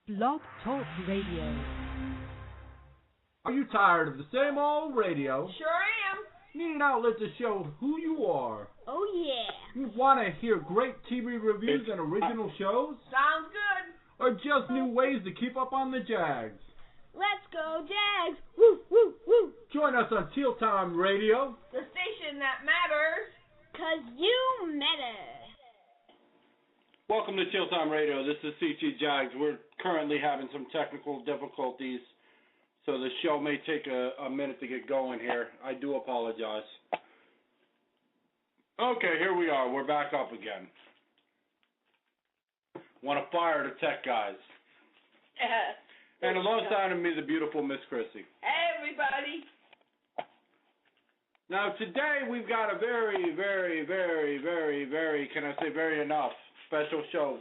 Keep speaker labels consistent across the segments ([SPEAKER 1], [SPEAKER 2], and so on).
[SPEAKER 1] Blog Talk Radio.
[SPEAKER 2] Are you tired of the same old radio?
[SPEAKER 3] Sure am.
[SPEAKER 2] Need an outlet to show who you are?
[SPEAKER 3] Oh, yeah.
[SPEAKER 2] You want to hear great TV reviews and original shows?
[SPEAKER 3] Sounds good.
[SPEAKER 2] Or just new ways to keep up on the Jags?
[SPEAKER 3] Let's go, Jags. Woo, woo, woo.
[SPEAKER 2] Join us on Teal Time Radio.
[SPEAKER 3] The station that matters. 'Cause you matter.
[SPEAKER 4] Welcome to Teal Time Radio. This is CT Jags. We're currently having some technical difficulties, so the show may take a minute to get going here. I do apologize. Okay, here we are. We're back up again. Want to fire the tech guys. And alongside of me, the beautiful Miss Chrissy.
[SPEAKER 3] Hey, everybody.
[SPEAKER 4] Now, today we've got a very, can I say very enough, special show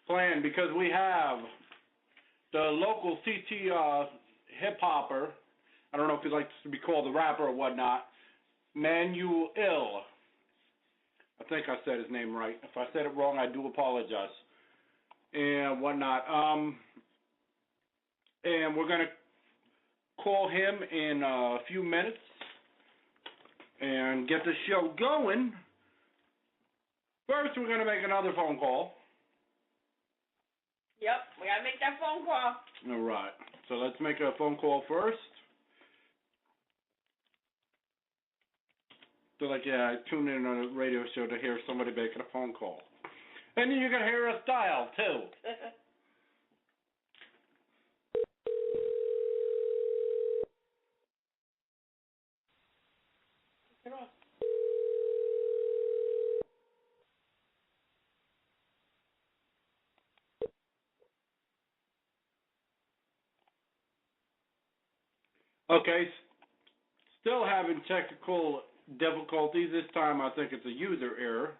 [SPEAKER 4] planned because we have the local CT hip-hopper, I don't know if he likes to be called a rapper or whatnot, Manuel. I think I said his name right. If I said it wrong, I do apologize. And whatnot. And we're going to call him in a few minutes and get the show going. First, we're going to make another phone call.
[SPEAKER 3] Yep, we got to make that phone call.
[SPEAKER 4] All right. So let's make a phone call first. So like, yeah, I tune in on a radio show to hear somebody making a phone call. And then you're going to hear us dial, too. Okay, still having technical difficulties. This time I think it's a user error.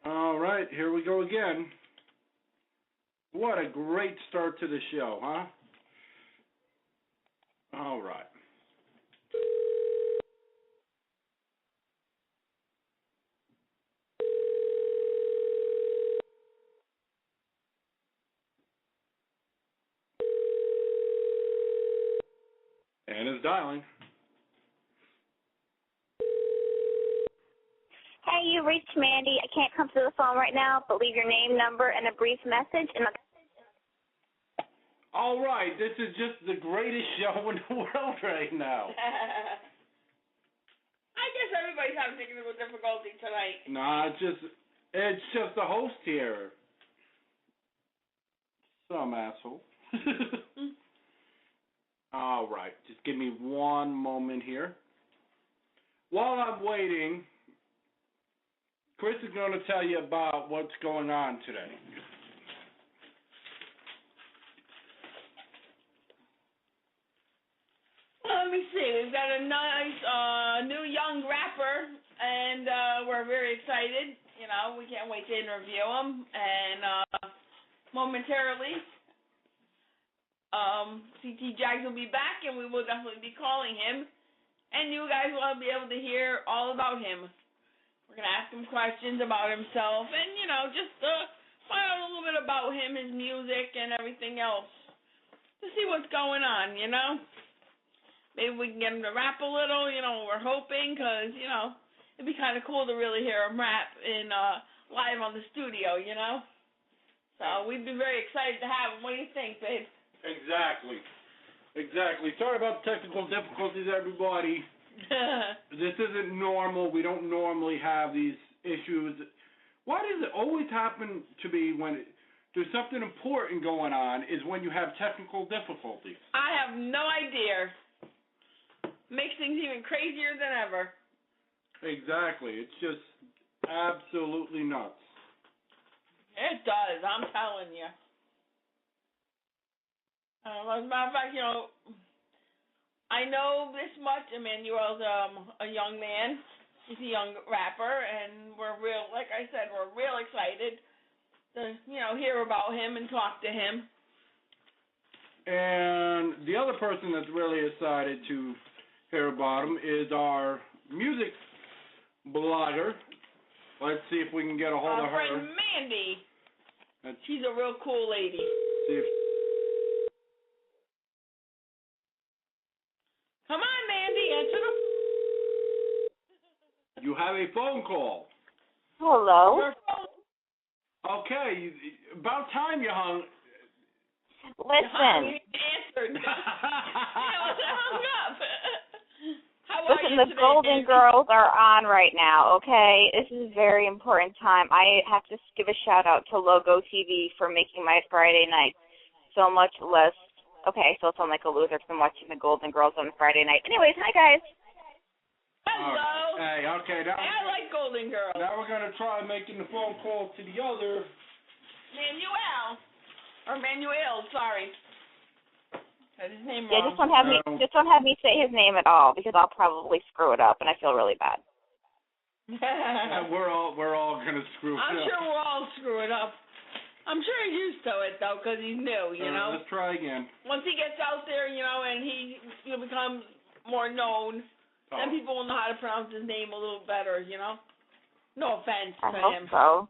[SPEAKER 4] All right, here we go again. What a great start to the show, huh? All right. And it's dialing.
[SPEAKER 5] Hey, you reached Mandy. I can't come to the phone right now, but leave your name, number, and a brief message. And
[SPEAKER 4] all right, this is just the greatest show in the world right now.
[SPEAKER 3] I guess everybody's having technical difficulty tonight.
[SPEAKER 4] Nah, it's just the host here. Some asshole. All right, just give me one moment here. While I'm waiting, Chris is going to tell you about what's going on today.
[SPEAKER 3] Let me see. We've got a nice new young rapper, and we're very excited. You know, we can't wait to interview him. And momentarily, CT Jags will be back, and we will definitely be calling him. And you guys will be able to hear all about him. We're going to ask him questions about himself and, you know, just find out a little bit about him, his music, and everything else to see what's going on, you know. Maybe we can get him to rap a little, you know, we're hoping, because, you know, it'd be kind of cool to really hear him rap in live on the studio, you know. So we'd be very excited to have him. What do you think, babe?
[SPEAKER 4] Exactly. Sorry about the technical difficulties, everybody. This isn't normal. We don't normally have these issues. Why does it always happen to be when there's something important going on is when you have technical difficulties?
[SPEAKER 3] I have no idea. Makes things even crazier than ever.
[SPEAKER 4] Exactly. It's just absolutely nuts.
[SPEAKER 3] It does, I'm telling you. As a matter of fact, you know, I know this much. Emmanuel's a young man. He's a young rapper, and we're real excited to, you know, hear about him and talk to him.
[SPEAKER 4] And the other person that's really excited to hear about him is our music blogger. Let's see if we can get a hold of her.
[SPEAKER 3] Our friend Mandy. She's a real cool lady. Come on, Mandy, answer the.
[SPEAKER 2] You have a phone call.
[SPEAKER 5] Hello.
[SPEAKER 2] Okay, about time you hung.
[SPEAKER 5] Listen.
[SPEAKER 3] You answered. Hung up. How are
[SPEAKER 5] Listen,
[SPEAKER 3] you
[SPEAKER 5] the
[SPEAKER 3] today,
[SPEAKER 5] Golden
[SPEAKER 3] Mandy?
[SPEAKER 5] Girls are on right now, okay? This is a very important time. I have to give a shout-out to Logo TV for making my Friday night so much less... Okay, so I sound like a loser because I'm watching the Golden Girls on Friday night. Anyways, hi, guys.
[SPEAKER 3] Hello.
[SPEAKER 2] Hey, okay. Now,
[SPEAKER 3] I like Golden Girls.
[SPEAKER 2] now we're going to try making the phone call to the other.
[SPEAKER 3] Manuel, sorry. Got his name
[SPEAKER 5] Yeah,
[SPEAKER 3] wrong.
[SPEAKER 5] just don't have me say his name at all because I'll probably screw it up and I feel really bad.
[SPEAKER 2] We're all gonna screw it
[SPEAKER 3] I'm
[SPEAKER 2] up.
[SPEAKER 3] sure we'll all screw it up. I'm sure he's used to it though, because he's new. You know.
[SPEAKER 2] Let's try again.
[SPEAKER 3] Once he gets out there, and he becomes more known, then people will know how to pronounce his name a little better. No offense to
[SPEAKER 5] I hope
[SPEAKER 3] him.
[SPEAKER 5] so.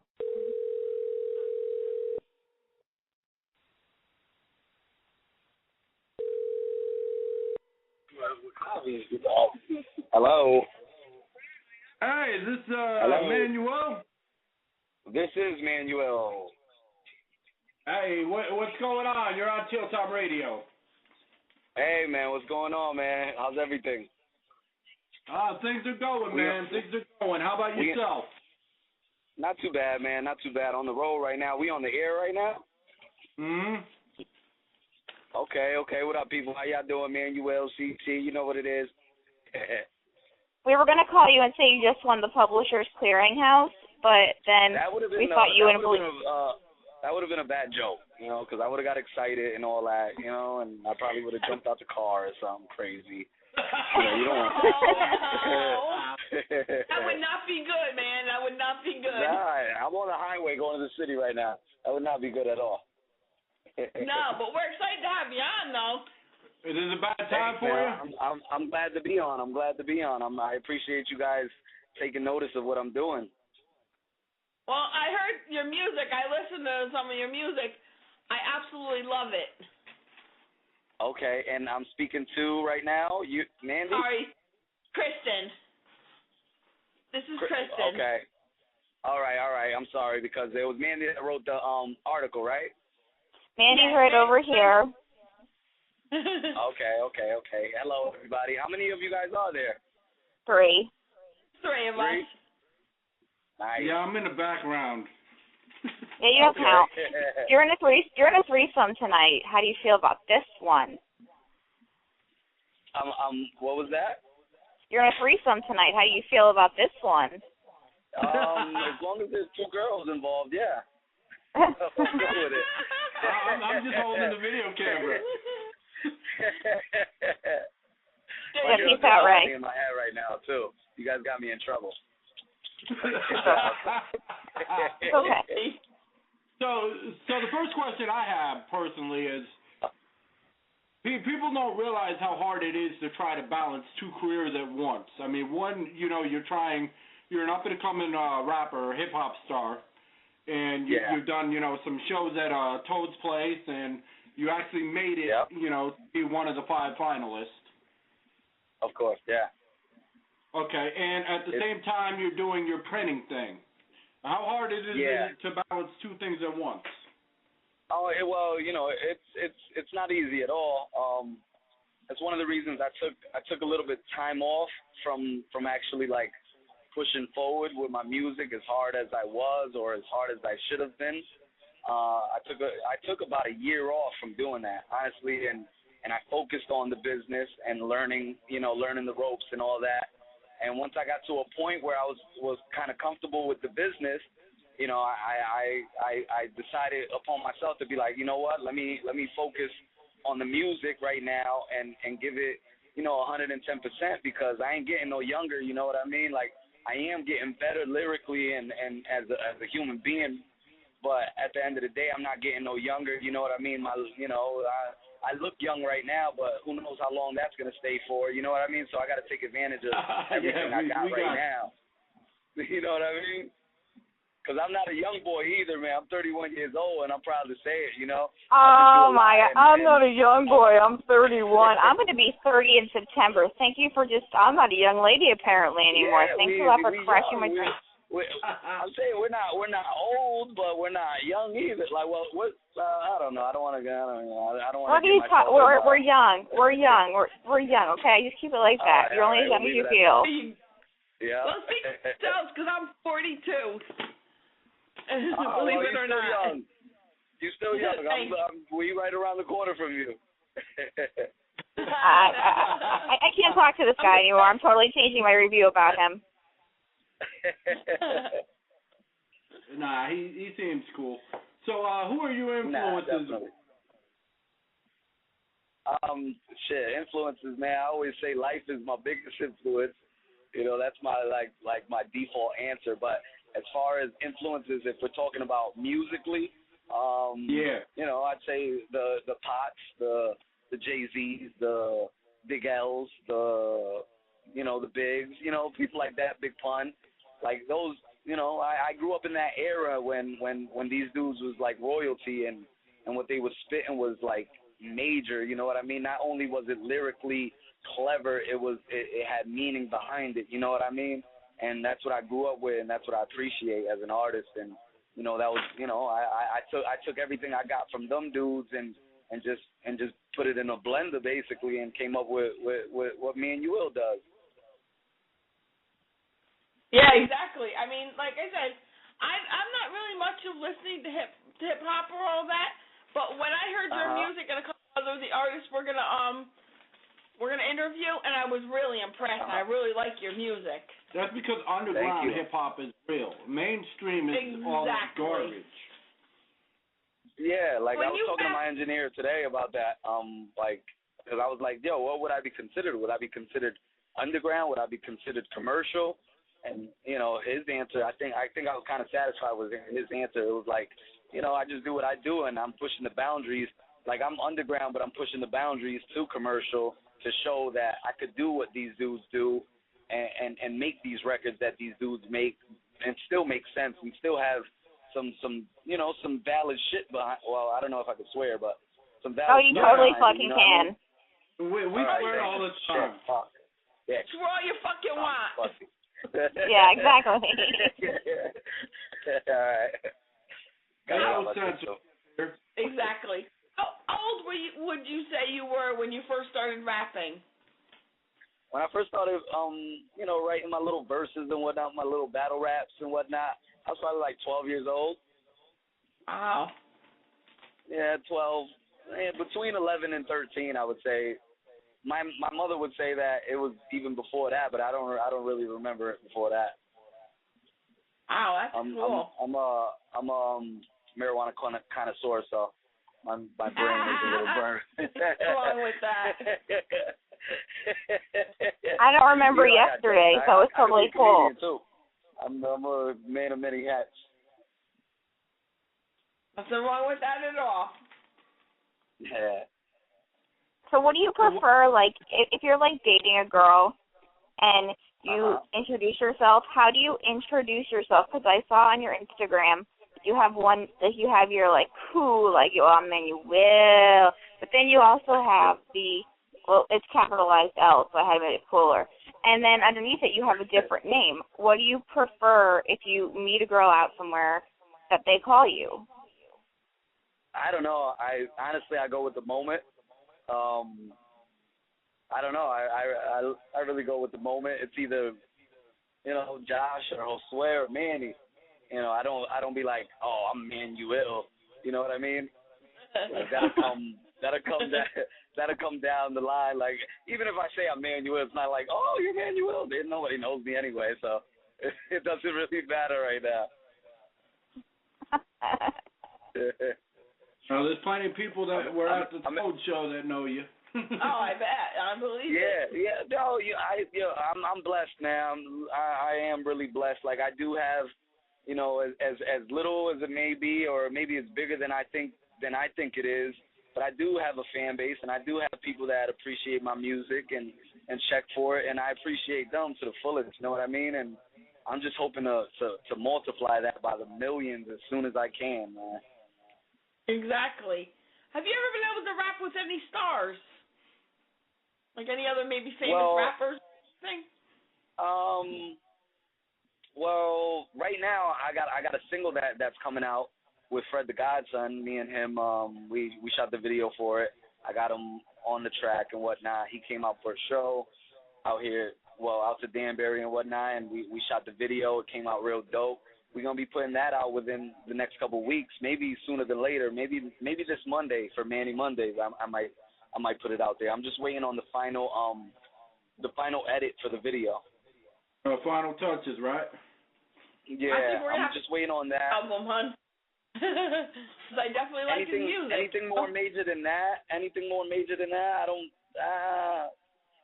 [SPEAKER 1] Hello.
[SPEAKER 2] Hey, is this
[SPEAKER 1] Hello.
[SPEAKER 2] Manuel?
[SPEAKER 1] This is Manuel.
[SPEAKER 2] Hey, what's going on? You're on Hilltop Radio.
[SPEAKER 1] Hey, man, what's going on, man? How's everything?
[SPEAKER 2] Things are going, man. Things are going. How about yourself?
[SPEAKER 1] Not too bad, man. Not too bad. On the road right now. We on the air right now?
[SPEAKER 2] Mm-hmm.
[SPEAKER 1] Okay. What up, people? How y'all doing, Manuel, CT? You know what it is.
[SPEAKER 5] We were going to call you and say you just won the Publishers Clearinghouse, but then we thought you wouldn't believe...
[SPEAKER 1] That would have been a bad joke, because I would have got excited and all that, and I probably would have jumped out the car or something crazy. You don't want
[SPEAKER 3] That would not be good, man. That would not be good.
[SPEAKER 1] Nah, I'm on the highway going to the city right now. That would not be good at all.
[SPEAKER 3] No, but we're excited to have you on, though.
[SPEAKER 2] Is this a bad time for you?
[SPEAKER 1] I'm glad to be on. I appreciate you guys taking notice of what I'm doing.
[SPEAKER 3] Well, I heard your music. I listened to some of your music. I absolutely love it.
[SPEAKER 1] Okay, and I'm speaking to right now, you, Mandy?
[SPEAKER 3] Sorry, Kristen. This is Kristen.
[SPEAKER 1] Okay. All right. I'm sorry because it was Mandy that wrote the article, right?
[SPEAKER 5] Mandy's right over here.
[SPEAKER 1] Okay. Hello, everybody. How many of you guys are there?
[SPEAKER 5] 3.
[SPEAKER 3] 3 of us.
[SPEAKER 1] Nice.
[SPEAKER 2] Yeah, I'm in the background.
[SPEAKER 5] Yeah, you don't count. You're in a threesome tonight. How do you feel about this one?
[SPEAKER 1] What was that?
[SPEAKER 5] You're in a threesome tonight. How do you feel about this one?
[SPEAKER 1] As long as there's 2 girls involved, yeah. I'm good with it.
[SPEAKER 2] I'm just holding the video camera.
[SPEAKER 5] Yeah, keep that right.
[SPEAKER 1] In my head right now too. You guys got me in trouble.
[SPEAKER 5] Okay.
[SPEAKER 2] So the first question I have personally is, people don't realize how hard it is to try to balance 2 careers at once. I mean, one, you're an up-and-coming rapper or hip-hop star, and you've done, some shows at Toad's Place, and you actually made it, to be one of the 5 finalists.
[SPEAKER 1] Of course, yeah.
[SPEAKER 2] Okay, and at the same time, you're doing your printing thing. How hard is it to balance 2 things at once?
[SPEAKER 1] Oh, well, it's not easy at all. That's one of the reasons I took a little bit time off from actually like pushing forward with my music as hard as I was or as hard as I should have been. I took about a year off from doing that, honestly, and I focused on the business and learning the ropes and all that. And once I got to a point where I was kind of comfortable with the business, I decided upon myself to be like, you know what, let me focus on the music right now and give it, 110% because I ain't getting no younger, you know what I mean? Like, I am getting better lyrically and as a human being, but at the end of the day, I'm not getting no younger, you know what I mean? I look young right now, but who knows how long that's going to stay for, you know what I mean? So I got to take advantage of everything I got right now. You know what I mean? Because I'm not a young boy either, man. I'm 31 years old, and I'm proud to say it, you know.
[SPEAKER 5] Oh, my God. I'm not a young boy. I'm 31. I'm going to be 30 in September. Thank you for I'm not a young lady apparently anymore.
[SPEAKER 1] Yeah,
[SPEAKER 5] Thanks a lot for crashing my dreams.
[SPEAKER 1] I'm saying we're not old, but we're not young either. Like, well, I don't know. I don't want to. I don't want to.
[SPEAKER 5] We're young. We're young. We're young. Okay, just keep it like that. You're only as young as you feel.
[SPEAKER 1] Yeah.
[SPEAKER 3] Well, speak for yourselves, because I'm 42.
[SPEAKER 1] Believe
[SPEAKER 3] it or not.
[SPEAKER 1] Young. You're still young. We right around the corner from you.
[SPEAKER 5] I can't talk to this guy anymore. I'm totally changing my review about him.
[SPEAKER 2] Nah, he seems cool. So, who are your influences?
[SPEAKER 1] Influences, man. I always say life is my biggest influence. You know, that's my like my default answer. But as far as influences, if we're talking about musically, you know, I'd say the Pots, the Jay-Z's, the Big L's, the Bigs, you know, people like that, Big Pun, like those. You know, I grew up in that era when these dudes was like royalty, and what they was spitting was like major. You know what I mean? Not only was it lyrically clever, it had meaning behind it. You know what I mean? And that's what I grew up with, and that's what I appreciate as an artist. And you know, that was, you know, I took everything I got from them dudes and just put it in a blender basically, and came up with what Me and You Will does.
[SPEAKER 3] Yeah, exactly. I mean, like I said, I'm not really much of listening to hip hop or all that, but when I heard your music and a couple other the artists we're gonna interview, and I was really impressed. I really like your music.
[SPEAKER 2] That's because underground hip hop is real. Mainstream is all garbage.
[SPEAKER 1] Yeah, like I was talking to my engineer today about that. Because I was like, yo, what would I be considered? Would I be considered underground? Would I be considered commercial? And, you know, his answer, I think I was kind of satisfied with his answer. It was like, you know, I just do what I do, and I'm pushing the boundaries. Like, I'm underground, but I'm pushing the boundaries to commercial to show that I could do what these dudes do and make these records that these dudes make and still make sense and still have some you know, some valid shit behind. Well, I don't know if I could swear, but some valid
[SPEAKER 5] you totally fucking can.
[SPEAKER 2] I mean? We swear all the time.
[SPEAKER 1] Shit, fuck. Yeah.
[SPEAKER 3] Swear all you fucking want.
[SPEAKER 5] Yeah, exactly.
[SPEAKER 1] All right.
[SPEAKER 3] Exactly. How old would you say you were when you first started rapping?
[SPEAKER 1] When I first started, you know, writing my little verses and whatnot, my little battle raps and whatnot, I was probably like 12 years old.
[SPEAKER 3] Wow.
[SPEAKER 1] Yeah, 12. Between 11 and 13, I would say. My mother would say that it was even before that, but I don't really remember it before that.
[SPEAKER 3] Wow, that's cool.
[SPEAKER 1] I'm a marijuana connoisseur, so my brain is a little burned.
[SPEAKER 3] What's wrong with that?
[SPEAKER 5] I don't remember yesterday, so it's totally cool.
[SPEAKER 1] Too. I'm a man of many hats.
[SPEAKER 3] Nothing wrong with that at all.
[SPEAKER 1] Yeah.
[SPEAKER 5] So what do you prefer, like, if you're, like, dating a girl and you introduce yourself, how do you introduce yourself? Because I saw on your Instagram you have one, that you have your, like, cool, like, oh, man, you will. But then you also have it's capitalized L, so I had to make it cooler. And then underneath it you have a different name. What do you prefer if you meet a girl out somewhere that they call you?
[SPEAKER 1] I don't know. I go with the moment. I don't know. I really go with the moment. It's either, you know, Josh or Josue or Manny. You know, I don't be like, oh, I'm Manuel. You know what I mean? Like, that'll come down the line. Like, even if I say I'm Manuel, it's not like, oh, you're Manuel. Nobody knows me anyway, so it doesn't really matter right now.
[SPEAKER 2] Well, there's plenty of people that were at the Toad show that know you.
[SPEAKER 3] Oh, I bet. I believe it.
[SPEAKER 1] Yeah. No, I'm blessed, man. I am really blessed. Like, I do have, you know, as little as it may be, or maybe it's bigger than I think it is. But I do have a fan base, and I do have people that appreciate my music and check for it, and I appreciate them to the fullest. You know what I mean? And I'm just hoping to multiply that by the millions as soon as I can, man.
[SPEAKER 3] Exactly. Have you ever been able to rap with any stars? Like any other maybe famous rappers thing?
[SPEAKER 1] Well, right now I got a single that's coming out with Fred the Godson. Me and him, we shot the video for it. I got him on the track and whatnot. He came out for a show out here, out to Danbury and whatnot, and we shot the video. It came out real dope. We're gonna be putting that out within the next couple of weeks, maybe sooner than later. Maybe this Monday for Manny Mondays. I might put it out there. I'm just waiting on the final edit for the video.
[SPEAKER 4] Final touches, right?
[SPEAKER 1] Yeah, I'm just waiting on that.
[SPEAKER 3] Album, hon. I definitely like his music.
[SPEAKER 1] Anything more major than that? I don't.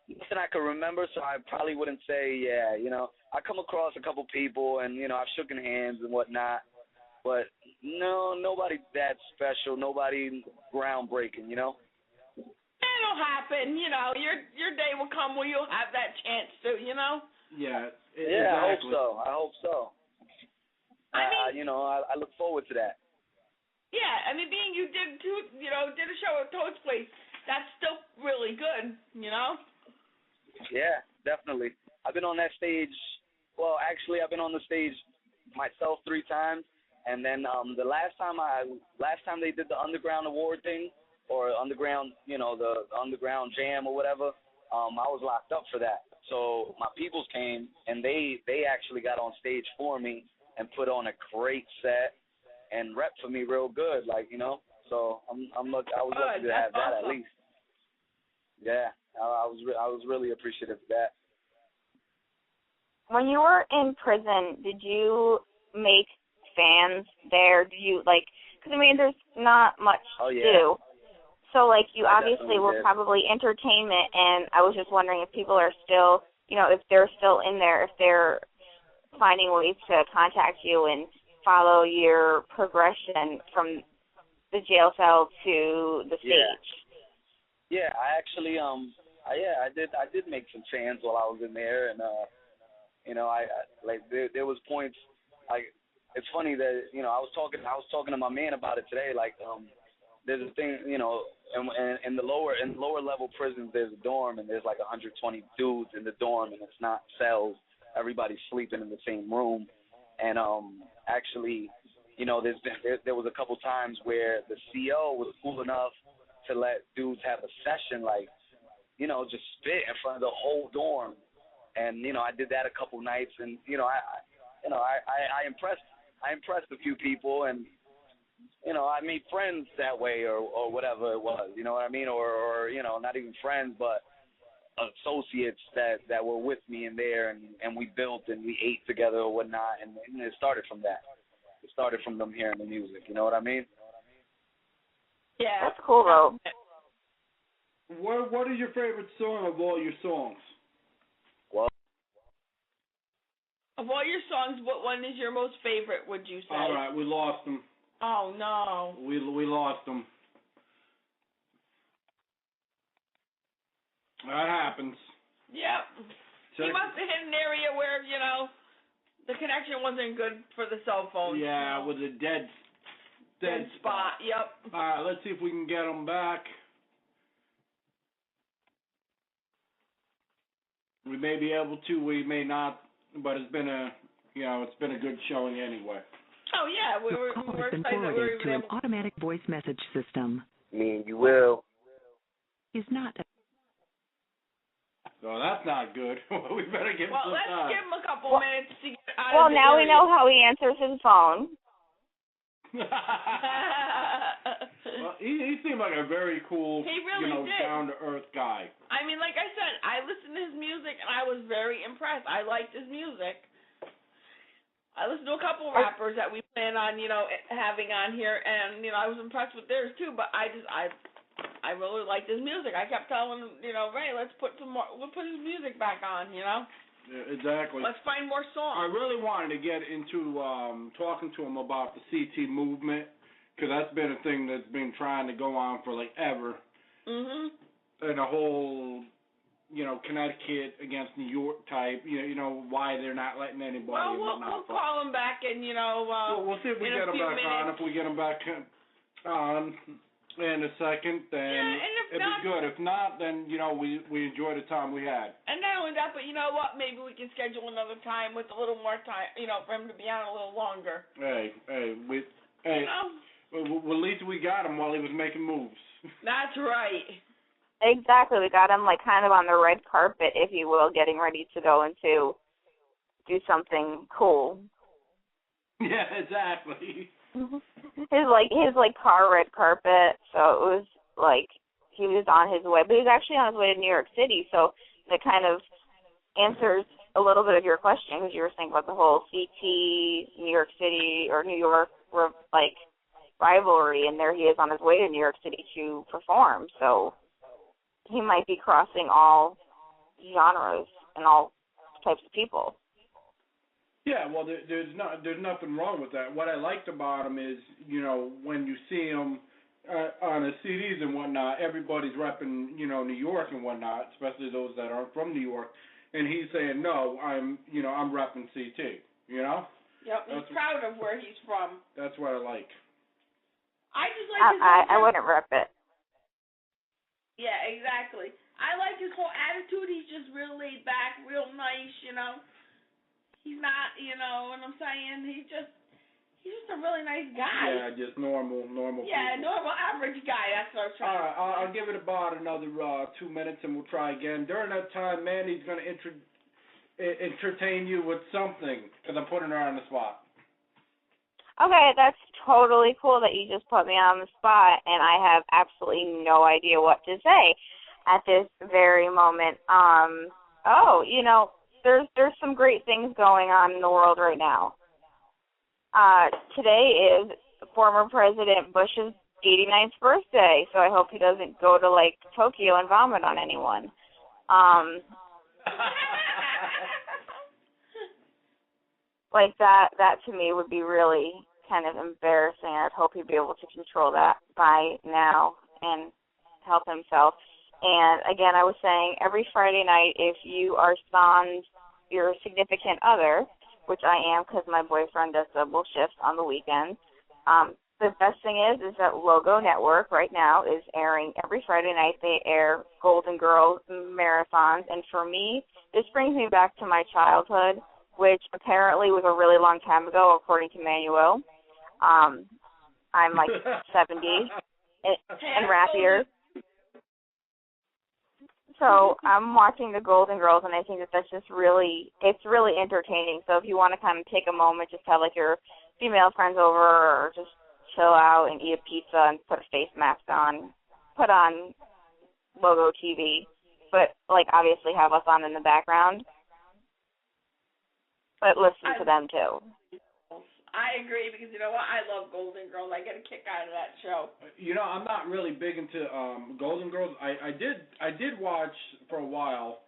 [SPEAKER 1] Nothing I can remember, so I probably wouldn't say. Yeah, I come across a couple people, and I've shooken hands and whatnot, but no, nobody that special, nobody groundbreaking.
[SPEAKER 3] It'll happen. Your day will come where you'll have that chance to.
[SPEAKER 4] Yeah.
[SPEAKER 1] Exactly. I hope so.
[SPEAKER 3] I mean,
[SPEAKER 1] I look forward to that.
[SPEAKER 3] Yeah, I mean, being you did a show at Toad's Place, that's still really good,
[SPEAKER 1] Yeah, definitely. I've been on that stage. Well, actually, I've been on the stage myself 3 times, and then the last time they did the Underground Award thing, or Underground, the Underground Jam or whatever, I was locked up for that. So my peoples came, and they actually got on stage for me and put on a great set and rep for me real good, So I was lucky to have that at least. Yeah, I was really appreciative of that.
[SPEAKER 5] When you were in prison, did you make fans there? Did you because there's not much to do. So you obviously were probably entertainment, and I was just wondering if people are still, if they're still in there, if they're finding ways to contact you and follow your progression from the jail cell to the stage.
[SPEAKER 1] Yeah, I actually I did make some fans while I was in there, and there was points it's funny that I was talking to my man about it today. There's a thing, in the lower level prisons there's a dorm, and there's 120 dudes in the dorm, and it's not cells. Everybody's sleeping in the same room, and actually, there was a couple times where the CO was cool enough to let dudes have a session, just spit in front of the whole dorm, and I did that a couple nights, and I impressed a few people, and I made friends that way, or whatever it was, you know what I mean, or not even friends, but associates that were with me in there, and we built and we ate together or whatnot, and it started from that. It started from them hearing the music, you know what I mean?
[SPEAKER 3] Yeah.
[SPEAKER 5] That's cool, though.
[SPEAKER 4] What is your favorite song of all your songs?
[SPEAKER 1] Well,
[SPEAKER 3] of all your songs, what one is your most favorite, would you say?
[SPEAKER 4] All right, we lost them.
[SPEAKER 3] Oh, no.
[SPEAKER 4] We lost them. That happens.
[SPEAKER 3] Yep. He must have hit an area where, the connection wasn't good for the cell phone.
[SPEAKER 4] Yeah, with a dead
[SPEAKER 3] spot. Yep.
[SPEAKER 4] All right, let's see if we can get them back. We may be able to, we may not, but it's been a good showing anyway.
[SPEAKER 3] Oh yeah, we're excited that we're even
[SPEAKER 6] to an automatic voice message system.
[SPEAKER 1] You will.
[SPEAKER 6] Is not.
[SPEAKER 4] So that's not good. We better give him some
[SPEAKER 3] let's
[SPEAKER 4] time.
[SPEAKER 3] give him a couple minutes to get out
[SPEAKER 5] Well,
[SPEAKER 3] of the
[SPEAKER 5] now
[SPEAKER 3] area.
[SPEAKER 5] we know how he answers his phone.
[SPEAKER 4] Well, he seemed like a very cool,
[SPEAKER 3] he really did.
[SPEAKER 4] down-to-earth guy.
[SPEAKER 3] I mean, like I said, I listened to his music, and I was very impressed. I liked his music. I listened to a couple rappers that we plan on, having on here, and, I was impressed with theirs, too, but I really liked his music. I kept telling him, Ray, we'll put his music back on,
[SPEAKER 4] Yeah, exactly.
[SPEAKER 3] Let's find more songs.
[SPEAKER 4] I really wanted to get into talking to him about the CT movement, because that's been a thing that's been trying to go on for ever.
[SPEAKER 3] Mhm.
[SPEAKER 4] And the whole Connecticut against New York type. Why they're not letting anybody.
[SPEAKER 3] Well, we'll call him back, and
[SPEAKER 4] we'll see if we get him back on. If we get him back on in a second, then it'll be good. If not, then we enjoy the time we had.
[SPEAKER 3] And not only that, but you know what? Maybe we can schedule another time with a little more time. For him to be on a little longer.
[SPEAKER 4] Well, at least we got him while he was making moves.
[SPEAKER 3] That's right.
[SPEAKER 5] Exactly. We got him kind of on the red carpet, if you will, getting ready to go into do something cool.
[SPEAKER 4] Yeah, exactly.
[SPEAKER 5] his car red carpet, so it was he was on his way, but he was actually on his way to New York City, so that kind of answers a little bit of your question, because you were saying about the whole CT, New York City, or New York, rivalry, and there he is on his way to New York City to perform, so he might be crossing all genres and all types of people.
[SPEAKER 4] Yeah, well, there's nothing wrong with that. What I liked about him is, when you see him on his CDs and whatnot, everybody's repping, New York and whatnot, especially those that aren't from New York, and he's saying, no, I'm repping CT,
[SPEAKER 3] Yep, he's proud of where he's from.
[SPEAKER 4] That's what I like.
[SPEAKER 3] I just like his
[SPEAKER 5] I wouldn't rep it.
[SPEAKER 3] Yeah, exactly. I like his whole attitude. He's just real laid back, real nice, He's not, what I'm saying? He's just a really nice guy.
[SPEAKER 4] Yeah, just normal
[SPEAKER 3] Yeah,
[SPEAKER 4] people.
[SPEAKER 3] normal, average guy. That's what I was trying to say.
[SPEAKER 4] I'll give it about another 2 minutes, and we'll try again. During that time, Mandy's going to entertain you with something, because I'm putting her on the spot.
[SPEAKER 5] Okay, that's totally cool that you just put me on the spot, and I have absolutely no idea what to say at this very moment. There's some great things going on in the world right now. Today is former President Bush's 89th birthday, so I hope he doesn't go to, Tokyo and vomit on anyone. That to me would be really kind of embarrassing. I'd hope he'd be able to control that by now and help himself. And again, I was saying every Friday night, if you are sans your significant other, which I am because my boyfriend does double shifts on the weekend, the best thing is that Logo Network right now is airing every Friday night. They air Golden Girls marathons, and for me, this brings me back to my childhood, which apparently was a really long time ago, according to Manuel. I'm 70 and rap years. So I'm watching the Golden Girls, and I think that's just really entertaining. So if you want to kind of take a moment, just have your female friends over, or just chill out and eat a pizza and put a face mask on, put on Logo TV, but obviously have us on in the background. But listen to them too.
[SPEAKER 3] I agree, because you know what? I love Golden Girls. I get a kick out of that show.
[SPEAKER 4] I'm not really big into Golden Girls. I did watch for a while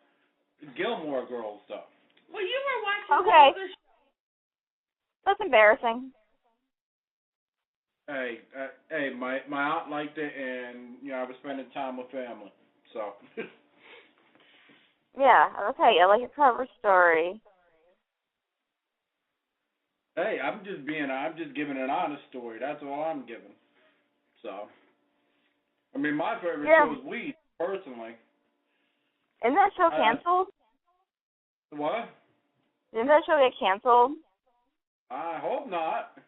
[SPEAKER 4] Gilmore Girls stuff.
[SPEAKER 3] Well, you were watching
[SPEAKER 5] okay.
[SPEAKER 3] the
[SPEAKER 5] That's embarrassing.
[SPEAKER 4] Hey, my aunt liked it, and I was spending time with family. So.
[SPEAKER 5] Yeah, okay. I like a cover story.
[SPEAKER 4] Hey, I'm just giving an honest story. That's all I'm giving. So, my favorite show is Weed, personally.
[SPEAKER 5] Isn't that show canceled?
[SPEAKER 4] What?
[SPEAKER 5] Didn't that show get canceled?
[SPEAKER 4] I hope not.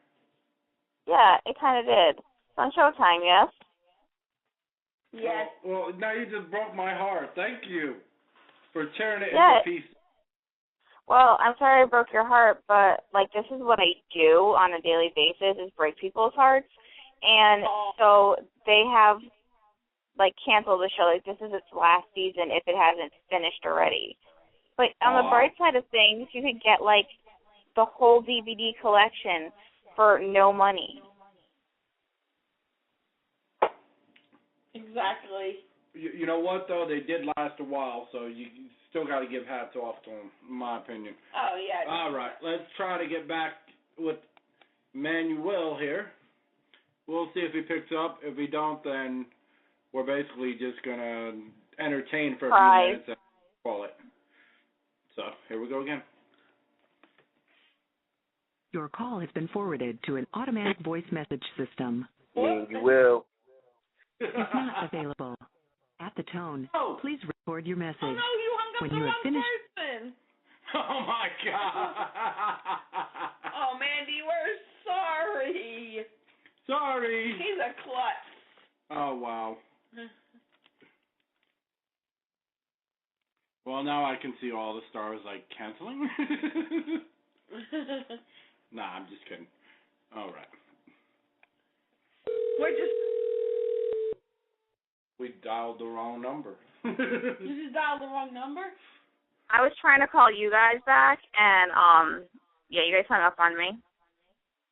[SPEAKER 5] Yeah, it kind of did. It's on Showtime, yes?
[SPEAKER 3] Yes.
[SPEAKER 4] Well, now you just broke my heart. Thank you for tearing it into pieces.
[SPEAKER 5] Well, I'm sorry I broke your heart, but, this is what I do on a daily basis, is break people's hearts. And so they have, canceled the show. This is its last season if it hasn't finished already. But on the bright side of things, you could get, the whole DVD collection for no money.
[SPEAKER 3] Exactly.
[SPEAKER 4] You know what, though? They did last a while, so you still got to give hats off to them, in my opinion.
[SPEAKER 3] Oh, yeah.
[SPEAKER 4] All right, let's try to get back with Manuel here. We'll see if he picks up. If he don't, then we're basically just going to entertain for a few minutes. call it. So here we go again.
[SPEAKER 6] Your call has been forwarded to an automatic voice message system.
[SPEAKER 1] Yeah, you will.
[SPEAKER 6] Is not available. At the tone, please record your message.
[SPEAKER 3] Oh, no, you hung up
[SPEAKER 6] when
[SPEAKER 3] the
[SPEAKER 6] you have
[SPEAKER 3] wrong
[SPEAKER 6] finished.
[SPEAKER 3] person.
[SPEAKER 4] Oh, my God.
[SPEAKER 3] Oh, Mandy, we're sorry.
[SPEAKER 4] Sorry.
[SPEAKER 3] He's a klutz.
[SPEAKER 4] Oh, wow. Well, now I can see all the stars, like, canceling. Nah, I'm just kidding. All right. We dialed the wrong number.
[SPEAKER 3] You just dialed the wrong number?
[SPEAKER 5] I was trying to call you guys back, and, yeah, you guys hung up on me.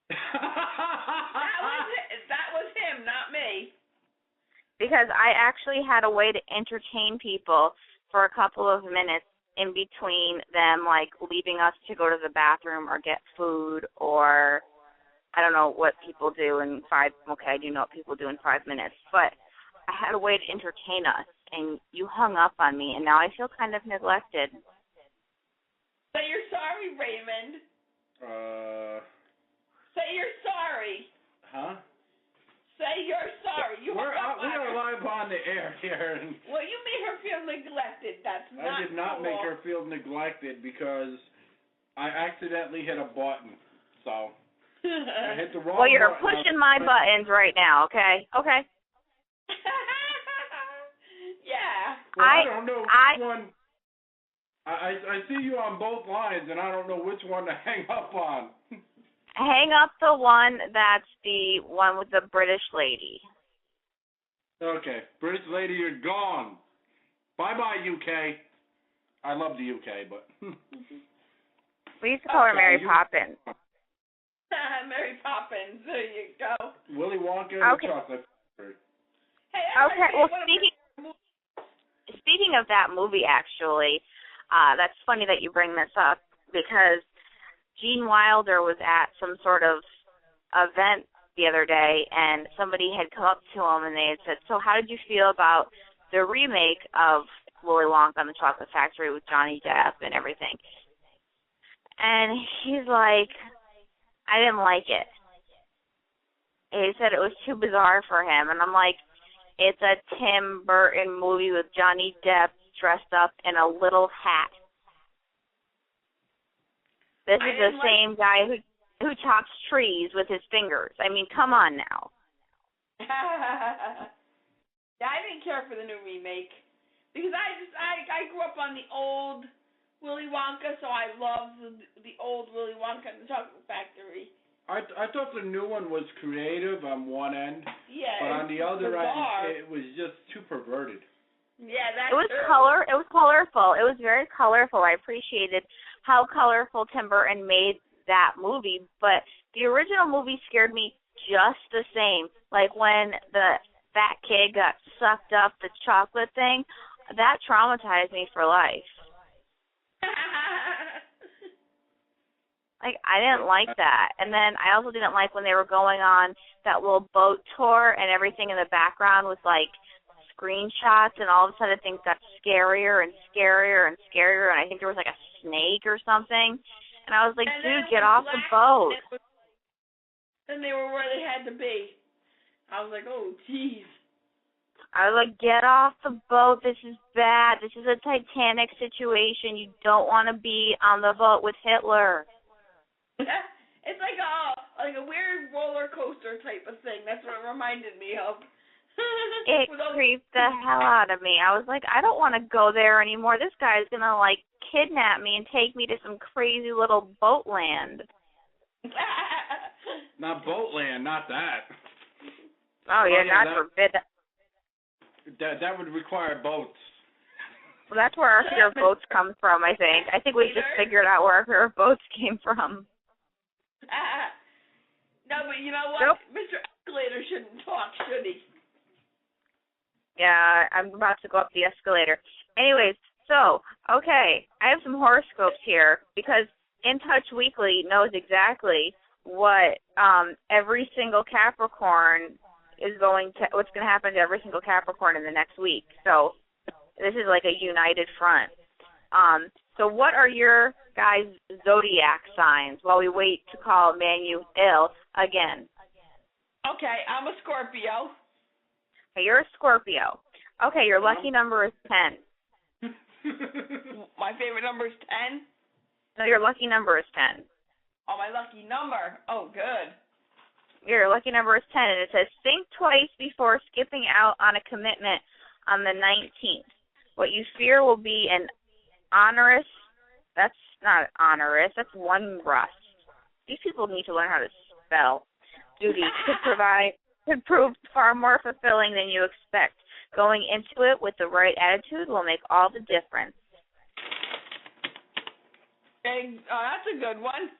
[SPEAKER 3] That was him, not me.
[SPEAKER 5] Because I actually had a way to entertain people for a couple of minutes in between them, like, leaving us to go to the bathroom or get food, or I don't know what people do in I do know what people do in 5 minutes, but I had a way to entertain us, and you hung up on me, and now I feel kind of neglected.
[SPEAKER 3] Say you're sorry, Raymond. Say you're sorry.
[SPEAKER 4] Huh?
[SPEAKER 3] Say you're sorry.
[SPEAKER 4] We are live on the air here.
[SPEAKER 3] Well, you made her feel neglected. That's not
[SPEAKER 4] I did not
[SPEAKER 3] cool.
[SPEAKER 4] make her feel neglected because I accidentally hit a button. So I hit the wrong button.
[SPEAKER 5] Well, you're pushing my buttons right now, okay? Okay.
[SPEAKER 3] Yeah.
[SPEAKER 4] Well, I don't know which one. I see you on both lines, and I don't know which one to hang up on.
[SPEAKER 5] Hang up the one that's the one with the British lady.
[SPEAKER 4] Okay. British lady, you're gone. Bye-bye, UK. I love the UK, but...
[SPEAKER 5] We used to call her Mary Poppins.
[SPEAKER 3] Mary Poppins. There you go.
[SPEAKER 4] Willy Wonka and the Chocolate Factory.
[SPEAKER 3] Hey,
[SPEAKER 5] okay, well, speaking of that movie, actually, that's funny that you bring this up, because Gene Wilder was at some sort of event the other day, and somebody had come up to him and they had said, so how did you feel about the remake of Willy Wonka and the Chocolate Factory with Johnny Depp and everything? And he's like, I didn't like it. He said it was too bizarre for him. And I'm like, it's a Tim Burton movie with Johnny Depp dressed up in a little hat. This is the same guy who chops trees with his fingers. I mean, come on now.
[SPEAKER 3] Yeah, I didn't care for the new remake because I grew up on the old Willy Wonka, so I love the old Willy Wonka and the Chocolate Factory.
[SPEAKER 4] I thought the new one was creative on one end,
[SPEAKER 3] yeah,
[SPEAKER 4] but on the other
[SPEAKER 3] bizarre.
[SPEAKER 4] end, it was just too perverted.
[SPEAKER 3] Yeah, that's
[SPEAKER 5] It was
[SPEAKER 3] true.
[SPEAKER 5] It was colorful. It was very colorful. I appreciated how colorful Tim Burton made that movie, but the original movie scared me just the same. Like when the fat kid got sucked up the chocolate thing, that traumatized me for life. Like, I didn't like that. And then I also didn't like when they were going on that little boat tour and everything in the background was like screenshots, and all of a sudden things got scarier and scarier and scarier, and I think there was like a snake or something. And I was like, dude, get off the boat.
[SPEAKER 3] Then they were where they had to be. I was like, oh, jeez.
[SPEAKER 5] I was like, get off the boat. This is bad. This is a Titanic situation. You don't want to be on the boat with Hitler.
[SPEAKER 3] It's like a weird roller coaster type of thing. That's what it reminded me of.
[SPEAKER 5] It creeped the hell out of me. I was like, I don't want to go there anymore. This guy's going to, like, kidnap me and take me to some crazy little boat land.
[SPEAKER 4] Not boat land, not that.
[SPEAKER 5] Oh, yeah, not forbidden.
[SPEAKER 4] That would require boats.
[SPEAKER 5] Well, that's where our fear of boats comes from, I think. I think we just figured out where our fear of boats came from.
[SPEAKER 3] No, but you know what?
[SPEAKER 5] Nope.
[SPEAKER 3] Mr. Escalator shouldn't talk, should he?
[SPEAKER 5] Yeah, I'm about to go up the escalator. Anyways, so, okay, I have some horoscopes here because In Touch Weekly knows exactly what every single Capricorn what's going to happen to every single Capricorn in the next week. So this is like a united front. So what are your guys' zodiac signs while we wait to call Manu ill again?
[SPEAKER 3] Okay, I'm a Scorpio.
[SPEAKER 5] Okay, you're a Scorpio. Okay, your lucky number is 10.
[SPEAKER 3] My favorite number is 10?
[SPEAKER 5] No, your lucky number is 10.
[SPEAKER 3] Oh, my lucky number. Oh, good.
[SPEAKER 5] Your lucky number is 10, and it says, think twice before skipping out on a commitment on the 19th. What you fear will be an onerous, that's not onerous, that's one rust. These people need to learn how to spell. Duty could prove far more fulfilling than you expect. Going into it with the right attitude will make all the difference.
[SPEAKER 3] Okay, that's a good one.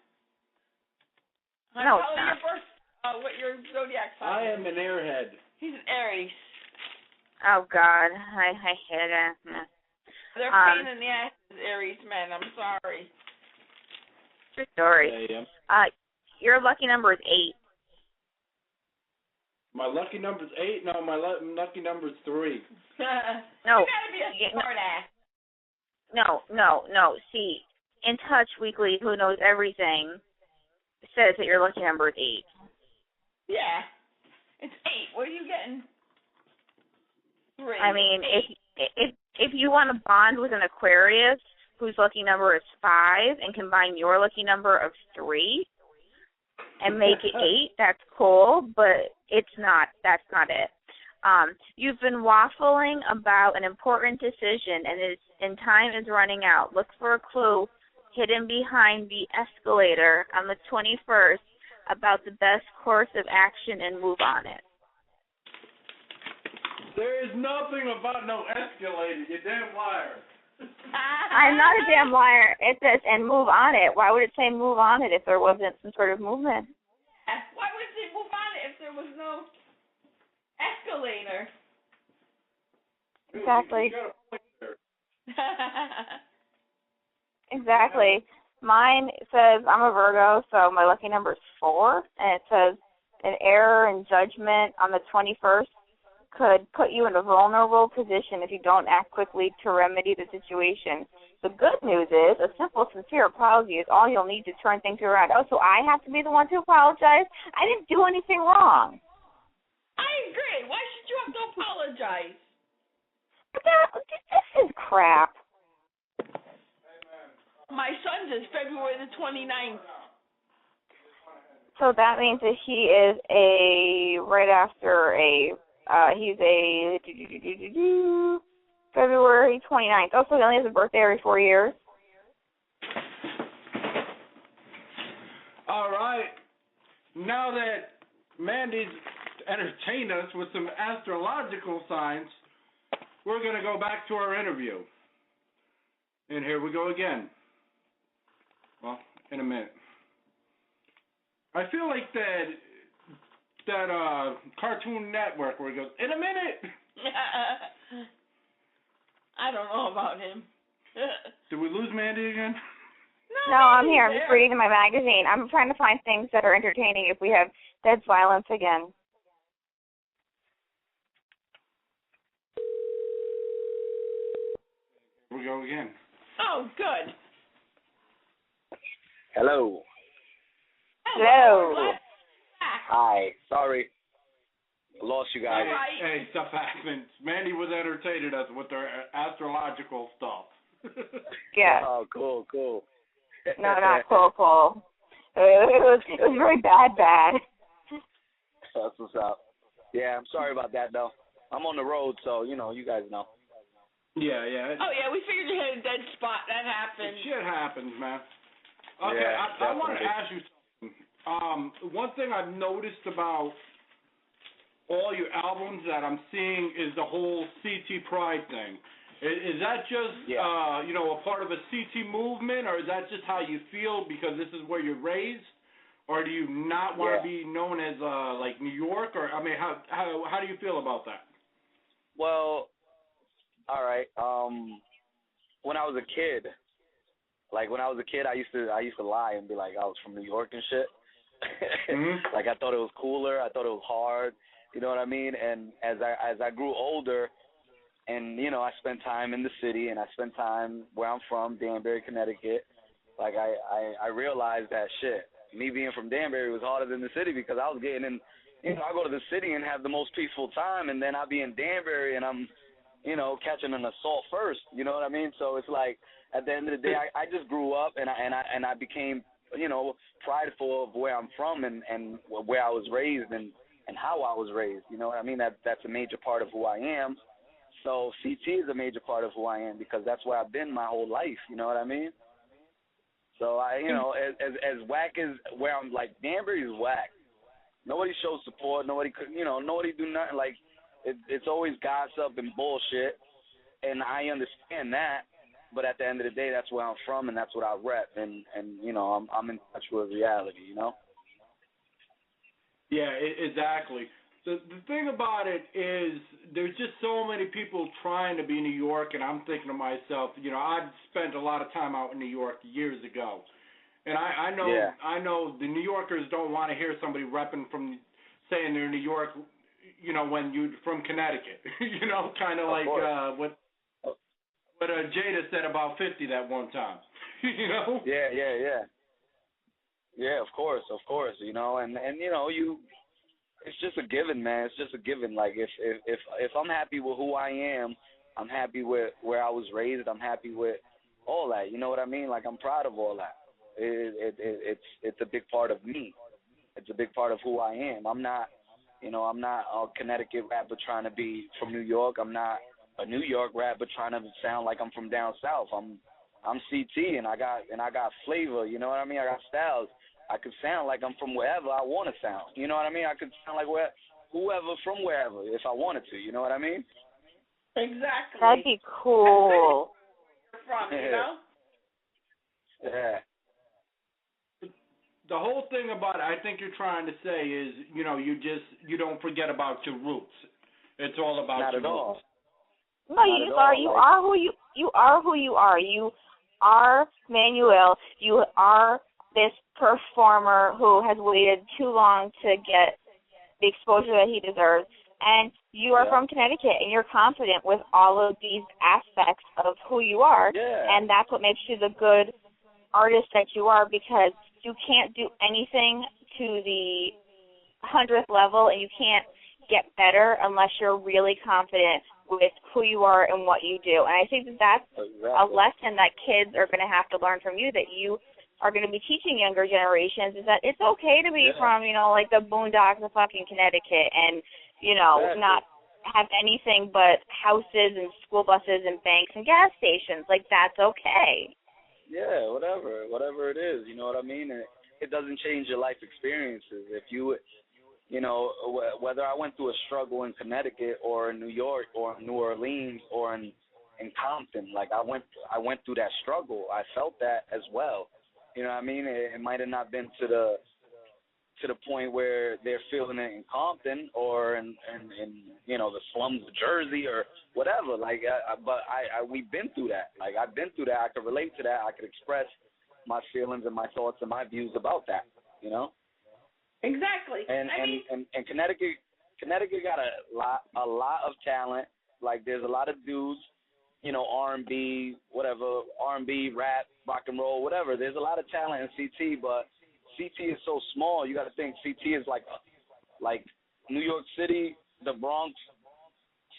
[SPEAKER 5] No, it's not.
[SPEAKER 3] What your zodiac sign
[SPEAKER 4] I
[SPEAKER 3] is.
[SPEAKER 4] am an airhead.
[SPEAKER 3] He's an Aries.
[SPEAKER 5] Oh, God. I hate it.
[SPEAKER 3] They're pain in the ass, Aries men. I'm sorry.
[SPEAKER 5] True story.
[SPEAKER 4] Yeah.
[SPEAKER 5] Your lucky number is 8.
[SPEAKER 4] My lucky number's 8? No, my lucky number's 3.
[SPEAKER 5] No.
[SPEAKER 3] You gotta be a smart ass.
[SPEAKER 5] No. See, In Touch Weekly, who knows everything, says that your lucky number is 8.
[SPEAKER 3] Yeah. It's 8. What are you getting? 3.
[SPEAKER 5] I mean, if you want to bond with an Aquarius whose lucky number is 5 and combine your lucky number of 3 and make it 8, that's cool, but that's not it. You've been waffling about an important decision and time is running out. Look for a clue hidden behind the escalator on the 21st about the best course of action and move on it.
[SPEAKER 4] There is nothing about no escalator, you damn liar.
[SPEAKER 5] I'm not a damn liar. It says, and move on it. Why would it say move on it if there wasn't some sort of movement?
[SPEAKER 3] Why would it say move on it if there was no escalator?
[SPEAKER 5] Exactly. Exactly. Mine says I'm a Virgo, so my lucky number is 4, and it says an error in judgment on the 21st could put you in a vulnerable position if you don't act quickly to remedy the situation. The good news is a simple, sincere apology is all you'll need to turn things around. Oh, so I have to be the one to apologize? I didn't do anything wrong.
[SPEAKER 3] I agree. Why should you have to apologize?
[SPEAKER 5] This is crap.
[SPEAKER 3] My son's is February the 29th.
[SPEAKER 5] So that means that he is he's a February 29th. Oh, so he only has a birthday every 4 years?
[SPEAKER 4] All right. Now that Mandy's entertained us with some astrological signs, we're going to go back to our interview. And here we go again. Well, in a minute. I feel like that Cartoon Network where he goes, in a minute.
[SPEAKER 3] I don't know about him.
[SPEAKER 4] Did we lose Mandy again?
[SPEAKER 5] No, I'm here. I'm just reading my magazine. I'm trying to find things that are entertaining if we have dead silence again.
[SPEAKER 4] Here we go again.
[SPEAKER 3] Oh, good.
[SPEAKER 1] Hello.
[SPEAKER 5] Hello.
[SPEAKER 1] Hi. Sorry. Lost you guys.
[SPEAKER 4] Hey, stuff happens. Mandy was entertaining us with her astrological stuff.
[SPEAKER 5] Yeah.
[SPEAKER 1] Oh, cool.
[SPEAKER 5] No, not cool. It was very bad.
[SPEAKER 1] That's what's up. Yeah, I'm sorry about that, though. I'm on the road, so, you guys know.
[SPEAKER 4] Yeah.
[SPEAKER 3] Oh, yeah, we figured you had a dead spot. That happened.
[SPEAKER 4] Shit happens, man. Okay,
[SPEAKER 1] Yeah,
[SPEAKER 4] I want to ask you something. One thing I've noticed about all your albums that I'm seeing is the whole CT Pride thing. Is that just, a part of a CT movement, or is that just how you feel because this is where you're raised? Or do you not want to be known as, like, New York? Or, I mean, how do you feel about that?
[SPEAKER 1] Well, all right. When I was a kid, I used to lie and be like I was from New York and shit.
[SPEAKER 4] Mm-hmm.
[SPEAKER 1] Like I thought it was cooler. I thought it was hard. You know what I mean? And as I grew older, and I spent time in the city, and I spent time where I'm from, Danbury, Connecticut. Like I realized that shit. Me being from Danbury was harder than the city because I was getting in. I go to the city and have the most peaceful time, and then I be in Danbury and I'm, catching an assault first. You know what I mean? So it's like at the end of the day, I just grew up and I became, prideful of where I'm from and where I was raised and how I was raised. You know what I mean? That's a major part of who I am. So CT is a major part of who I am because that's where I've been my whole life. You know what I mean? So as whack as where I'm, like, Danbury is whack. Nobody shows support. Nobody could, nobody do nothing. Like, it's always gossip and bullshit, and I understand that. But at the end of the day, that's where I'm from, and that's what I rep, and I'm in touch with reality.
[SPEAKER 2] Yeah, exactly. The thing about it is there's just so many people trying to be New York, and I'm thinking to myself, I've spent a lot of time out in New York years ago, and I know the New Yorkers don't want to hear somebody repping from saying they're New York, when you're from Connecticut, kind of like what Jada said about 50 that one time,
[SPEAKER 1] Yeah, of course, and it's just a given, man. It's just a given. Like if I'm happy with who I am, I'm happy with where I was raised. I'm happy with all that. You know what I mean? Like I'm proud of all that. It's a big part of me. It's a big part of who I am. I'm not a Connecticut rapper trying to be from New York. I'm not a New York rapper trying to sound like I'm from down south. I'm CT and I got flavor. You know what I mean? I got styles. I could sound like I'm from wherever I want to sound. You know what I mean? I could sound like whoever from wherever if I wanted to. You know what I mean?
[SPEAKER 3] Exactly.
[SPEAKER 5] That'd be cool.
[SPEAKER 3] From,
[SPEAKER 1] Yeah.
[SPEAKER 2] The whole thing about it, I think you're trying to say is, you don't forget about your roots. It's all about
[SPEAKER 1] Not
[SPEAKER 2] your
[SPEAKER 1] at all.
[SPEAKER 2] roots.
[SPEAKER 5] No, you just are. You are who you are. Who you are. You are Manuel. You are this performer who has waited too long to get the exposure that he deserves. And you are from Connecticut, and you're confident with all of these aspects of who you are.
[SPEAKER 1] Yeah.
[SPEAKER 5] And that's what makes you the good artist that you are, because you can't do anything to the 100th level, and you can't get better unless you're really confident with who you are and what you do. And I think that's a lesson that kids are going to have to learn from you, that you are going to be teaching younger generations, is that it's okay to be from, like the boondocks of fucking Connecticut and, not have anything but houses and school buses and banks and gas stations. Like, that's okay.
[SPEAKER 1] Yeah, whatever it is, you know what I mean? It doesn't change your life experiences. If you whether I went through a struggle in Connecticut or in New York or in New Orleans or in Compton, like I went through that struggle. I felt that as well. You know what I mean? It might have not been to the point where they're feeling it in Compton or in the slums of Jersey or whatever. Like, but we've been through that. Like, I've been through that. I could relate to that. I could express my feelings and my thoughts and my views about that.
[SPEAKER 3] Exactly.
[SPEAKER 1] And Connecticut got a lot of talent. Like, there's a lot of dudes, R&B, whatever, R&B, rap, rock and roll, whatever. There's a lot of talent in CT, but CT is so small. You got to think CT is like New York City, the Bronx.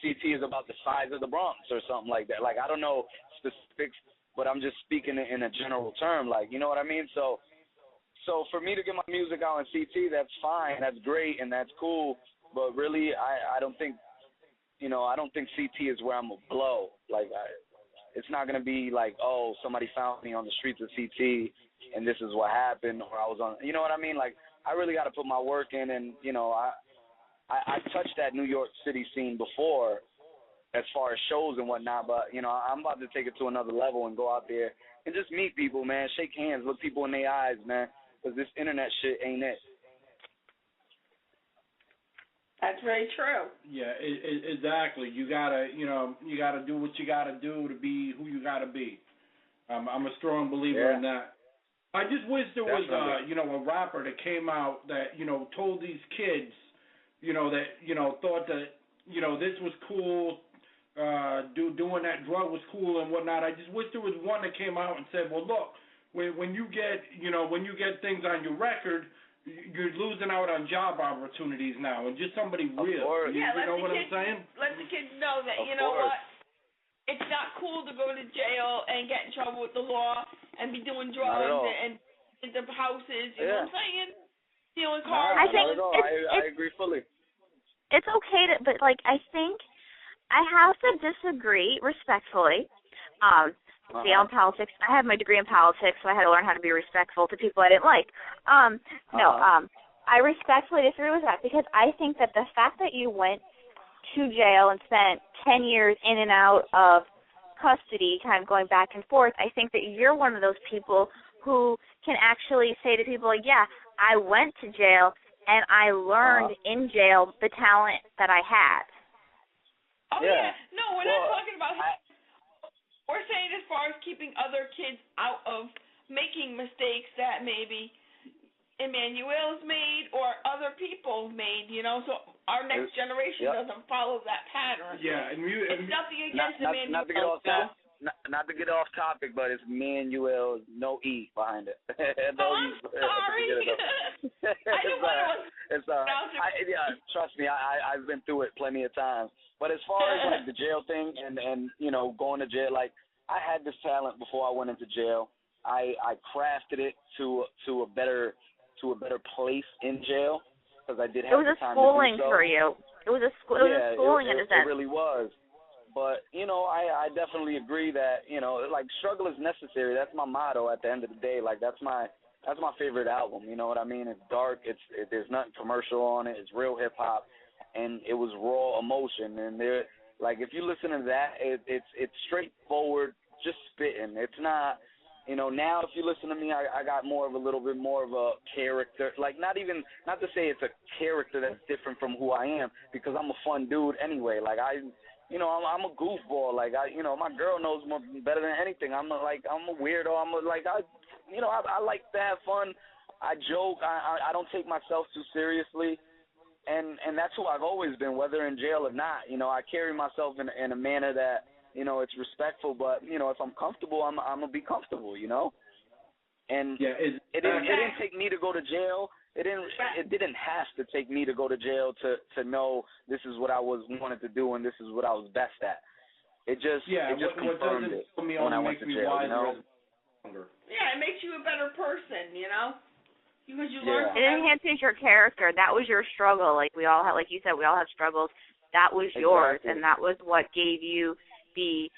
[SPEAKER 1] CT is about the size of the Bronx or something like that. Like, I don't know specifics, but I'm just speaking in a general term. Like, you know what I mean? So for me to get my music out in CT, that's fine, that's great, and that's cool. But really, I don't think, I don't think CT is where I'm gonna blow. Like, it's not gonna be like, oh, somebody found me on the streets of CT, and this is what happened, or I was on. You know what I mean? Like, I really got to put my work in, and I touched that New York City scene before, as far as shows and whatnot. But I'm about to take it to another level and go out there and just meet people, man. Shake hands, look people in their eyes, man. Because this internet shit ain't it.
[SPEAKER 3] That's very true.
[SPEAKER 2] Yeah, exactly. You gotta do what you gotta do to be who you gotta be. I'm a strong believer in that. I just wish there was a rapper that came out that told these kids, that thought that this was cool,
[SPEAKER 4] doing that drug was cool and whatnot. I just wish there was one that came out and said, well, look, when you get things on your record, you're losing out on job opportunities now, and just somebody real. You know what I'm saying?
[SPEAKER 3] Let the kids know that, know what, it's not cool to go to jail and get in trouble with the law and be doing drugs and into houses, you know what I'm saying? Stealing cars.
[SPEAKER 5] I think
[SPEAKER 1] I agree fully.
[SPEAKER 5] It's okay to, but like I think I have to disagree respectfully. In politics, I have my degree in politics, so I had to learn how to be respectful to people I didn't like. I respectfully disagree with that because I think that the fact that you went to jail and spent 10 years in and out of custody, kind of going back and forth, I think that you're one of those people who can actually say to people, like, yeah, I went to jail and I learned in jail the talent that I had.
[SPEAKER 3] Oh, yeah. No, we're not talking about we're saying as far as keeping other kids out of making mistakes that maybe Emmanuel's made or other people made, so our next generation doesn't follow that pattern.
[SPEAKER 4] Yeah, and
[SPEAKER 3] it's nothing against Emmanuel.
[SPEAKER 1] Not to get off topic, but it's Emmanuel, no E behind it.
[SPEAKER 3] I'm sorry. I didn't want to.
[SPEAKER 1] It's trust me, I've been through it plenty of times. But as far as like the jail thing and going to jail, like I had this talent before I went into jail. I crafted it to a better place in jail because I did have the time to do so.
[SPEAKER 5] It was a schooling for you. It was a schooling in a sense.
[SPEAKER 1] It really was. But I definitely agree that like struggle is necessary. That's my motto at the end of the day. Like that's my favorite album. You know what I mean? It's dark. There's nothing commercial on it. It's real hip hop. And it was raw emotion, and if you listen to that, it's straightforward, just spitting. It's not, now if you listen to me, I got a little bit more of a character, like not to say it's a character that's different from who I am, because I'm a fun dude anyway. Like I'm a goofball. Like my girl knows better than anything. I'm a weirdo. I like to have fun. I joke. I don't take myself too seriously. And that's who I've always been, whether in jail or not. I carry myself in a manner that, it's respectful, but, if I'm comfortable, I'm going to be comfortable, And it didn't take me to go to jail. It didn't have to take me to go to jail to know this is what I wanted to do and this is what I was best at. It just confirmed it when I went to jail,
[SPEAKER 3] Yeah, it makes you a better person, Because you learn.
[SPEAKER 5] It enhances your character. That was your struggle. Like we all have, like you said, we all have struggles. That was yours, and that was what gave you the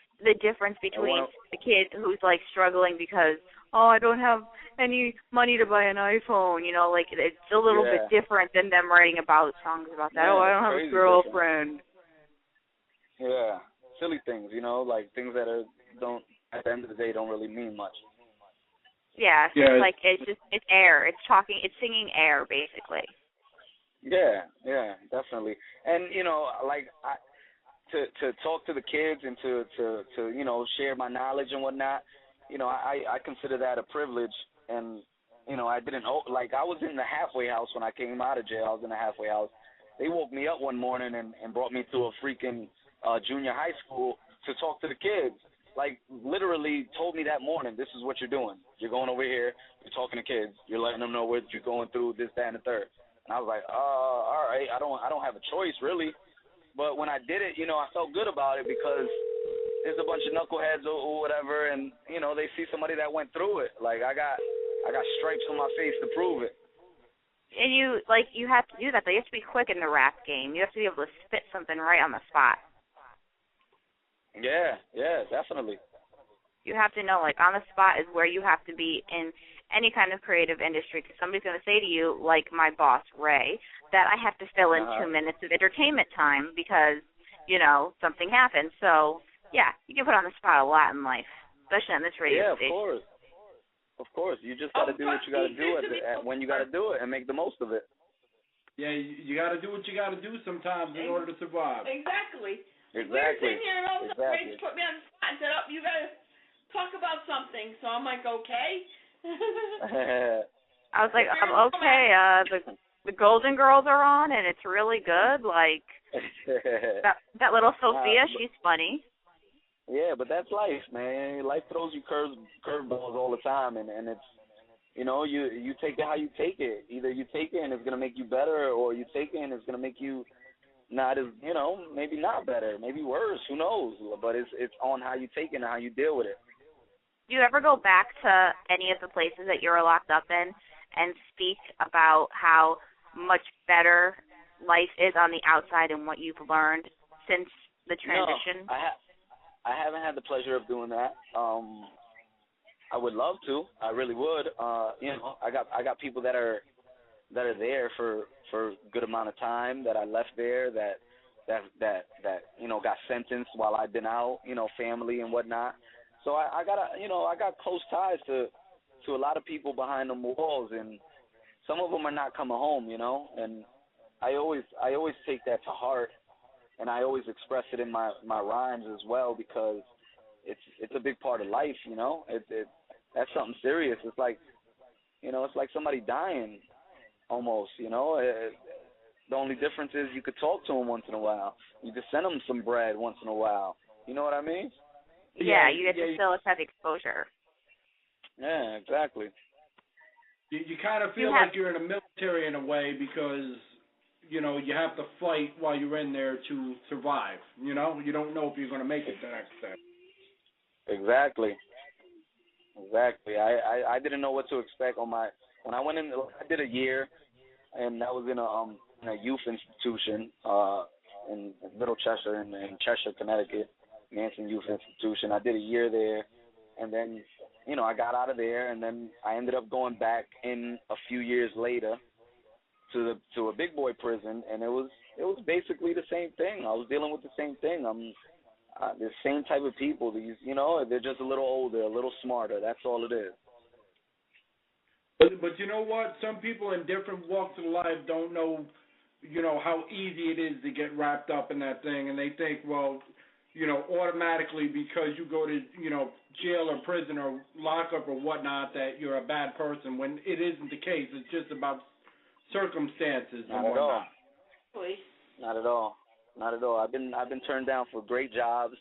[SPEAKER 5] difference between the kid who's like struggling because I don't have any money to buy an iPhone. Like it's a little bit different than them writing about songs about that. I don't have a girlfriend.
[SPEAKER 1] Yeah, silly things. Like things that don't at the end of the day don't really mean much.
[SPEAKER 5] Yeah, so it's like it's air. It's talking. It's singing air, basically.
[SPEAKER 1] Yeah, definitely. And to talk to the kids and to share my knowledge and whatnot. I consider that a privilege. And I didn't I was in the halfway house when I came out of jail. I was in the halfway house. They woke me up one morning and brought me to a freaking junior high school to talk to the kids. Like, literally told me that morning, this is what you're doing. You're going over here, you're talking to kids, you're letting them know what you're going through, this, that, and the third. And I was like, all right, I don't have a choice, really. But when I did it, I felt good about it because there's a bunch of knuckleheads or whatever, and, they see somebody that went through it. Like, I got stripes on my face to prove it.
[SPEAKER 5] And you have to do that, though. You have to be quick in the rap game. You have to be able to spit something right on the spot.
[SPEAKER 1] Yeah, definitely.
[SPEAKER 5] You have to know, on the spot is where you have to be in any kind of creative industry, because somebody's going to say to you, like my boss, Ray, that I have to fill in 2 minutes of entertainment time because, something happened. So, yeah, you can put on the spot a lot in life, especially on this radio station.
[SPEAKER 1] Yeah, of course. You just got to do what you got to do when you got to do it and make the most of it.
[SPEAKER 4] Yeah, you got to do what you got to do sometimes in order to survive.
[SPEAKER 3] Exactly.
[SPEAKER 1] Exactly.
[SPEAKER 3] We were sitting here and all of a sudden Ray put me on the spot and said, you got to talk about something. So I'm like, okay.
[SPEAKER 5] I was like, I'm okay. the Golden Girls are on, and it's really good. Like that little Sophia, she's funny.
[SPEAKER 1] Yeah, but that's life, man. Life throws you curveballs all the time, and it's, you know, you take it how you take it. Either you take it and it's gonna make you better, or you take it and it's gonna make you not as, you know, maybe not better, maybe worse. Who knows? But it's on how you take it and how you deal with it.
[SPEAKER 5] Do you ever go back to any of the places that you were locked up in and speak about how much better life is on the outside and what you've learned since the transition?
[SPEAKER 1] No, I haven't had the pleasure of doing that. I would love to. I really would. You know, I got people that are there for a good amount of time that I left there that you know, got sentenced while I've been out, you know, family and whatnot. So I got close ties to a lot of people behind them walls, and some of them are not coming home, you know, and I always take that to heart, and I always express it in my rhymes as well, because it's a big part of life, you know. That's something serious. It's like, you know, it's like somebody dying almost, you know. The only difference is you could talk to them once in a while. You could send them some bread once in a while. You know what I mean?
[SPEAKER 5] Yeah, you get to still have exposure.
[SPEAKER 1] Yeah, exactly.
[SPEAKER 4] You kind of feel like you're in the military in a way, because, you know, you have to fight while you're in there to survive. You know, you don't know if you're going to make it the next day.
[SPEAKER 1] Exactly. I didn't know what to expect when I went in. I did a year, and that was in a youth institution in Middle Cheshire, in Cheshire, Connecticut, Manson Youth Institution. I did a year there, and then, you know, I got out of there, and then I ended up going back in a few years later to a big boy prison, and it was basically the same thing. I was dealing with the same thing. The same type of people. These, you know, they're just a little older, a little smarter. That's all it is.
[SPEAKER 4] But you know what? Some people in different walks of life don't know, you know, how easy it is to get wrapped up in that thing, and they think, well, you know, automatically because you go to, you know, jail or prison or lockup or whatnot, that you're a bad person, when it isn't the case. It's just about circumstances and whatnot.
[SPEAKER 1] Not at all. Not at all. I've been turned down for great jobs.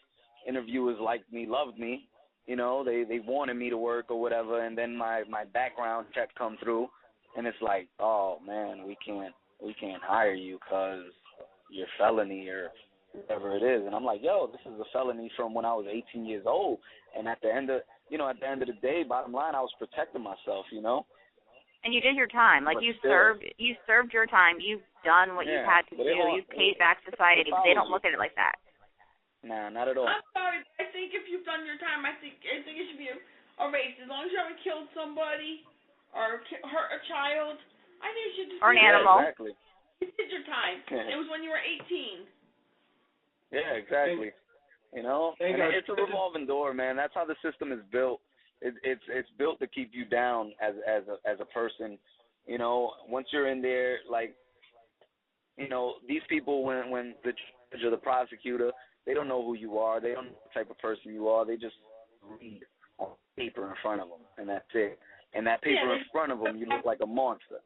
[SPEAKER 1] Interviewers liked me, loved me. You know, they wanted me to work or whatever, and then my background check come through, and it's like, oh man, we can't hire you because you're felony or whatever it is. And I'm like, yo, this is a felony from when I was 18 years old. And at the end of the day, bottom line, I was protecting myself, you know.
[SPEAKER 5] And you did your time. Like, you served your time. You've done what you've had to do. You've paid back society. But they don't look at it like that.
[SPEAKER 1] Nah, not at all.
[SPEAKER 3] I'm sorry. I think if you've done your time, I think it should be erased. As long as you haven't killed somebody or hurt a child, I think you should just...
[SPEAKER 5] Or an animal.
[SPEAKER 1] Yeah, exactly.
[SPEAKER 3] You did your time. It was when you were 18.
[SPEAKER 1] Yeah, exactly. You know, and it's a revolving door, man. That's how the system is built. It's built to keep you down as a person. You know, once you're in there, like, you know, these people, when the judge or the prosecutor, they don't know who you are. They don't know what type of person you are. They just read on paper in front of them, and that's it. And that paper in front of them, you look like a monster.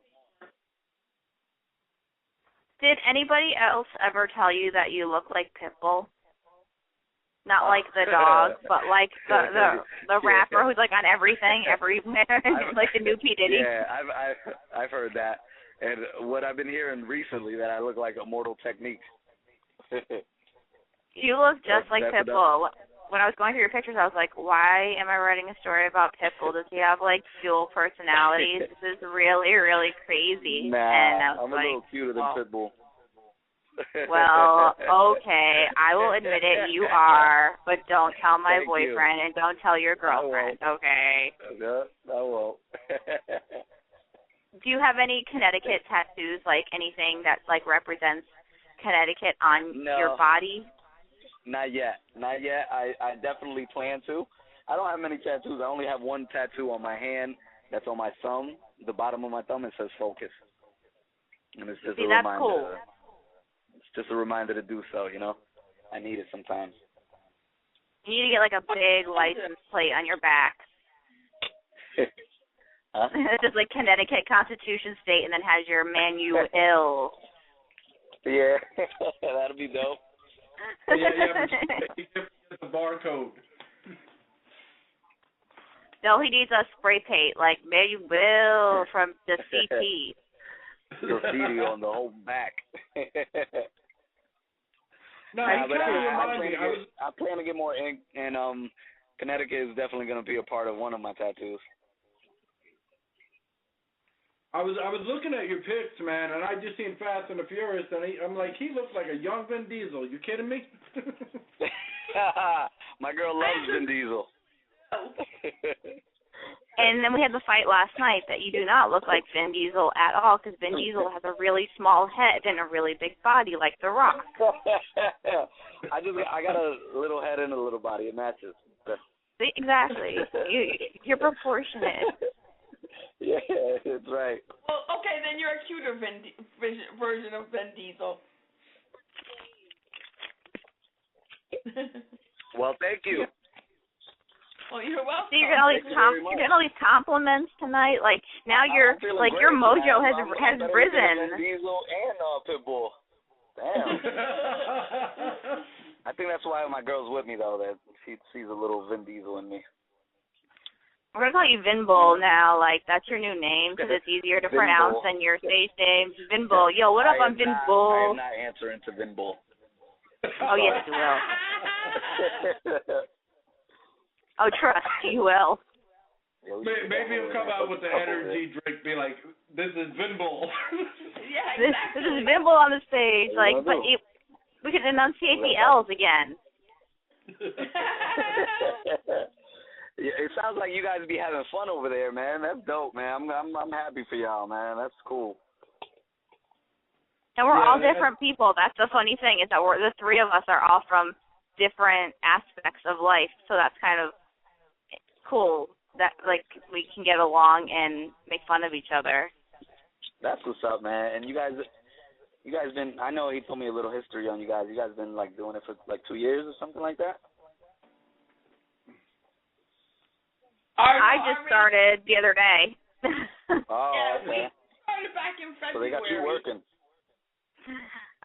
[SPEAKER 5] Did anybody else ever tell you that you look like Pitbull? Not like the dog, but like the rapper who's like on everything, everywhere, like the new P. Diddy.
[SPEAKER 1] Yeah, I've heard that, and what I've been hearing recently, that I look like Immortal Technique.
[SPEAKER 5] You look just like Pitbull. When I was going through your pictures, I was like, why am I writing a story about Pitbull? Does he have like dual personalities? This is really, really crazy.
[SPEAKER 1] Nah,
[SPEAKER 5] and I was
[SPEAKER 1] I'm a little cuter than Pitbull.
[SPEAKER 5] Well, okay, I will admit it, you are, but don't tell my boyfriend and don't tell your girlfriend, okay?
[SPEAKER 1] Yeah, I won't.
[SPEAKER 5] Do you have any Connecticut tattoos, like anything that like represents Connecticut on your body?
[SPEAKER 1] Not yet. I definitely plan to. I don't have many tattoos. I only have one tattoo on my hand. That's on my thumb. The bottom of my thumb, it says Focus. And it's just a reminder.
[SPEAKER 5] That's cool.
[SPEAKER 1] It's just a reminder to do so, you know. I need it sometimes.
[SPEAKER 5] You need to get like a big license plate on your back.
[SPEAKER 1] Huh?
[SPEAKER 5] It's just like Connecticut Constitution State, and then has your Manuel.
[SPEAKER 1] Yeah, that'll be dope.
[SPEAKER 4] Yeah, you get the barcode.
[SPEAKER 5] No, he needs a spray paint like Manuel from the CP.
[SPEAKER 1] Graffiti on the whole back.
[SPEAKER 4] No,
[SPEAKER 1] but
[SPEAKER 4] I
[SPEAKER 1] I plan to get more ink, and Connecticut is definitely going to be a part of one of my tattoos.
[SPEAKER 4] I was looking at your pics, man, and I just seen Fast and the Furious, and I'm like, he looks like a young Vin Diesel. You kidding me?
[SPEAKER 1] My girl loves Vin Diesel.
[SPEAKER 5] And then we had the fight last night that you do not look like Vin Diesel at all, because Vin Diesel has a really small head and a really big body like The Rock.
[SPEAKER 1] I got a little head and a little body. It matches.
[SPEAKER 5] Exactly. You're proportionate.
[SPEAKER 1] Yeah, that's right.
[SPEAKER 3] Well, okay, then you're a cuter version of Vin Diesel.
[SPEAKER 1] Well, thank you.
[SPEAKER 3] Well, you're welcome.
[SPEAKER 5] So you're getting all these compliments tonight. Like now your mojo has risen.
[SPEAKER 1] Vin Diesel and Pitbull. Damn. I think that's why my girl's with me though. That she sees a little Vin Diesel in me.
[SPEAKER 5] We're gonna call you Vinbull now. Like that's your new name because it's easier to pronounce than your stage name. Vinbull. Yo, what up? I'm Vinbull.
[SPEAKER 1] I am not answering to Vinbull.
[SPEAKER 5] Oh yes, you will. Oh, trust you will.
[SPEAKER 4] Maybe he'll come out with the energy drink, be like, "This is Vinbull."
[SPEAKER 3] Yeah, exactly.
[SPEAKER 5] This is Vinbull on the stage. Like, but we could enunciate the L's again.
[SPEAKER 1] Yeah, it sounds like you guys be having fun over there, man. That's dope, man. I'm happy for y'all, man. That's cool.
[SPEAKER 5] And we're all different people. That's the funny thing is that the three of us are all from different aspects of life. So that's kind of cool that like we can get along and make fun of each other.
[SPEAKER 1] That's what's up, man. And you guys been, I know he told me a little history on you guys. You guys been like doing it for like 2 years or something like that?
[SPEAKER 5] I just started the other day.
[SPEAKER 1] Oh,
[SPEAKER 3] yeah,
[SPEAKER 1] okay.
[SPEAKER 3] we started back in February.
[SPEAKER 1] So they got you working.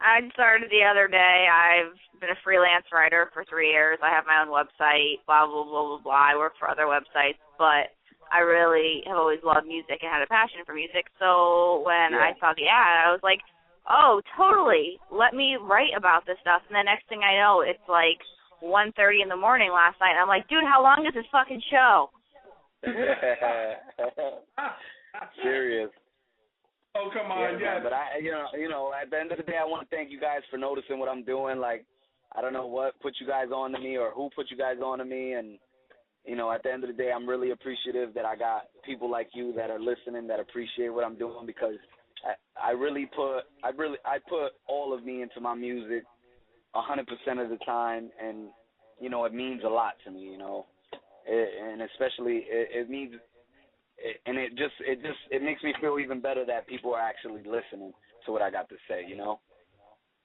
[SPEAKER 5] I started the other day. I've been a freelance writer for 3 years. I have my own website, blah, blah, blah, blah, blah. I work for other websites, but I really have always loved music and had a passion for music. So when I saw the ad, I was like, oh, totally. Let me write about this stuff. And the next thing I know, it's like 1:30 in the morning last night. And I'm like, dude, how long is this fucking show?
[SPEAKER 1] Serious.
[SPEAKER 4] Oh, come on,
[SPEAKER 1] yeah. But I, you know, at the end of the day, I want to thank you guys for noticing what I'm doing. Like, I don't know what put you guys on to me or who put you guys on to me, and you know, at the end of the day, I'm really appreciative that I got people like you that are listening, that appreciate what I'm doing, because I put all of me into my music 100% of the time, and you know, it means a lot to me, you know. And especially it means, and it makes me feel even better that people are actually listening to what I got to say, you know.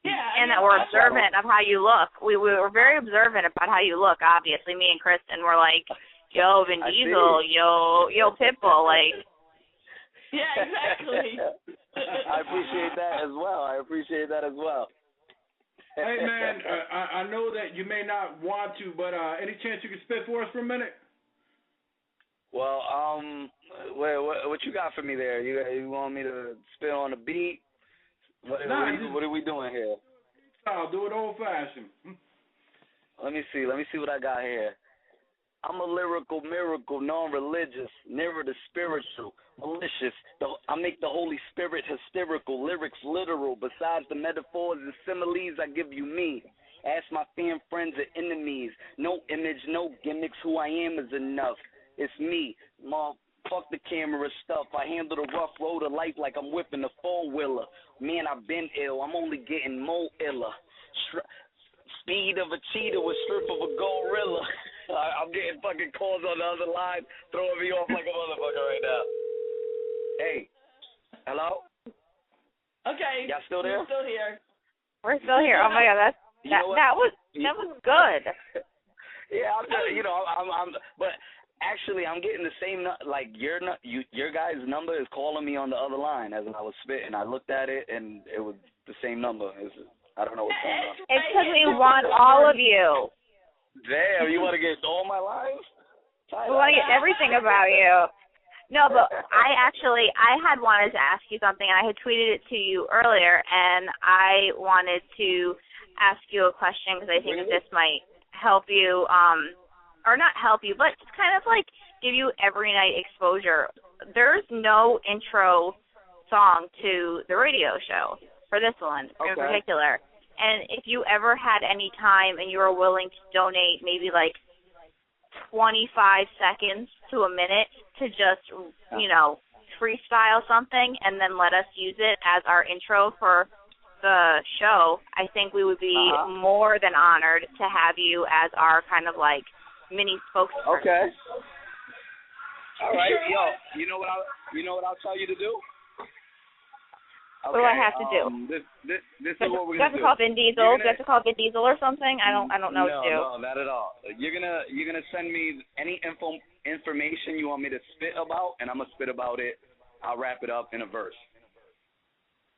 [SPEAKER 3] Yeah,
[SPEAKER 5] and that we're observant of how you look. We were very observant about how you look. Obviously, me and Kristen were like, "Yo, Vin Diesel, yo, Pitbull," like.
[SPEAKER 3] Yeah, exactly.
[SPEAKER 1] I appreciate that as well.
[SPEAKER 4] Hey, man, I know that you may not want to, but any chance you could spit for us for a minute?
[SPEAKER 1] Well, what you got for me there? You want me to spit on the beat? What are we doing here?
[SPEAKER 4] I'll do it old-fashioned.
[SPEAKER 1] Let me see what I got here. I'm a lyrical miracle, non-religious, never the spiritual, malicious. I make the Holy Spirit hysterical, lyrics literal. Besides the metaphors and similes, I give you me. Ask my fan friends and enemies. No image, no gimmicks. Who I am is enough. It's me. Fuck the camera stuff. I handle the rough road of life like I'm whipping a four-wheeler. Man, I've been ill. I'm only getting more iller. Speed of a cheetah with strip of a gorilla. I'm getting fucking calls on the other line, throwing me off like a motherfucker right now. Hey, hello?
[SPEAKER 3] Okay.
[SPEAKER 1] Y'all still there?
[SPEAKER 3] We're still here.
[SPEAKER 5] We're still here. Oh my God, that was good.
[SPEAKER 1] Yeah, I'm just, but Actually, I'm getting the same, like, your guys' number is calling me on the other line as I was spitting. I looked at it, and it was the same number. I don't know what's going on.
[SPEAKER 5] It's because we want all of you.
[SPEAKER 1] Damn, you want to get all my lines?
[SPEAKER 5] We want to get everything about you. No, but I had wanted to ask you something, and I had tweeted it to you earlier, and I wanted to ask you a question because I think that this might help you, or not help you, but just kind of like give you every night exposure. There's no intro song to the radio show for this one in particular. And if you ever had any time and you were willing to donate maybe like 25 seconds to a minute to just, freestyle something and then let us use it as our intro for the show, I think we would be more than honored to have you as our kind of like mini spokesperson.
[SPEAKER 1] Okay. All right, yo. You know what I'll tell you to do? Okay,
[SPEAKER 5] what do I have to do?
[SPEAKER 1] This is what we're gonna do.
[SPEAKER 5] Do you have to call Vin Diesel? Do you have to call Vin Diesel or something? I don't know what to do.
[SPEAKER 1] No, not at all. You're gonna send me any information you want me to spit about, and I'm gonna spit about it. I'll wrap it up in a verse.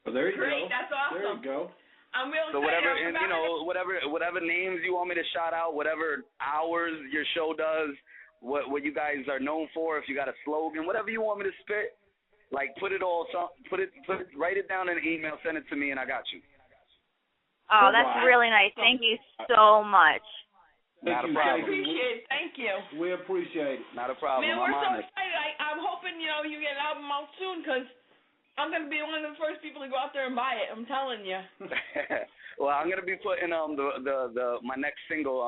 [SPEAKER 4] Well, there you
[SPEAKER 3] Great,
[SPEAKER 4] go.
[SPEAKER 3] that's awesome.
[SPEAKER 4] There you go.
[SPEAKER 3] I'm real
[SPEAKER 1] So
[SPEAKER 3] excited.
[SPEAKER 1] whatever names you want me to shout out, whatever hours your show does, what you guys are known for, if you got a slogan, whatever you want me to spit, like write it down in an email, send it to me, and I got you.
[SPEAKER 5] Oh, that's really nice. Thank you so much.
[SPEAKER 1] Not a problem.
[SPEAKER 3] We appreciate it. Thank you.
[SPEAKER 4] We appreciate it.
[SPEAKER 1] Not a problem.
[SPEAKER 3] Man, we're
[SPEAKER 1] I'm
[SPEAKER 3] so
[SPEAKER 1] honest.
[SPEAKER 3] excited. I'm hoping, you get an album out soon because I'm going to be one of the first people to go out there and buy it. I'm telling you.
[SPEAKER 1] Well, I'm going to be putting my next single,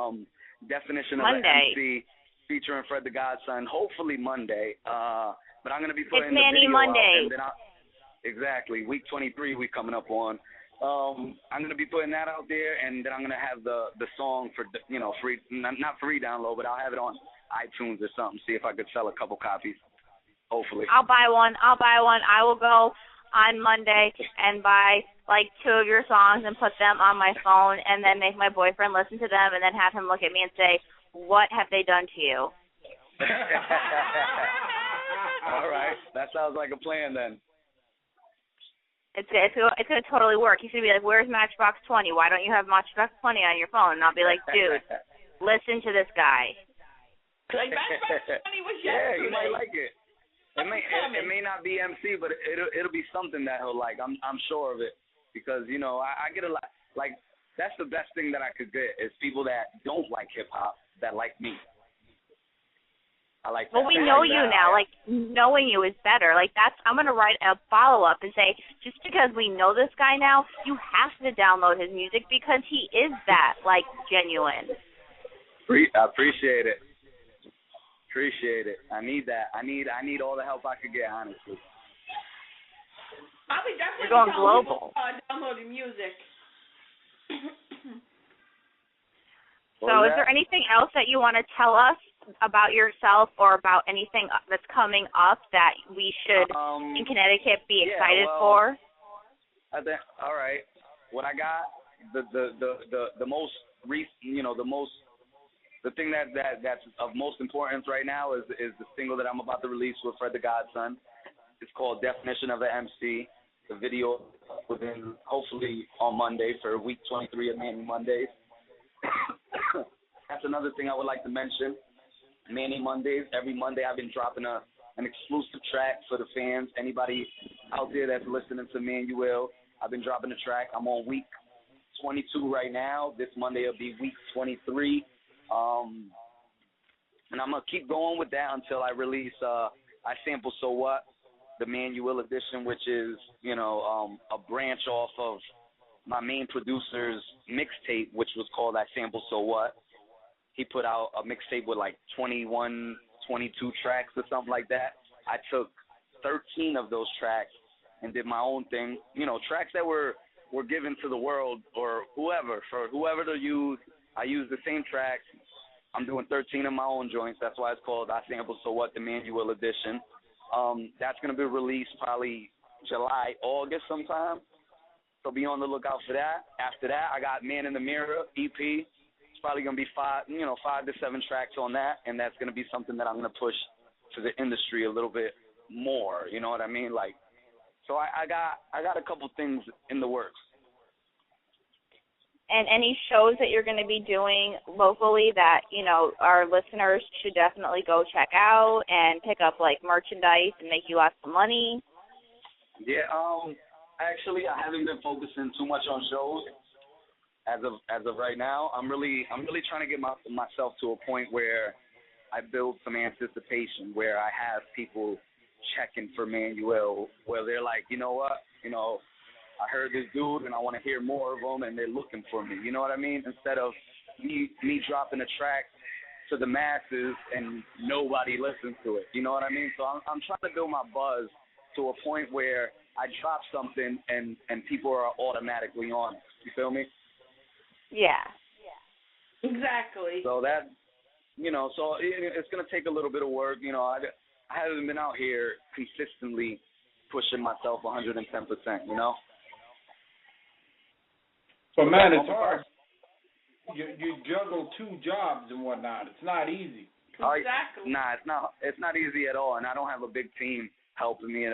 [SPEAKER 1] Definition of
[SPEAKER 5] Monday.
[SPEAKER 1] an MC, featuring Fred the Godson, hopefully Monday. But I'm going to be putting
[SPEAKER 5] it's Manny
[SPEAKER 1] the video
[SPEAKER 5] Monday.
[SPEAKER 1] out. And then exactly. Week 23 we coming up on. I'm going to be putting that out there, and then I'm going to have the song for, free, not free download, but I'll have it on iTunes or something, see if I could sell a couple copies, hopefully.
[SPEAKER 5] I'll buy one. I will go on Monday and buy like 2 of your songs and put them on my phone and then make my boyfriend listen to them and then have him look at me and say, what have they done to you?
[SPEAKER 1] All right. That sounds like a plan then.
[SPEAKER 5] It's gonna totally work. He's gonna be like, "Where's Matchbox 20? Why don't you have Matchbox 20 on your phone?" And I'll be like, "Dude, listen to this guy."
[SPEAKER 3] Like Matchbox 20 was yesterday.
[SPEAKER 1] Yeah, you might like it. It may not be MC, but it'll be something that he'll like. I'm sure of it because I get a lot. Like that's the best thing that I could get is people that don't like hip hop that like me. I like that.
[SPEAKER 5] Well, we know you now. Like, knowing you is better. Like, I'm going to write a follow-up and say, just because we know this guy now, you have to download his music because he is that, like, genuine.
[SPEAKER 1] I appreciate it. I need that. I need all the help I could get, honestly.
[SPEAKER 3] I'll be definitely
[SPEAKER 5] You're going global.
[SPEAKER 3] Downloading music.
[SPEAKER 5] So is there anything else that you want to tell us about yourself or about anything that's coming up that we should in Connecticut be excited for?
[SPEAKER 1] I think, all right. What I got, the most the thing that's of most importance right now is the single that I'm about to release with Fred the Godson. It's called Definition of an MC. The video within hopefully on Monday for week 23 of Manny Mondays. That's another thing I would like to mention. Manny Mondays, every Monday I've been dropping an exclusive track for the fans. Anybody out there that's listening to Manuel, I've been dropping a track. I'm on week 22 right now. This Monday will be week 23. And I'm going to keep going with that until I release I Sample So What, the Manuel edition, which is, a branch off of my main producer's mixtape, which was called I Sample So What. He put out a mixtape with like 21, 22 tracks or something like that. I took 13 of those tracks and did my own thing. Tracks that were given to the world or whoever, for whoever to use. I used the same tracks. I'm doing 13 of my own joints. That's why it's called I Sample So What, the Manuel edition. That's going to be released probably July, August sometime. So be on the lookout for that. After that, I got Man in the Mirror EP. It's probably gonna be 5 to 7 tracks on that, and that's gonna be something that I'm gonna push to the industry a little bit more. You know what I mean? Like, so I got a couple things in the works.
[SPEAKER 5] And any shows that you're going to be doing locally that, our listeners should definitely go check out and pick up, like, merchandise and make you lots of money?
[SPEAKER 1] Yeah, actually, I haven't been focusing too much on shows as of right now. I'm really trying to get myself to a point where I build some anticipation, where I have people checking for Manuel, where they're like, you know what, I heard this dude and I want to hear more of him, and they're looking for me. You know what I mean? Instead of me dropping a track to the masses and nobody listens to it. You know what I mean? So I'm trying to build my buzz to a point where I drop something and people are automatically on it. You feel me?
[SPEAKER 5] Yeah.
[SPEAKER 3] Exactly.
[SPEAKER 1] So that, so it's going to take a little bit of work. I haven't been out here consistently pushing myself 110%,
[SPEAKER 4] But, man, it's hard. You juggle 2 jobs and whatnot. It's not easy.
[SPEAKER 3] Exactly.
[SPEAKER 1] It's not easy at all, and I don't have a big team helping me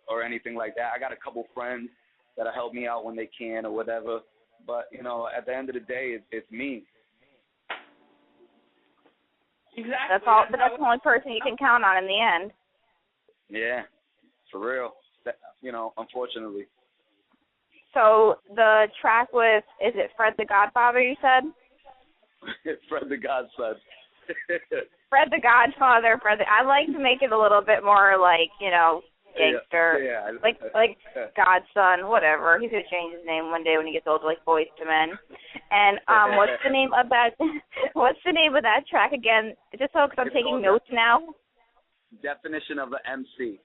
[SPEAKER 1] or anything like that. I got a couple friends that'll help me out when they can or whatever. But, at the end of the day, it's me.
[SPEAKER 3] Exactly.
[SPEAKER 5] That's the only person you can count on in the end.
[SPEAKER 1] Yeah, for real. Unfortunately.
[SPEAKER 5] So the track with, is it Fred the Godfather, you said?
[SPEAKER 1] Fred the Godson.
[SPEAKER 5] Fred the Godfather. I like to make it a little bit more like, gangster.
[SPEAKER 1] Yeah.
[SPEAKER 5] Like Godson, whatever. He's going to change his name one day when he gets old, like Boyz II Men. And what's the name of that? What's the name of that track again? Just so, because I'm taking notes now.
[SPEAKER 1] Definition of an MC.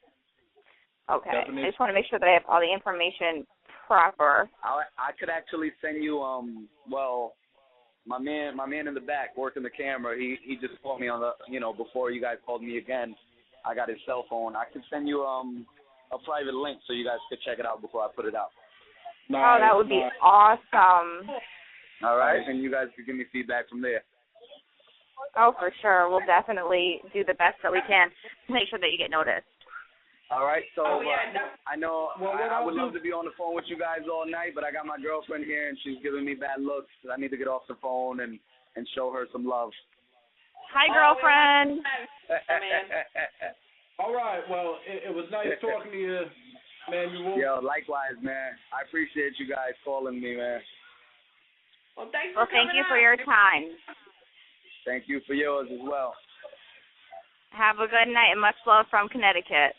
[SPEAKER 5] Okay. I just want to make sure that I have all the information proper.
[SPEAKER 1] I could actually send you my man in the back working the camera, he just called me on the before you guys called me again. I got his cell phone. I could send you a private link so you guys could check it out before I put it out.
[SPEAKER 4] Nice,
[SPEAKER 5] oh, that would be awesome.
[SPEAKER 1] All right, and you guys could give me feedback from there.
[SPEAKER 5] Oh, for sure. We'll definitely do the best that we can to make sure that you get noticed.
[SPEAKER 1] All right, so
[SPEAKER 3] no.
[SPEAKER 1] I know I would love to be on the phone with you guys all night, but I got my girlfriend here, and she's giving me bad looks. I need to get off the phone and show her some love.
[SPEAKER 5] Hi, girlfriend.
[SPEAKER 4] All right, well, it was nice talking to you, Manuel.
[SPEAKER 1] Yo, likewise, man. I appreciate you guys calling me, man.
[SPEAKER 3] Well, thank
[SPEAKER 5] you for your time.
[SPEAKER 1] Thank you for yours as well.
[SPEAKER 5] Have a good night and much love from Connecticut.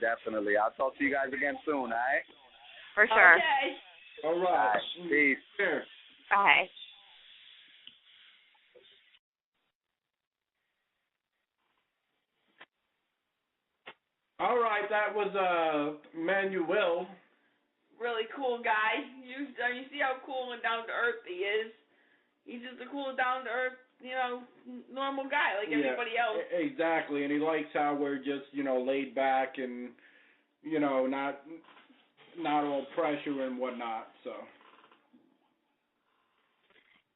[SPEAKER 1] Definitely. I'll talk to you guys again soon, all right?
[SPEAKER 5] For sure.
[SPEAKER 3] Okay.
[SPEAKER 4] All right.
[SPEAKER 1] Peace.
[SPEAKER 4] Cheers.
[SPEAKER 5] Bye.
[SPEAKER 4] All right, that was Manuel.
[SPEAKER 3] Really cool guy. You see how cool and down to earth he is. He's just a cool, down to earth, normal guy like everybody else.
[SPEAKER 4] Exactly, and he likes how we're just, laid back and, not all pressure and whatnot. So.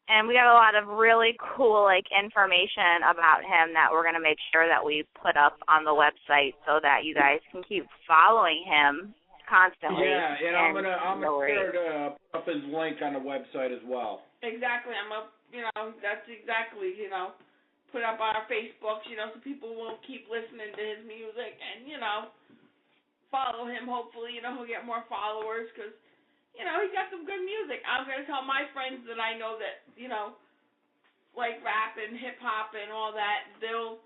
[SPEAKER 5] And we got a lot of really cool, information about him that we're gonna make sure that we put up on the website so that you guys can keep following him constantly.
[SPEAKER 4] Yeah, and I'm gonna put up his link on the website as well.
[SPEAKER 3] Exactly. That's exactly, put up on our Facebooks, so people will keep listening to his music and, follow him. Hopefully, he'll get more followers because, he's got some good music. I'm going to tell my friends that I know that, like rap and hip-hop and all that, they'll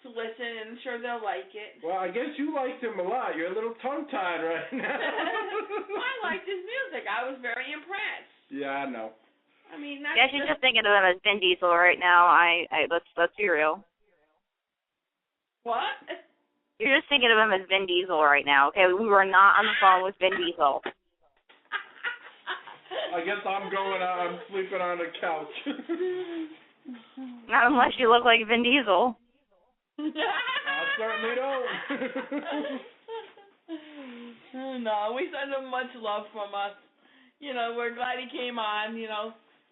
[SPEAKER 3] to listen, and I'm sure they'll like it.
[SPEAKER 4] Well, I guess you liked him a lot. You're a little tongue-tied right now.
[SPEAKER 3] Well, I liked his music. I was very impressed.
[SPEAKER 4] Yeah, I know.
[SPEAKER 3] I mean,
[SPEAKER 5] she's just thinking of him as Vin Diesel right now. Let's be real.
[SPEAKER 3] What?
[SPEAKER 5] You're just thinking of him as Vin Diesel right now, okay? We were not on the phone with Vin Diesel.
[SPEAKER 4] I guess I'm sleeping on the couch.
[SPEAKER 5] Not unless you look like Vin Diesel.
[SPEAKER 4] I certainly don't.
[SPEAKER 3] No, we send him much love from us. We're glad he came on,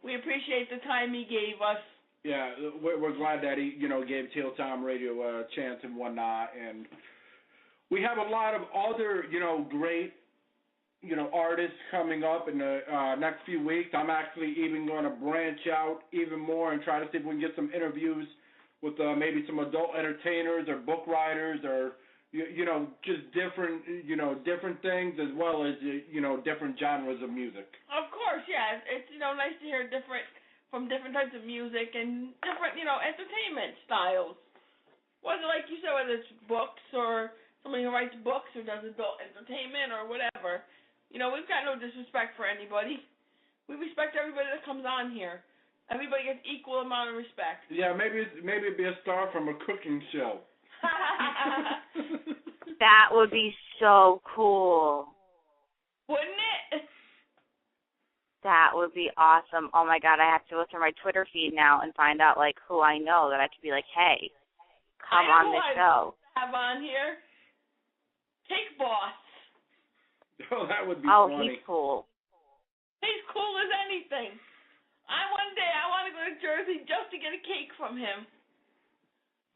[SPEAKER 3] We appreciate the time he gave us.
[SPEAKER 4] Yeah, we're glad that he, gave Teal Time Radio a chance and whatnot. And we have a lot of other, great, artists coming up in the next few weeks. I'm actually even going to branch out even more and try to see if we can get some interviews with maybe some adult entertainers or book writers or, just different, different things as well as, different genres of music.
[SPEAKER 3] Of course, yeah. It's, nice to hear from different types of music and different, entertainment styles. Whether, like you said, whether it's books or somebody who writes books or does adult entertainment or whatever. We've got no disrespect for anybody. We respect everybody that comes on here. Everybody gets equal amount of respect.
[SPEAKER 4] Yeah, maybe be a star from a cooking show.
[SPEAKER 5] That would be so cool.
[SPEAKER 3] Wouldn't it?
[SPEAKER 5] That would be awesome. Oh my God, I have to look through my Twitter feed now and find out who I know that I could be like, hey, come on the show.
[SPEAKER 3] Have on here Cake Boss.
[SPEAKER 4] Oh, that would be
[SPEAKER 5] funny. Oh, he's cool.
[SPEAKER 3] He's cool as anything. One day I want to go to Jersey just to get a cake from him,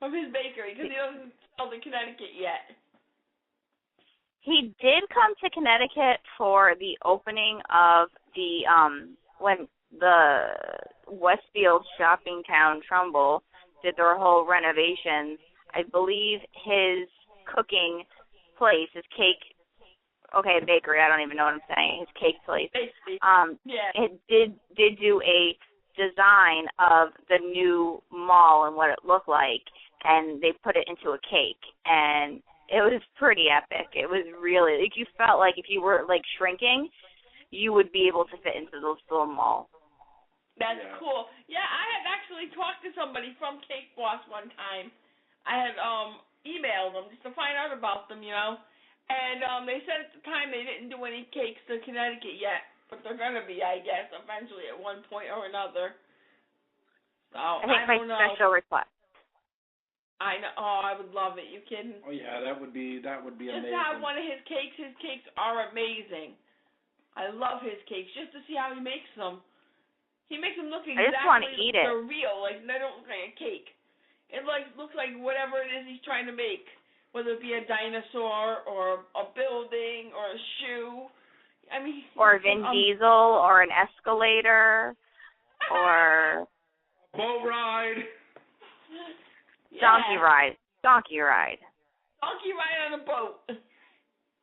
[SPEAKER 3] from his bakery, because he doesn't sell to Connecticut yet.
[SPEAKER 5] He did come to Connecticut for the opening of the when the Westfield shopping town Trumbull did their whole renovations. I believe his cooking place, his cake, bakery, I don't even know what I'm saying, his cake place. It did do a design of the new mall and what it looked like, and they put it into a cake, and it was pretty epic. It was really, you felt like if you were, shrinking, you would be able to fit into those little mall.
[SPEAKER 3] That's cool. Yeah, I had actually talked to somebody from Cake Boss one time. I had emailed them just to find out about them, And they said at the time they didn't do any cakes to Connecticut yet, but they're going to be, I guess, eventually at one point or another. So,
[SPEAKER 5] I think
[SPEAKER 3] I don't know.
[SPEAKER 5] Special request.
[SPEAKER 3] I know. Oh, I would love it. You kidding?
[SPEAKER 4] Oh yeah, that would be amazing.
[SPEAKER 3] Just to have one of his cakes. His cakes are amazing. I love his cakes. Just to see how he makes them. He makes them look exactly
[SPEAKER 5] like they're
[SPEAKER 3] real. Like they don't look like a cake. It looks like whatever it is he's trying to make, whether it be a dinosaur or a building or a shoe. I mean,
[SPEAKER 5] or Vin Diesel or an escalator or
[SPEAKER 4] boat ride.
[SPEAKER 5] Donkey ride. Donkey ride
[SPEAKER 3] on a boat.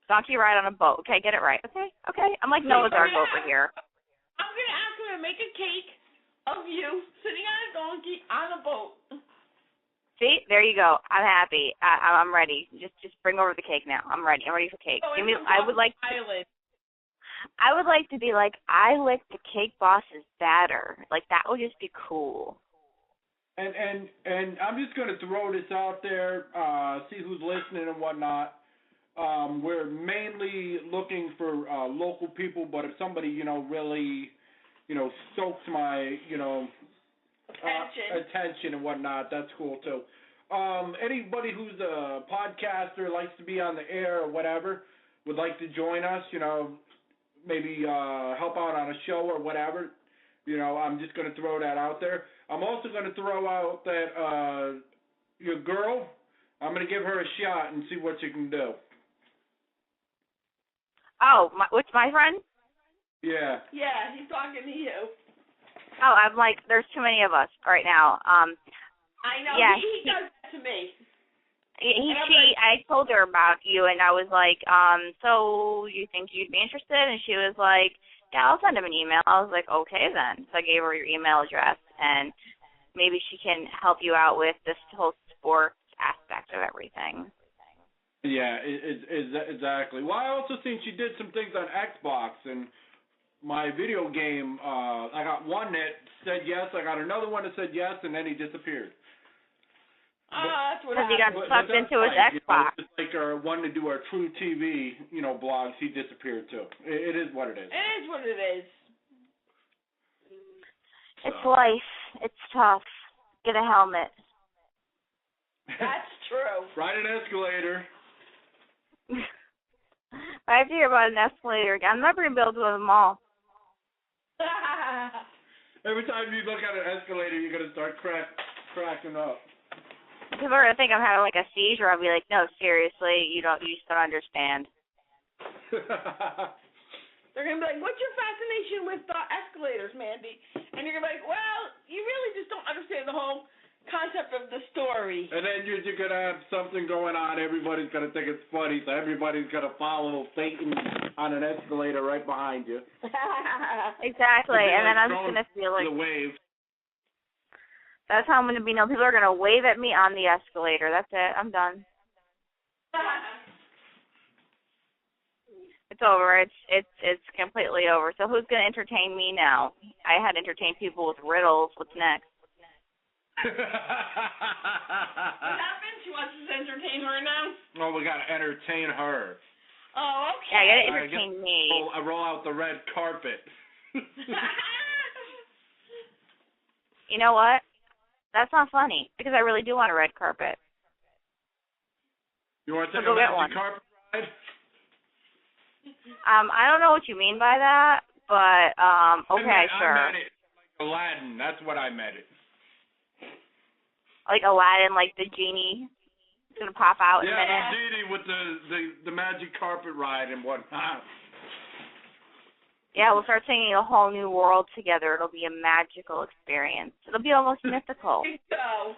[SPEAKER 5] Donkey ride on a boat. Okay, get it right. Okay. I'm like Noah's Ark over here.
[SPEAKER 3] I'm going to ask him to make a cake of you sitting on a donkey on a boat.
[SPEAKER 5] See, there you go. I'm happy. I'm ready. Just bring over the cake now. I'm ready. I'm ready for cake. I would like to be like, I licked the Cake Boss's batter. That would just be cool.
[SPEAKER 4] And I'm just going to throw this out there, see who's listening and whatnot. We're mainly looking for local people, but if somebody, really, stokes my, attention and whatnot, that's cool too. Anybody who's a podcaster, likes to be on the air or whatever, would like to join us, maybe help out on a show or whatever, I'm just going to throw that out there. I'm also going to throw out that your girl, I'm going to give her a shot and see what she can do.
[SPEAKER 5] Oh, which my friend?
[SPEAKER 4] Yeah.
[SPEAKER 3] Yeah, he's talking to you.
[SPEAKER 5] Oh, I'm like, there's too many of us right now.
[SPEAKER 3] I know.
[SPEAKER 5] Yeah,
[SPEAKER 3] he does that to me.
[SPEAKER 5] I told her about you, and I was like, so you think you'd be interested? And she was like, yeah, I'll send him an email. I was like, okay then. So I gave her your email address, and maybe she can help you out with this whole sports aspect of everything.
[SPEAKER 4] Yeah, exactly. Well, I also seen she did some things on Xbox, and my video game, I got one that said yes, I got another one that said yes, and then he disappeared.
[SPEAKER 3] That's what happened.
[SPEAKER 5] Because he got sucked into his Xbox.
[SPEAKER 4] Just like our one to do our True TV, blogs, he disappeared too. It is what it is.
[SPEAKER 3] It is what it is.
[SPEAKER 5] It's life. It's tough. Get a helmet.
[SPEAKER 3] That's true.
[SPEAKER 4] Ride an escalator.
[SPEAKER 5] I have to hear about an escalator again. I'm never going to be able to go to the mall.
[SPEAKER 4] Every time you look at an escalator, you're gonna start cracking up.
[SPEAKER 5] People are gonna think I'm having like a seizure. I'll be like, no, seriously, you just don't understand.
[SPEAKER 3] They're gonna be like, what's your fascination with escalators, Mandy? And you're gonna be like, well, you really just don't understand the whole concept of the story.
[SPEAKER 4] And then you're gonna have something going on. Everybody's gonna think it's funny, so everybody's gonna follow Satan on an escalator right behind you.
[SPEAKER 5] Exactly, and then I'm just gonna feel like
[SPEAKER 4] the wave.
[SPEAKER 5] That's how I'm gonna be. No, people are gonna wave at me on the escalator. That's it. I'm done. It's over. It's completely over. So who's gonna entertain me now? I had entertained people with riddles. What's next?
[SPEAKER 3] What happened? She wants us to entertain her now?
[SPEAKER 4] Oh, we gotta entertain her.
[SPEAKER 3] Oh, okay.
[SPEAKER 5] Yeah, I gotta entertain me.
[SPEAKER 4] I roll out the red carpet.
[SPEAKER 5] You know what? That's not funny because I really do want a red carpet.
[SPEAKER 4] You want to take
[SPEAKER 5] a
[SPEAKER 4] magic carpet ride?
[SPEAKER 5] I don't know what you mean by that, but okay, sure.
[SPEAKER 4] I meant it like Aladdin. That's what I meant it.
[SPEAKER 5] Like Aladdin, like the genie is gonna pop out in a minute.
[SPEAKER 4] Yeah, the genie with the magic carpet ride and whatnot.
[SPEAKER 5] Yeah, we'll start singing a whole new world together. It'll be a magical experience. It'll be almost mythical.
[SPEAKER 3] So,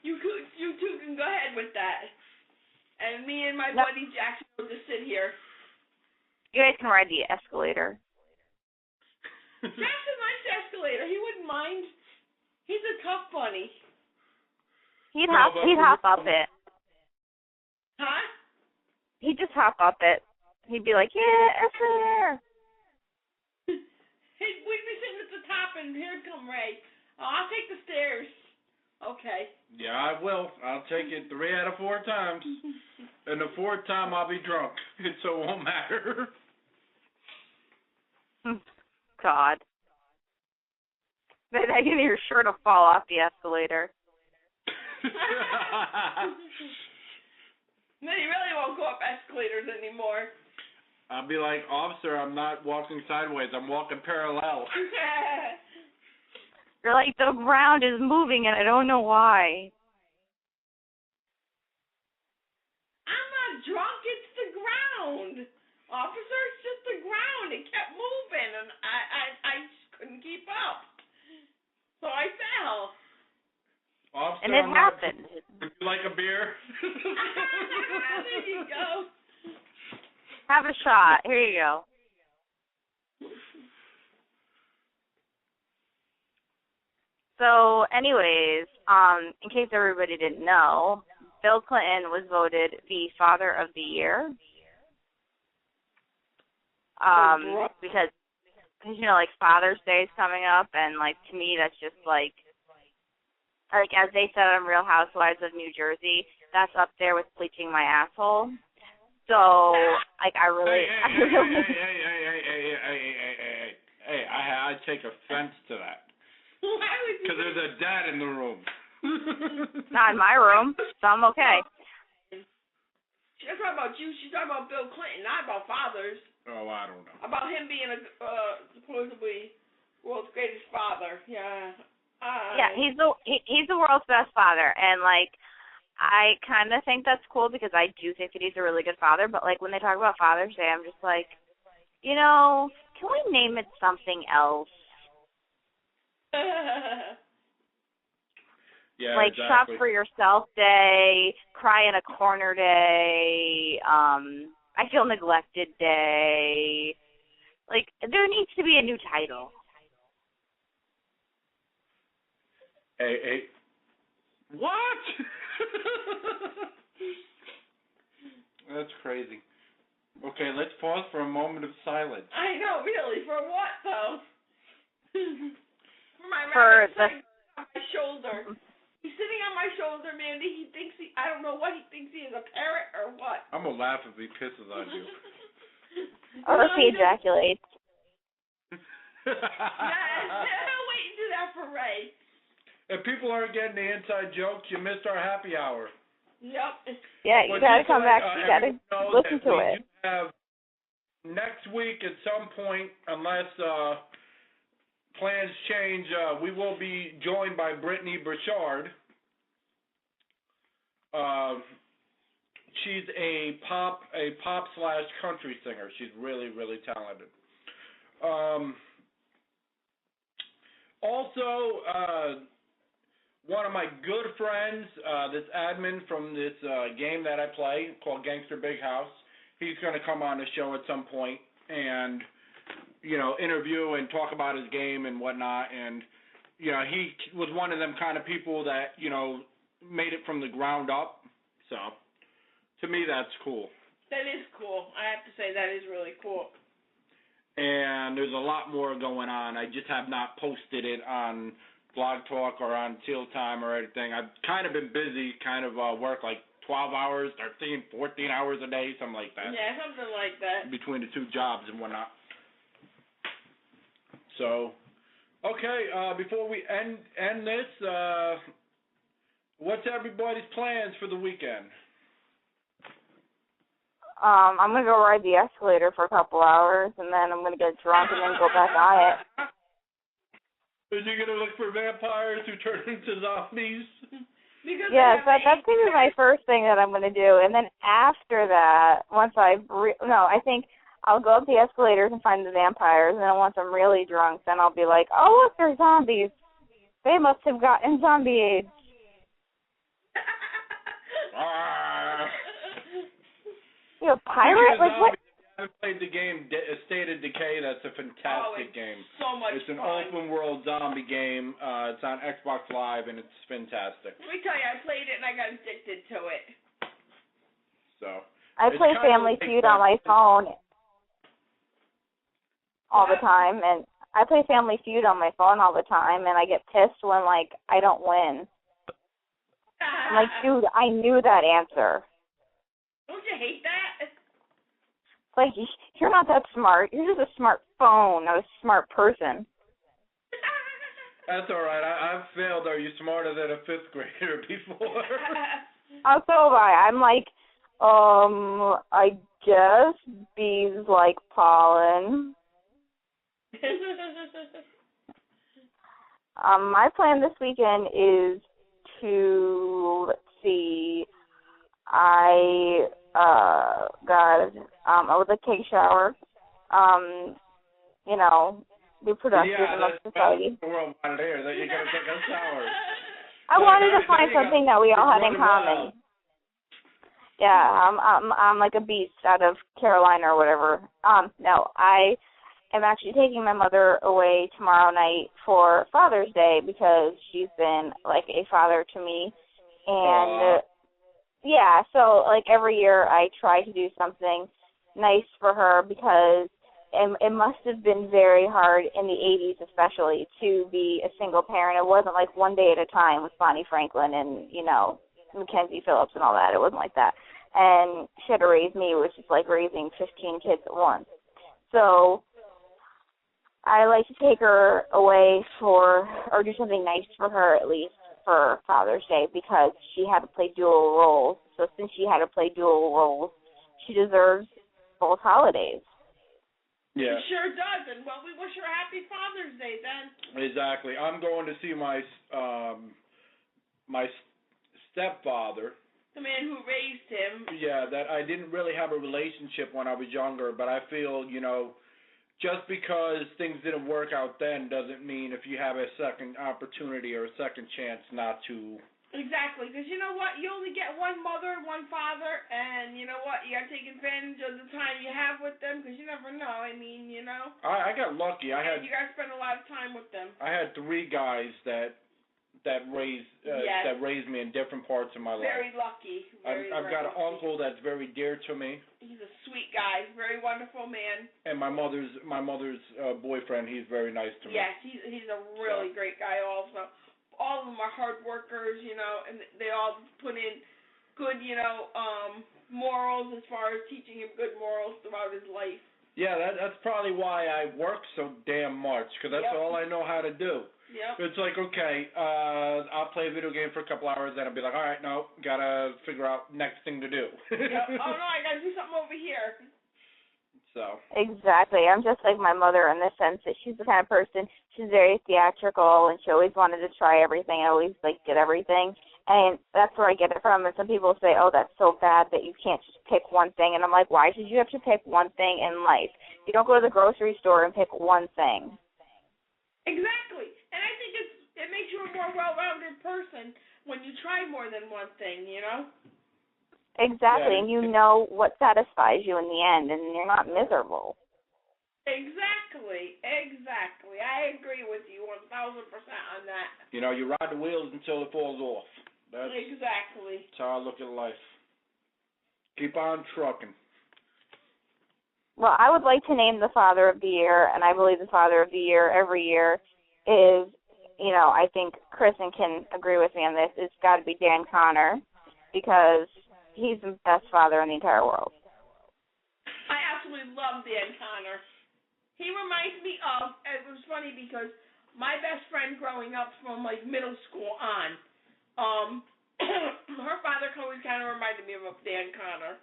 [SPEAKER 3] you two can go ahead with that. And me and my buddy Jackson will just sit here.
[SPEAKER 5] You guys can ride the escalator.
[SPEAKER 3] Jackson likes the escalator. He wouldn't mind. He's a tough bunny.
[SPEAKER 5] He'd hop up it.
[SPEAKER 3] Huh?
[SPEAKER 5] He'd just hop up it. He'd be like, yeah, escalator.
[SPEAKER 3] We'd be sitting at the top, and here'd come Ray. Oh, I'll take the stairs. Okay.
[SPEAKER 4] Yeah, I will. I'll take it 3 out of 4 times. And the 4th time, I'll be drunk, so it won't matter.
[SPEAKER 5] God. Then your shirt will fall off the escalator.
[SPEAKER 3] Then you really won't go up escalators anymore.
[SPEAKER 4] I'll be like, officer, I'm not walking sideways. I'm walking parallel.
[SPEAKER 5] You're like, the ground is moving and I don't know why.
[SPEAKER 3] I'm not drunk. It's the ground. Officer, it's just the ground. It kept moving and I just couldn't keep up. So I fell.
[SPEAKER 4] Officer,
[SPEAKER 5] and it happened.
[SPEAKER 4] Would you like a beer?
[SPEAKER 3] There you go.
[SPEAKER 5] Have a shot. Here you go. So, anyways, in case everybody didn't know, Bill Clinton was voted the Father of the Year. Because like Father's Day is coming up, and like to me that's just like as they said on Real Housewives of New Jersey, that's up there with bleaching my asshole. So, like, I
[SPEAKER 4] take offense to that.
[SPEAKER 3] Why would you?
[SPEAKER 4] Because there's a dad in the room.
[SPEAKER 5] Not in my room, so I'm okay.
[SPEAKER 3] She's talking about you. She's talking about Bill Clinton, not about fathers.
[SPEAKER 4] Oh, I don't know.
[SPEAKER 3] About him being a supposedly world's greatest father. Yeah.
[SPEAKER 5] Yeah, he's the world's best father, and like I kind of think that's cool because I do think that he's a really good father. But like when they talk about Father's Day, I'm just like, can we name it something else?
[SPEAKER 4] Yeah,
[SPEAKER 5] like
[SPEAKER 4] exactly.
[SPEAKER 5] Shop for Yourself Day, Cry in a Corner Day, I Feel Neglected Day. Like there needs to be a new title.
[SPEAKER 4] Hey. What? That's crazy. Okay, let's pause for a moment of silence.
[SPEAKER 3] I know, really. For what, though? For my on my shoulder. He's sitting on my shoulder, Mandy. He thinks I don't know what he thinks he is, a parrot or what.
[SPEAKER 4] I'm going to laugh if he pisses on you.
[SPEAKER 5] Or if he ejaculates.
[SPEAKER 3] Wait and do that for Ray.
[SPEAKER 4] If people aren't getting the inside jokes, you missed our happy hour.
[SPEAKER 3] Yep.
[SPEAKER 5] Yeah, you gotta come back. You gotta listen to it.
[SPEAKER 4] Have next week at some point, unless plans change. We will be joined by Brittany Burchard. She's a pop / country singer. She's really, really talented. Also, one of my good friends, this admin from this game that I play called Gangster Big House, he's going to come on the show at some point and, interview and talk about his game and whatnot. And, he was one of them kind of people that, made it from the ground up. So, to me, that's cool.
[SPEAKER 3] That is cool. I have to say that is really cool.
[SPEAKER 4] And there's a lot more going on. I just have not posted it on Blog Talk or on Teal Time or anything. I've kind of been busy, work like 12 hours, 13, 14 hours a day, something like that.
[SPEAKER 3] Yeah, something like that.
[SPEAKER 4] Between the two jobs and whatnot. So, okay, before we end this, what's everybody's plans for the weekend?
[SPEAKER 5] I'm going to go ride the escalator for a couple hours, and then I'm going to get drunk and then go back on it.
[SPEAKER 4] Are you going to look for vampires who turn into zombies?
[SPEAKER 5] Yes, that's going to be my first thing that I'm going to do. And then after that, I think I'll go up the escalators and find the vampires, and then once I'm really drunk, then I'll be like, oh, look, they're zombies. They must have gotten zombie AIDS. You a pirate? Like what?
[SPEAKER 4] I haven't played the game State of Decay. That's a fantastic game.
[SPEAKER 3] So much
[SPEAKER 4] It's an
[SPEAKER 3] fun.
[SPEAKER 4] open world zombie game. It's on Xbox Live, and it's fantastic.
[SPEAKER 3] Let me tell you, I played it and I got addicted to it.
[SPEAKER 4] So
[SPEAKER 5] I play Family Feud on my phone all the time, and I play Family Feud on my phone all the time, and I get pissed when I don't win. I'm like, dude, I knew that answer.
[SPEAKER 3] Don't you hate that?
[SPEAKER 5] Like, you're not that smart. You're just a smart phone, not a smart person.
[SPEAKER 4] That's all right. I've failed. Are you smarter than a fifth grader before?
[SPEAKER 5] Oh, so have I. I'm like, I guess bees like pollen. My plan this weekend is to, let's see, I would like to take a shower, be productive in society.
[SPEAKER 4] World there that you're gonna take a shower.
[SPEAKER 5] I wanted to find something that we all had in common. Yeah, I'm like a beast out of Carolina or whatever. No, I am actually taking my mother away tomorrow night for Father's Day because she's been like a father to me, and yeah, so like every year I try to do something nice for her because it must have been very hard in the 80s especially to be a single parent. It wasn't like one day at a time with Bonnie Franklin and, Mackenzie Phillips and all that. It wasn't like that. And she had to raise me. It was just like raising 15 kids at once. So I like to take her away or do something nice for her at least for Father's Day because she had to play dual roles. So since she had to play dual roles, she deserves both holidays.
[SPEAKER 4] Yeah.
[SPEAKER 3] It sure does. And well, we wish her a happy Father's Day then.
[SPEAKER 4] Exactly. I'm going to see my stepfather.
[SPEAKER 3] The man who raised him.
[SPEAKER 4] Yeah, that I didn't really have a relationship when I was younger, but I feel, just because things didn't work out then doesn't mean if you have a second opportunity or a second chance not to.
[SPEAKER 3] Exactly, because you know what? You only get one mother and one father, and you know what? You got to take advantage of the time you have with them, because you never know. I mean,
[SPEAKER 4] I got lucky.
[SPEAKER 3] You got to spend a lot of time with them.
[SPEAKER 4] I had 3 guys that raised me in different parts of my life.
[SPEAKER 3] Very lucky.
[SPEAKER 4] I've got an uncle that's very dear to me.
[SPEAKER 3] He's a sweet guy, very wonderful man.
[SPEAKER 4] And my mother's boyfriend, he's very nice to me.
[SPEAKER 3] Yes, he's a really great guy also. All of them are hard workers, and they all put in good, morals as far as teaching him good morals throughout his life.
[SPEAKER 4] Yeah, that's probably why I work so damn much, because that's all I know how to do.
[SPEAKER 3] Yep.
[SPEAKER 4] It's like, okay, I'll play a video game for a couple hours, then I'll be like, all right, no, gotta figure out next thing to do.
[SPEAKER 3] Yep. Oh, no, I gotta do something over here.
[SPEAKER 2] So.
[SPEAKER 5] Exactly. I'm just like my mother in the sense that she's the kind of person, she's very theatrical, and she always wanted to try everything and always, like, get everything. And that's where I get it from. And some people say, oh, that's so bad that you can't just pick one thing. And I'm like, why should you have to pick one thing in life? You don't go to the grocery store and pick one thing.
[SPEAKER 3] Exactly. And I think it makes you a more well-rounded person when you try more than one thing, you know?
[SPEAKER 5] Exactly, and you know what satisfies you in the end, and you're not miserable.
[SPEAKER 3] Exactly. I agree with you 1,000% on that.
[SPEAKER 2] You know, you ride the wheels until it falls off.
[SPEAKER 3] Exactly.
[SPEAKER 2] That's how I look at life. Keep on trucking.
[SPEAKER 5] Well, I would like to name the Father of the Year, and I believe the Father of the Year every year is, you know, I think Kristen can agree with me on this, it's got to be Dan Connor, because he's the best father in the entire world.
[SPEAKER 3] I absolutely love Dan Connor. He reminds me of, it was funny because my best friend growing up from like middle school on, her father always kind of reminded me of Dan Connor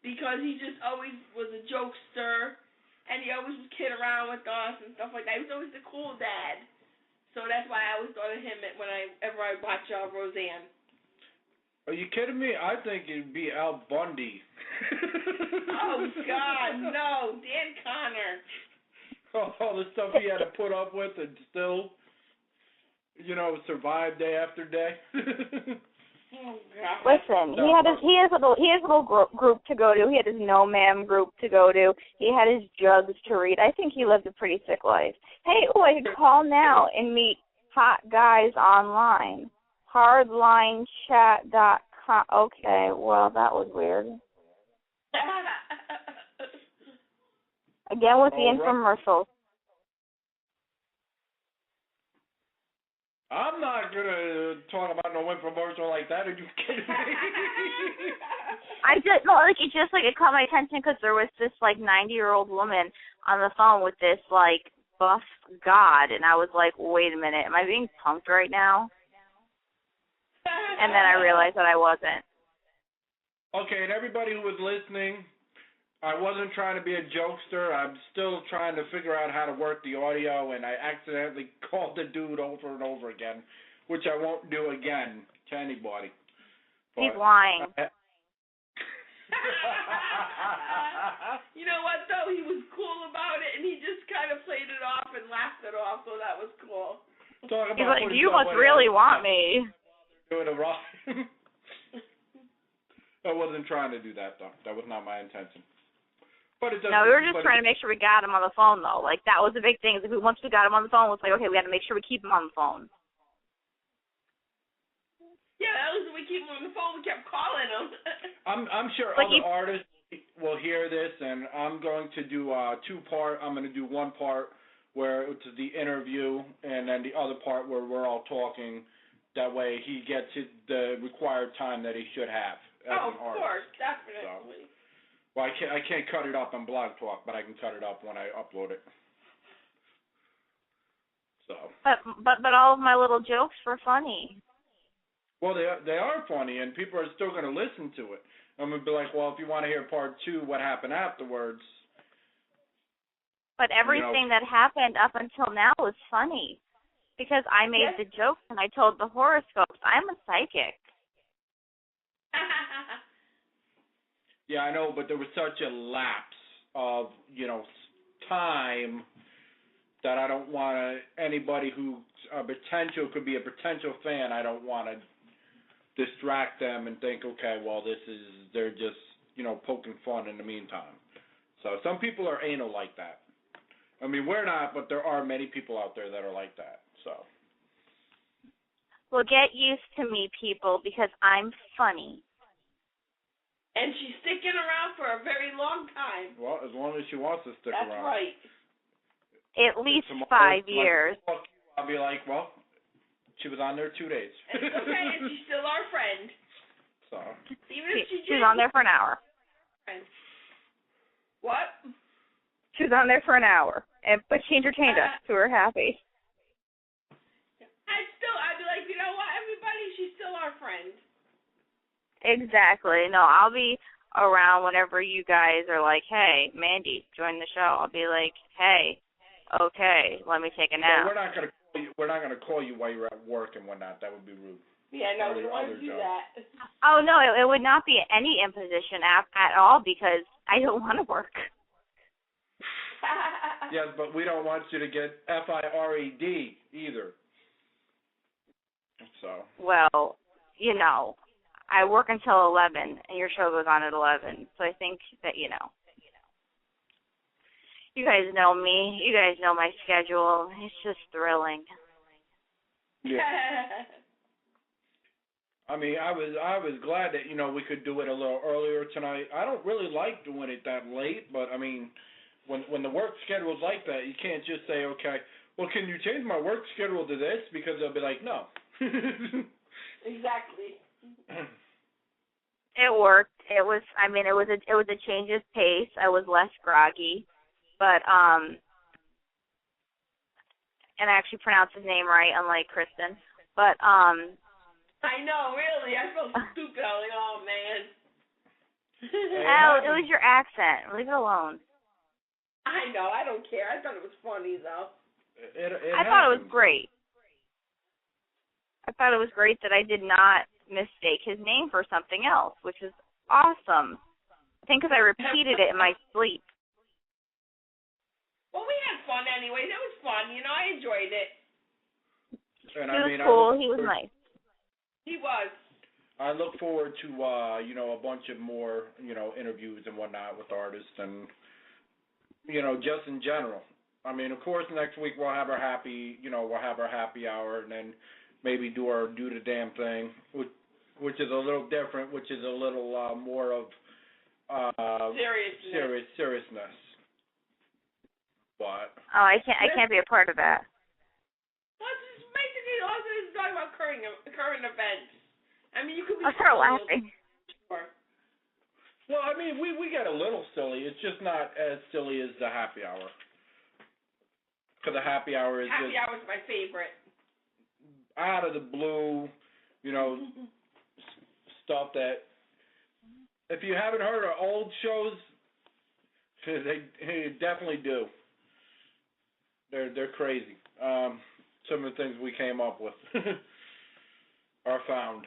[SPEAKER 3] because he just always was a jokester and he always would kid around with us and stuff like that. He was always the cool dad. So that's why I always thought of him whenever I watch Roseanne.
[SPEAKER 2] Are you kidding me? I think it'd be Al Bundy.
[SPEAKER 3] Oh, God, no. Dan Connor.
[SPEAKER 2] All the stuff he had to put up with and still, you know, survive day after day.
[SPEAKER 3] Oh, God.
[SPEAKER 5] Listen, he has a little group to go to. He had his No Ma'am group to go to. He had his jugs to read. I think he lived a pretty sick life. Hey, I could call now and meet hot guys online. Hardlinechat.com. Okay, well, that was weird. Again with the infomercials.
[SPEAKER 2] I'm not going to talk about no infomercial like that. Are you kidding me?
[SPEAKER 5] It caught my attention because there was this, 90-year-old woman on the phone with this, buff god, and I was like, wait a minute, am I being punked right now? And then I realized that I wasn't.
[SPEAKER 2] Okay, and everybody who was listening, I wasn't trying to be a jokester. I'm still trying to figure out how to work the audio, and I accidentally called the dude over and over again, which I won't do again to anybody.
[SPEAKER 5] He's lying.
[SPEAKER 3] You know what, though? He was cool about it, and he just kind of played it off and laughed it off, so that was cool.
[SPEAKER 5] He's like, you must really want me.
[SPEAKER 2] Doing it wrong. I wasn't trying to do that, though. That was not my intention. But it
[SPEAKER 5] no, we were just trying to make sure we got him on the phone, though. That was the big thing. Once we got him on the phone, it was like, okay, we got to make sure we keep him on the phone.
[SPEAKER 3] Yeah, that was we keep him on the phone. We kept calling him.
[SPEAKER 2] I'm sure other artists will hear this, and I'm going to do two-part. I'm going to do one part where it's the interview, and then the other part where we're all talking. That way he gets the required time that he should have as an artist. Of course,
[SPEAKER 3] definitely.
[SPEAKER 2] So, well, I can't cut it up on Blog Talk, but I can cut it up when I upload it. So.
[SPEAKER 5] But all of my little jokes were funny.
[SPEAKER 2] Well, they are funny, and people are still going to listen to it. I'm going to be like, well, if you want to hear part 2, what happened afterwards.
[SPEAKER 5] But everything that happened up until now was funny. Because I made the jokes and I told the horoscopes. I'm a psychic.
[SPEAKER 2] Yeah, I know, but there was such a lapse of, time that I don't want anybody who could be a potential fan, I don't want to distract them and think, okay, well, they're just, poking fun in the meantime. So some people are anal like that. I mean, we're not, but there are many people out there that are like that. So.
[SPEAKER 5] Well, get used to me, people, because I'm funny.
[SPEAKER 3] And she's sticking around for a very long time.
[SPEAKER 2] Well, as long as she wants to stick around.
[SPEAKER 3] That's right.
[SPEAKER 5] At least 5 years.
[SPEAKER 2] I'll be like, well, she was on there 2 days.
[SPEAKER 3] It's okay, and she's still our friend.
[SPEAKER 2] So.
[SPEAKER 3] Even if
[SPEAKER 5] she's on there for an hour.
[SPEAKER 3] What?
[SPEAKER 5] She was on there for an hour, but she entertained us, so we're happy.
[SPEAKER 3] I'd be like, you know what, everybody, she's still our friend.
[SPEAKER 5] Exactly. No, I'll be around whenever you guys are like, hey, Mandy, join the show. I'll be like, hey, okay, let me take a nap.
[SPEAKER 4] Well, we're not gonna call you while you're at work and whatnot. That would be rude.
[SPEAKER 3] Yeah, no, we don't want to do that.
[SPEAKER 5] Oh, no, it would not be any imposition at all because I don't want to work.
[SPEAKER 4] Yes, but we don't want you to get fired either. So.
[SPEAKER 5] Well, you know, I work until 11, and your show goes on at 11. So I think that, you know, you guys know me. You guys know my schedule. It's just thrilling.
[SPEAKER 4] Yeah. I mean, I was glad that, you know, we could do it a little earlier tonight. I don't really like doing it that late, but I mean, when the work schedule is like that, you can't just say, okay, well, can you change my work schedule to this? Because they'll be like, no.
[SPEAKER 3] Exactly.
[SPEAKER 5] It worked. It was a change of pace. I was less groggy, but and I actually pronounced his name right, unlike Kristen. But
[SPEAKER 3] I know, really. I felt stupid. I was like, oh man.
[SPEAKER 5] It was your accent. Leave it alone.
[SPEAKER 3] I know. I don't care. I thought it was funny though.
[SPEAKER 5] I thought it was great. I thought it was great that I did not mistake his name for something else, which is awesome. I think because I repeated it in my sleep.
[SPEAKER 3] Well, we had fun anyways. It was fun. You know, I enjoyed it.
[SPEAKER 4] And
[SPEAKER 5] he was cool. He was nice.
[SPEAKER 3] He was.
[SPEAKER 4] I look forward to, you know, a bunch of more, you know, interviews and whatnot with artists and, you know, just in general. I mean, of course, next week we'll have our happy hour and then maybe do the damn thing, which is a little different, which is a little more of seriousness. But
[SPEAKER 5] I can't be a part of that.
[SPEAKER 3] Well, it's just basically all this is talking about current events. I mean, you could be.
[SPEAKER 5] I'll start laughing.
[SPEAKER 4] Well, I mean, we get a little silly. It's just not as silly as the happy hour. Because the happy hour is
[SPEAKER 3] happy hour is my favorite.
[SPEAKER 4] Out of the blue, you know, stuff that if you haven't heard of old shows, they definitely do. They're crazy. Some of the things we came up with are found.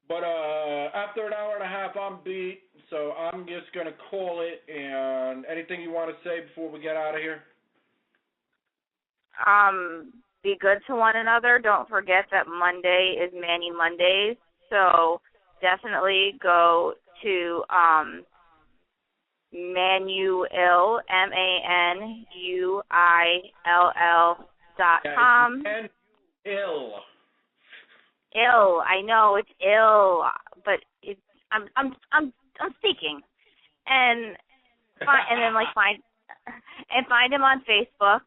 [SPEAKER 4] But after an hour and a half, I'm beat, so I'm just going to call it. And anything you want to say before we get out of here?
[SPEAKER 5] Be good to one another. Don't forget that Monday is Manny Mondays, so definitely go to Manuill, MANUILL.com. Ill. I know it's ill, but I'm speaking, and find him on Facebook.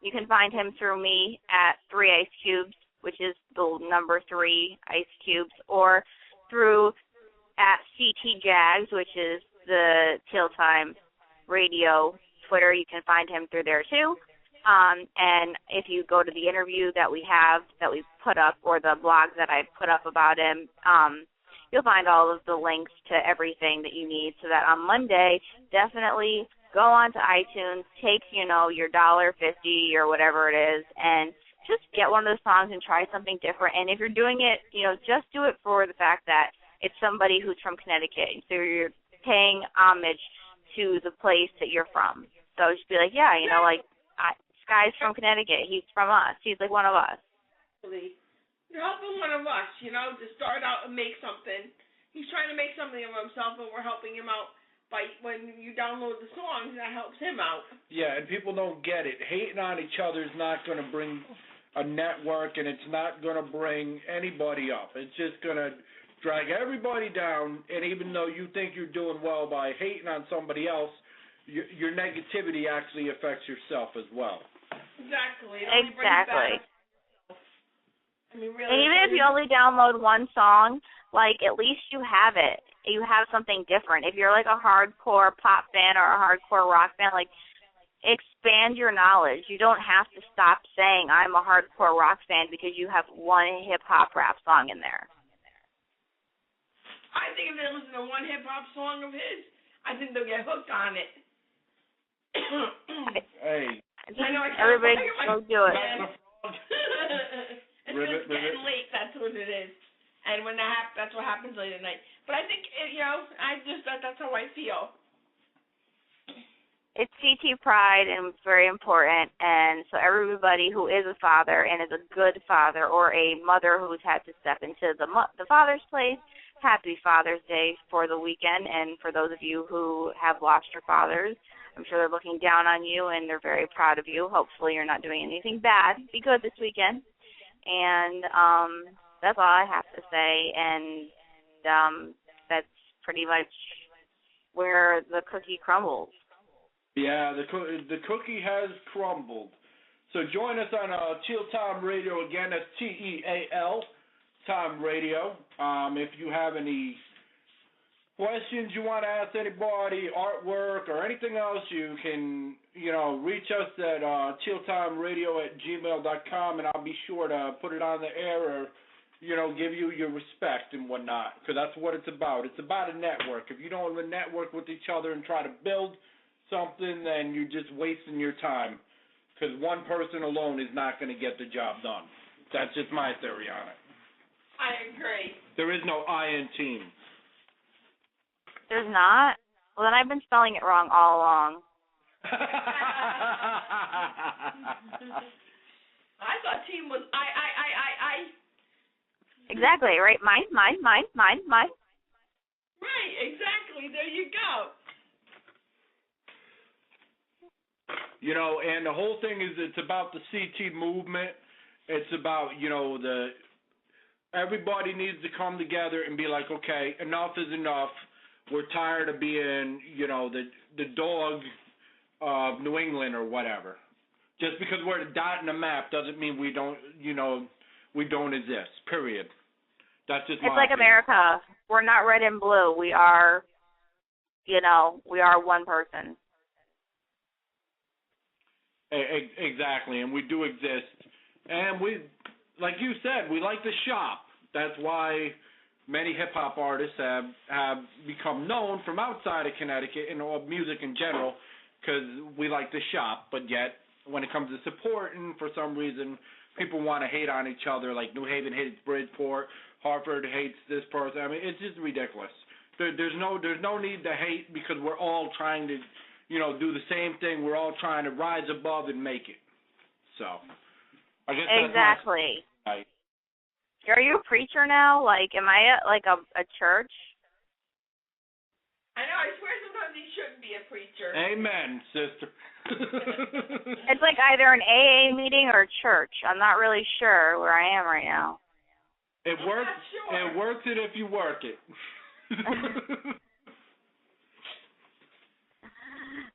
[SPEAKER 5] You can find him through me at 3 Ice Cubes, which is the number 3 Ice Cubes, or through at CT Jags, which is the Teal Time Radio Twitter. You can find him through there too. And if you go to the interview that we put up, or the blog that I put up about him, you'll find all of the links to everything that you need, so that on Monday, definitely go on to iTunes, take, you know, your $1.50 or whatever it is, and just get one of those songs and try something different. And if you're doing it, you know, just do it for the fact that it's somebody who's from Connecticut. So you're paying homage to the place that you're from. So just be like, yeah, you know, like, this guy's from Connecticut. He's from us. He's like one of us.
[SPEAKER 3] You're helping one of us, you know, to start out and make something. He's trying to make something of himself, and we're helping him out. When you download the songs, that helps him out. Yeah,
[SPEAKER 4] and people don't get it. Hating on each other is not going to bring a network, and it's not going to bring anybody up. It's just going to drag everybody down, and even though you think you're doing well by hating on somebody else, your negativity actually affects yourself as well.
[SPEAKER 3] Exactly.
[SPEAKER 5] Exactly.
[SPEAKER 3] I mean, really.
[SPEAKER 5] And even if you only download one song, like, at least you have it. You have something different. If you're like a hardcore pop fan or a hardcore rock fan, like, expand your knowledge. You don't have to stop saying I'm a hardcore rock fan because you have one hip-hop rap song in there.
[SPEAKER 3] I think if they listen to one hip-hop song of his, I think they'll get hooked on it.
[SPEAKER 4] Hey.
[SPEAKER 3] I know I can't
[SPEAKER 5] Everybody go do it.
[SPEAKER 3] It's just getting late, that's what it is. And when that's what happens late at night. But I think, that's how I feel.
[SPEAKER 5] It's CT pride, and it's very important. And so everybody who is a father and is a good father, or a mother who's had to step into the father's place, happy Father's Day for the weekend. And for those of you who have lost your fathers, I'm sure they're looking down on you, and they're very proud of you. Hopefully you're not doing anything bad. Be good this weekend. And that's all I have to say. And that's pretty much where the cookie crumbles.
[SPEAKER 4] Yeah, the cookie has crumbled. So join us on Teal Time Radio again. That's TEAL Time Radio. If you have any questions you want to ask anybody, artwork, or anything else, you can, reach us at tealtimeradio@gmail.com, and I'll be sure to put it on the air or, give you your respect and whatnot, because that's what it's about. It's about a network. If you don't network with each other and try to build something, then you're just wasting your time, because one person alone is not going to get the job done. That's just my theory on it.
[SPEAKER 3] I agree.
[SPEAKER 4] There is no I in team.
[SPEAKER 5] There's not? Well, then I've been spelling it wrong all along.
[SPEAKER 3] I thought team was I.
[SPEAKER 5] Exactly, right? Mine.
[SPEAKER 3] Right, exactly. There you go.
[SPEAKER 4] And the whole thing is, it's about the CT movement. It's about, everybody needs to come together and be like, okay, enough is enough. We're tired of being, the dog of New England or whatever. Just because we're a dot in the map doesn't mean we don't, we don't exist, period. That's just my
[SPEAKER 5] It's like
[SPEAKER 4] opinion.
[SPEAKER 5] America. We're not red and blue. We are, we are one person.
[SPEAKER 4] Exactly, and we do exist. And we, like you said, we like to shop. That's why many hip-hop artists have become known from outside of Connecticut and all music in general, because we like to shop. But yet, when it comes to supporting, for some reason, people want to hate on each other, like New Haven hates Bridgeport, Hartford hates this person. I mean, it's just ridiculous. There's no need to hate, because we're all trying to, do the same thing. We're all trying to rise above and make it. So, I guess
[SPEAKER 5] exactly.
[SPEAKER 4] That's
[SPEAKER 5] Are you a preacher now? Like, am I at, like, a church?
[SPEAKER 3] I know, I swear sometimes you shouldn't be a preacher.
[SPEAKER 4] Amen, sister.
[SPEAKER 5] It's like either an AA meeting or church. I'm not really sure where I am right now.
[SPEAKER 4] It works.
[SPEAKER 3] Sure.
[SPEAKER 4] It works it if you work it.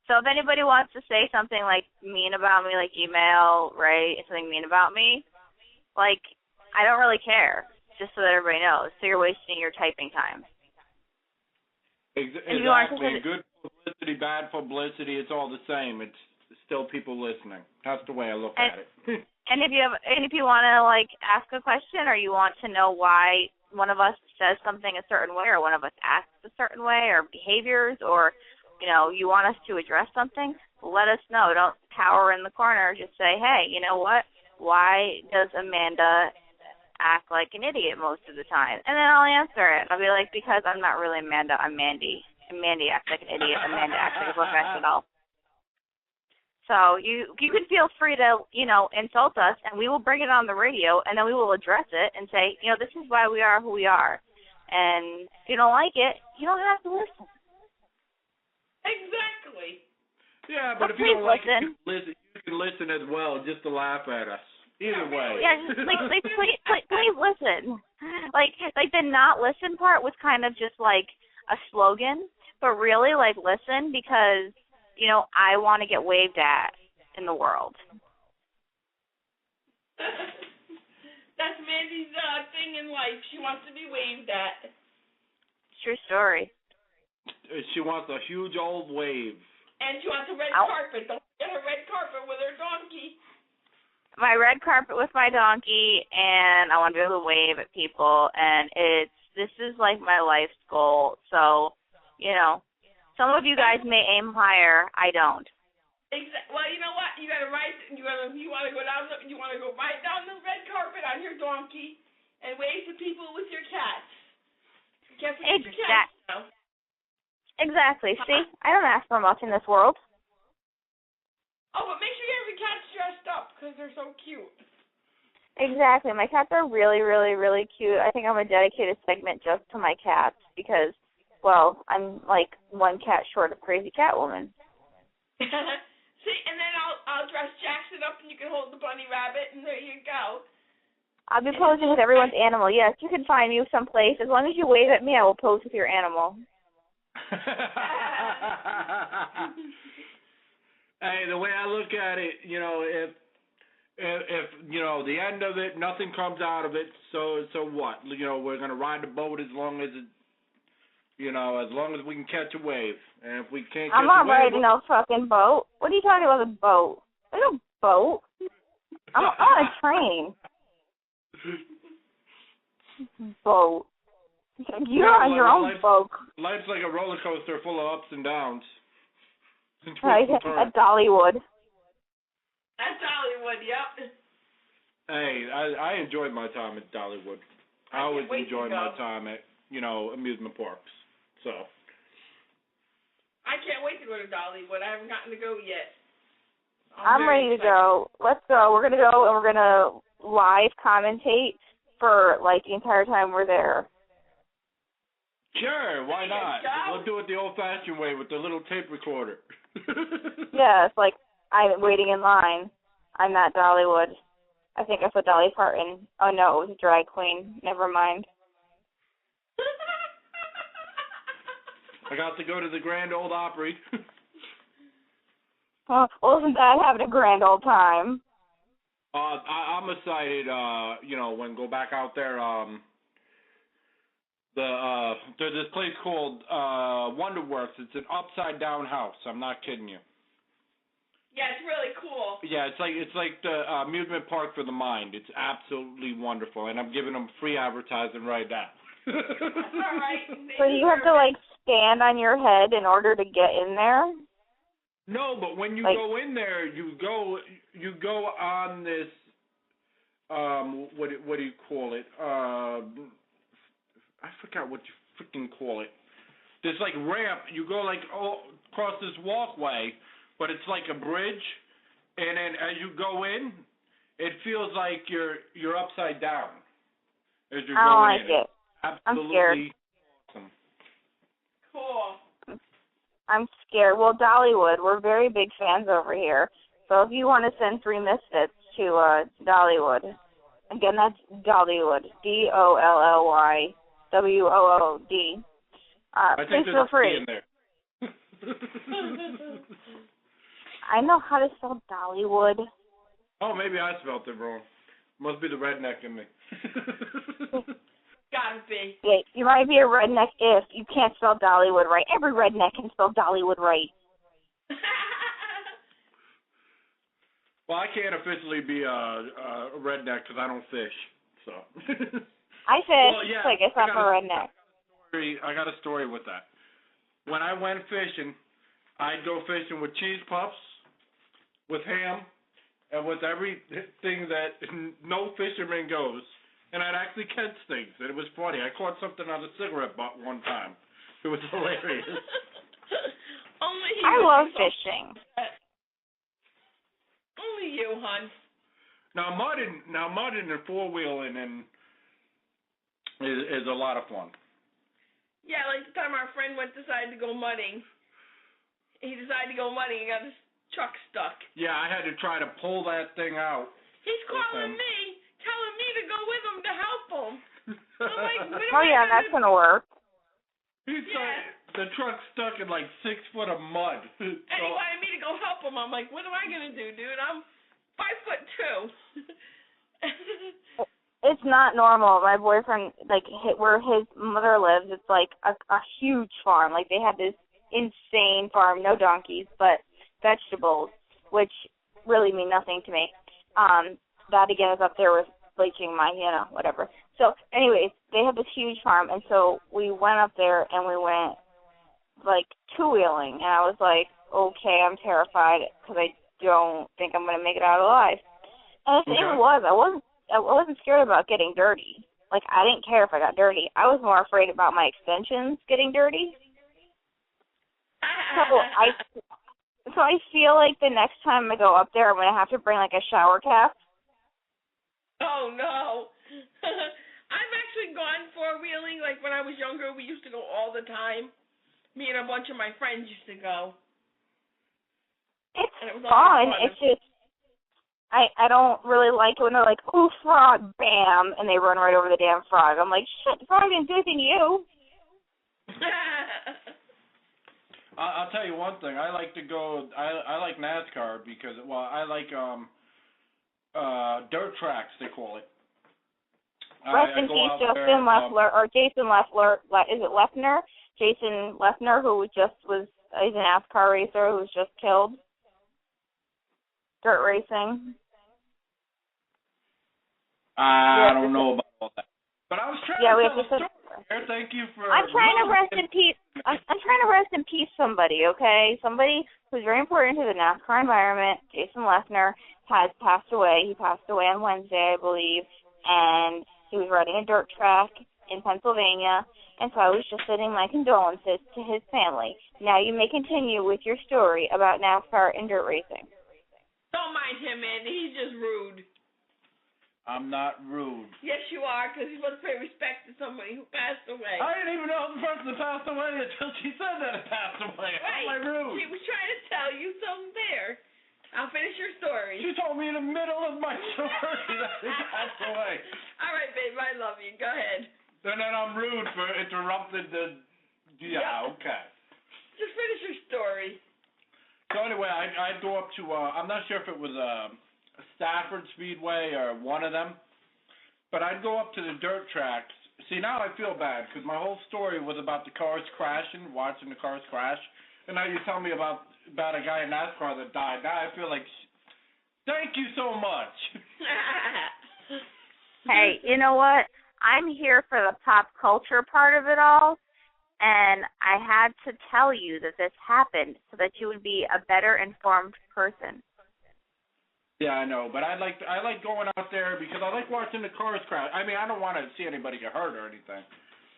[SPEAKER 5] So if anybody wants to say something like mean about me, like email, right, something mean about me, like, I don't really care, just so that everybody knows. So you're wasting your typing time.
[SPEAKER 4] Exactly. Good publicity, bad publicity, it's all the same. It's still people listening. That's the way I look at it.
[SPEAKER 5] And if you want to, like, ask a question, or you want to know why one of us says something a certain way, or one of us acts a certain way, or behaviors, or, you want us to address something, let us know. Don't cower in the corner. Just say, hey, you know what? Why does Amanda act like an idiot most of the time? And then I'll answer it. I'll be like, because I'm not really Amanda, I'm Mandy. And Mandy acts like an idiot. Amanda acts like a professional. So you can feel free to, insult us, and we will bring it on the radio, and then we will address it and say, this is why we are who we are. And if you don't like it, you don't have to listen.
[SPEAKER 3] Exactly.
[SPEAKER 4] Yeah, but if you don't like it, you can listen as well, just to laugh at us. Either way.
[SPEAKER 5] Yeah, just please listen. Like the not listen part was kind of just like a slogan, but really, like, listen, because I want to get waved at in the world.
[SPEAKER 3] That's Mandy's thing in life. She wants to be waved at.
[SPEAKER 5] True story.
[SPEAKER 4] She wants a huge old wave.
[SPEAKER 3] And she wants a red carpet. Don't get a red carpet with her donkey.
[SPEAKER 5] My red carpet with my donkey, and I want to be able to wave at people, and it's This is like my life's goal. So, you know, some of you guys may aim higher. I don't.
[SPEAKER 3] Well, you know what? You gotta you want to go right down the red carpet on your donkey and wave to people with your cats. You can't forget your cats, though.
[SPEAKER 5] Exactly. See, I don't ask for much in this world.
[SPEAKER 3] Oh, but make sure you have your cats dressed up because they're so cute.
[SPEAKER 5] Exactly. My cats are really, really, really cute. I think I'm going to dedicate a segment just to my cats because, well, I'm like one cat short of crazy Catwoman.
[SPEAKER 3] See, and then I'll dress Jackson up and you can hold the bunny rabbit and there you go.
[SPEAKER 5] I'll be posing with everyone's animal. Yes, you can find me someplace. As long as you wave at me, I will pose with your animal.
[SPEAKER 4] Hey, the way I look at it, you know, if you know the end of it, nothing comes out of it. So what? You know, we're gonna ride the boat as long as it, you know, as long as we can catch a wave. And if we can't catch a wave,
[SPEAKER 5] I'm not riding no fucking boat. What are you talking about? A boat? There's no boat. I'm on a train. Boat. You're on your own boat.
[SPEAKER 4] Life's like a roller coaster full of ups and downs.
[SPEAKER 5] At Dollywood.
[SPEAKER 3] At Dollywood, yep.
[SPEAKER 4] Hey, I enjoyed my time at Dollywood. I always enjoyed my time at, you know, amusement parks. So.
[SPEAKER 3] I can't wait to go to Dollywood. I haven't gotten to go yet.
[SPEAKER 5] I'm ready to go. Let's go. We're going to go and we're going to live commentate for, like, the entire time we're there.
[SPEAKER 4] Sure, why not? We'll do it the old-fashioned way with the little tape recorder.
[SPEAKER 5] Yes, like, I'm waiting in line. I'm not Dollywood. I think I put Dolly Parton. Oh, no, it was a drag queen. Never mind.
[SPEAKER 4] I got to go to the Grand Ole Opry.
[SPEAKER 5] Well, isn't that having a grand old time?
[SPEAKER 4] I'm excited, you know, when go back out there, there's this place called Wonderworks. It's an upside-down house. I'm not kidding you.
[SPEAKER 3] Yeah, it's really cool.
[SPEAKER 4] Yeah, it's like the amusement park for the mind. It's absolutely wonderful, and I'm giving them free advertising right now.
[SPEAKER 3] That's all right.
[SPEAKER 5] So you have to, like, stand on your head in order to get in there?
[SPEAKER 4] No, but when you go in there, you go on this what do you call it? I forgot what you freaking call it. This like ramp. You go like across this walkway, but it's like a bridge, and then as you go in, it feels like you're upside down as you're going in.
[SPEAKER 5] I don't like it.
[SPEAKER 4] Absolutely
[SPEAKER 5] I'm scared.
[SPEAKER 4] Awesome.
[SPEAKER 3] Cool.
[SPEAKER 5] I'm scared. Well, Dollywood, we're very big fans over here. So if you want to send 3 misfits to Dollywood, again, that's Dollywood, DOLLYWOOD. Please feel free.
[SPEAKER 4] In there.
[SPEAKER 5] I know how to spell Dollywood.
[SPEAKER 4] Oh, maybe I spelled it wrong. Must be the redneck in me.
[SPEAKER 3] Gotta be.
[SPEAKER 5] Yeah, you might be a redneck if you can't spell Dollywood right. Every redneck can spell Dollywood right.
[SPEAKER 4] Well, I can't officially be a redneck because I don't fish. So.
[SPEAKER 5] I fish.
[SPEAKER 4] Well, yeah,
[SPEAKER 5] so I guess I'm a redneck.
[SPEAKER 4] I got a story with that. When I went fishing, I'd go fishing with cheese puffs, with ham, and with everything that no fisherman goes. And I'd actually catch things, and it was funny. I caught something on a cigarette butt one time. It was hilarious.
[SPEAKER 5] I love fishing.
[SPEAKER 3] Only you, hon.
[SPEAKER 4] Now mudding and four-wheeling is a lot of fun.
[SPEAKER 3] Yeah, like the time our friend decided to go mudding. He decided to go mudding and got his truck stuck.
[SPEAKER 4] Yeah, I had to try to pull that thing out.
[SPEAKER 3] He's calling me, telling me to go with him to help him. I'm like,
[SPEAKER 5] oh yeah, that's gonna work.
[SPEAKER 4] He's the truck's stuck in like 6 foot of mud.
[SPEAKER 3] And he wanted me to go help him. I'm like, what am I gonna do, dude? I'm 5'2".
[SPEAKER 5] It's not normal. My boyfriend, like, where his mother lives, it's like a huge farm. Like, they have this insane farm, no donkeys, but vegetables, which really mean nothing to me. That, again, is up there with bleaching my, whatever. So, anyways, they have this huge farm, and so we went up there and we went like two-wheeling, and I was like, okay, I'm terrified because I don't think I'm going to make it out alive. And the thing was, I wasn't scared about getting dirty. Like, I didn't care if I got dirty. I was more afraid about my extensions getting dirty. So I feel like the next time I go up there, I'm going to have to bring, like, a shower cap.
[SPEAKER 3] Oh, no. I've actually gone four-wheeling. Like, when I was younger, we used to go all the time. Me and a bunch of my friends used to go.
[SPEAKER 5] It's fun. It's just, I don't really like it when they're like, ooh, frog, bam, and they run right over the damn frog. I'm like, shit, the frog didn't do anything to you.
[SPEAKER 4] I'll tell you one thing. I like to go. I like NASCAR because, well, I like dirt tracks, they call it.
[SPEAKER 5] Rest in peace, Justin Leffler, or Jason Leffler. Is it Leffner? Jason Leffner, who he's a NASCAR racer who was just killed. Dirt racing.
[SPEAKER 4] I don't know about all that. But I was trying to tell a story. Thank you for.
[SPEAKER 5] I'm trying to rest in peace. I'm trying to rest in peace somebody, okay? Somebody who's very important to the NASCAR environment. Jason Leffner has passed away. He passed away on Wednesday, I believe, and he was riding a dirt track in Pennsylvania. And so I was just sending my condolences to his family. Now you may continue with your story about NASCAR and dirt racing.
[SPEAKER 3] Don't mind him, Andy. He's just rude.
[SPEAKER 4] I'm not rude.
[SPEAKER 3] Yes, you are, because you're supposed to pay respect to somebody who passed away.
[SPEAKER 4] I didn't even know the person that passed away until she said that it passed away.
[SPEAKER 3] Right.
[SPEAKER 4] How am I rude?
[SPEAKER 3] She was trying to tell you something there. I'll finish your story.
[SPEAKER 4] She told me in the middle of my story that it passed away.
[SPEAKER 3] All right, babe, I love you. Go ahead.
[SPEAKER 4] Then I'm rude for interrupting the... Yeah, okay.
[SPEAKER 3] Just finish your story.
[SPEAKER 4] So anyway, I'd go up to... I'm not sure if it was Stafford Speedway or one of them, but I'd go up to the dirt tracks. See, now I feel bad because my whole story was about the cars crashing, watching the cars crash, and now you tell me about a guy in NASCAR that died. Now I feel like, thank you so much.
[SPEAKER 5] Hey, you know what? I'm here for the pop culture part of it all, and I had to tell you that this happened so that you would be a better informed person.
[SPEAKER 4] Yeah, I know, but I like going out there because I like watching the cars crash. I mean, I don't want to see anybody get hurt or anything.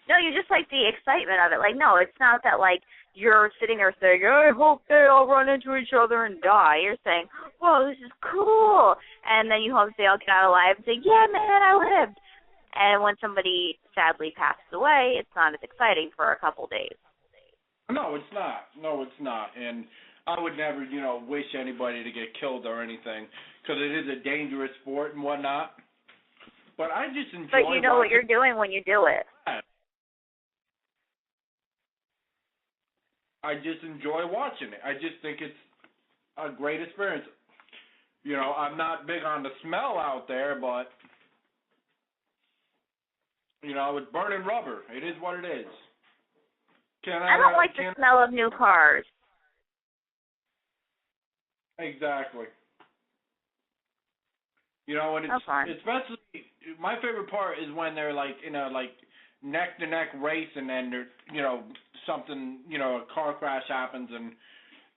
[SPEAKER 5] No, you just like the excitement of it. Like, no, it's not that, like, you're sitting there saying, I hope they all run into each other and die. You're saying, whoa, this is cool. And then you hope they all get out alive and say, yeah, man, I lived. And when somebody sadly passes away, it's not as exciting for a couple days.
[SPEAKER 4] No, it's not. No, it's not. And I would never, wish anybody to get killed or anything because it is a dangerous sport and whatnot. But I just enjoy.
[SPEAKER 5] But you know what you're doing when you do it.
[SPEAKER 4] I just enjoy watching it. I just think it's a great experience. I'm not big on the smell out there, but it's burning rubber. It is what it is.
[SPEAKER 5] I don't like the smell of new cars.
[SPEAKER 4] Exactly. And it's especially my favorite part is when they're like neck to neck race, and then they're something a car crash happens,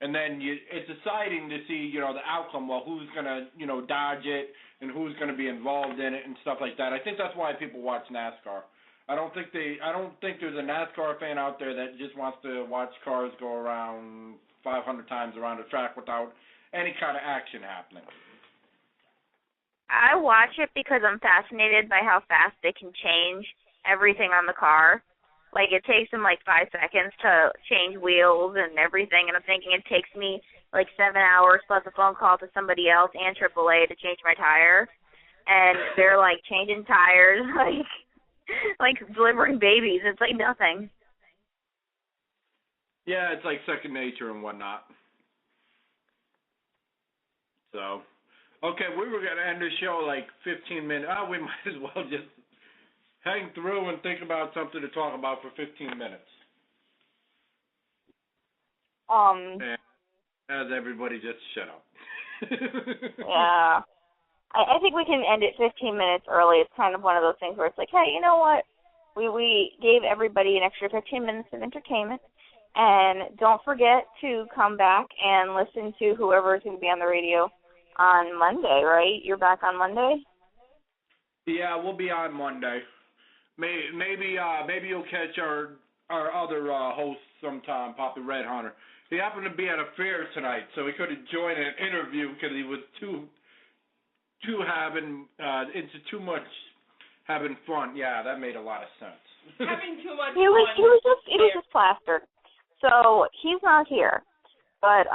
[SPEAKER 4] and then it's exciting to see the outcome. Well, who's gonna dodge it and who's gonna be involved in it and stuff like that. I think that's why people watch NASCAR. I don't think there's a NASCAR fan out there that just wants to watch cars go around 500 times around a track without any kind of action happening.
[SPEAKER 5] I watch it because I'm fascinated by how fast they can change everything on the car. Like, it takes them 5 seconds to change wheels and everything, and I'm thinking it takes me 7 hours plus a phone call to somebody else and AAA to change my tire. And they're changing tires, like delivering babies. It's like nothing.
[SPEAKER 4] Yeah, it's like second nature and whatnot. So, okay, we were going to end the show 15 minutes. We might as well just hang through and think about something to talk about for 15 minutes. And as everybody just shut up.
[SPEAKER 5] Yeah. I think we can end it 15 minutes early. It's kind of one of those things where it's like, hey, you know what? We gave everybody an extra 15 minutes of entertainment. And don't forget to come back and listen to whoever is going to be on the radio on Monday, right? You're back on Monday?
[SPEAKER 4] Yeah, we'll be on Monday. Maybe you'll catch our other host sometime, Poppy Red Hunter. He happened to be at a fair tonight, so he couldn't join an interview because he was too into too much having fun. Yeah, that made a lot of sense.
[SPEAKER 3] Having too much
[SPEAKER 5] fun. It was just plastered. So he's not here. But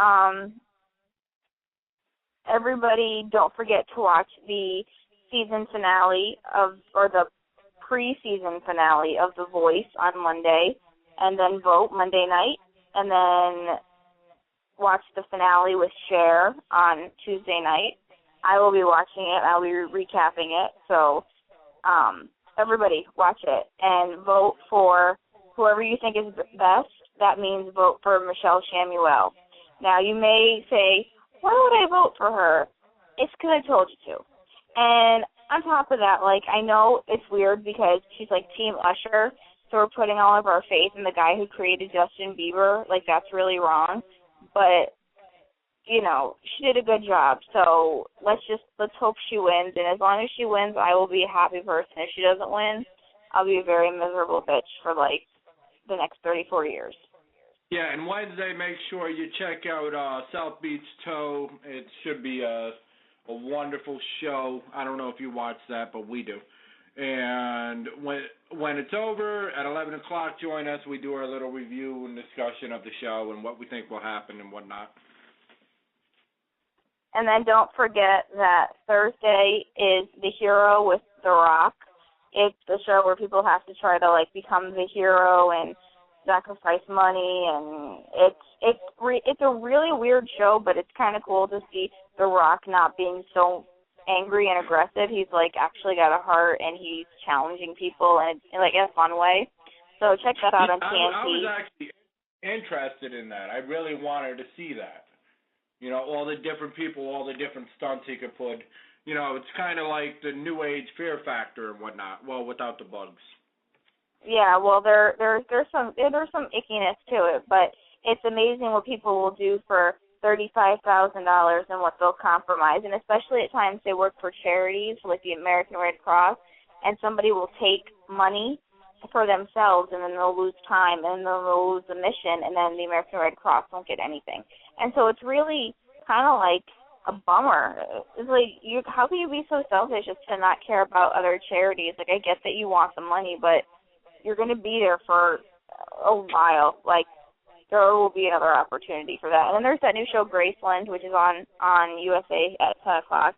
[SPEAKER 5] everybody, don't forget to watch the season finale or the pre-season finale of The Voice on Monday, and then vote Monday night, and then watch the finale with Cher on Tuesday night. I will be watching it. I'll be recapping it. So everybody, watch it and vote for whoever you think is best. That means vote for Michelle Shamuel. Now, you may say, why would I vote for her? It's because I told you to. And on top of that, like, I know it's weird because she's like Team Usher, so we're putting all of our faith in the guy who created Justin Bieber. Like, that's really wrong. But, you know, she did a good job. So let's hope she wins. And as long as she wins, I will be a happy person. If she doesn't win, I'll be a very miserable bitch for, like, the next 34 years.
[SPEAKER 4] Yeah, and Wednesday, make sure you check out South Beach Toe. It should be a wonderful show. I don't know if you watch that, but we do. And when it's over, at 11 o'clock, join us. We do our little review and discussion of the show and what we think will happen and whatnot.
[SPEAKER 5] And then don't forget that Thursday is The Hero with The Rock. It's the show where people have to try to, like, become the hero and sacrifice money, and it's a really weird show, but it's kind of cool to see The Rock not being so angry and aggressive. He's, like, actually got a heart, and he's challenging people in like, in a fun way. So check that out on TNT.
[SPEAKER 4] I was actually interested in that. I really wanted to see that. You know, all the different people, all the different stunts he could put. You know, it's kind of like the New Age Fear Factor and whatnot. Well, without the bugs.
[SPEAKER 5] Yeah, well, there's some ickiness to it, but it's amazing what people will do for $35,000 and what they'll compromise, and especially at times they work for charities like the American Red Cross, and somebody will take money for themselves, and then they'll lose time, and then they'll lose the mission, and then the American Red Cross won't get anything. And so it's really kind of like a bummer. It's like, how can you be so selfish as to not care about other charities? Like, I get that you want the money, but you're going to be there for a while. Like, there will be another opportunity for that. And then there's that new show, Graceland, which is on USA at 10 o'clock.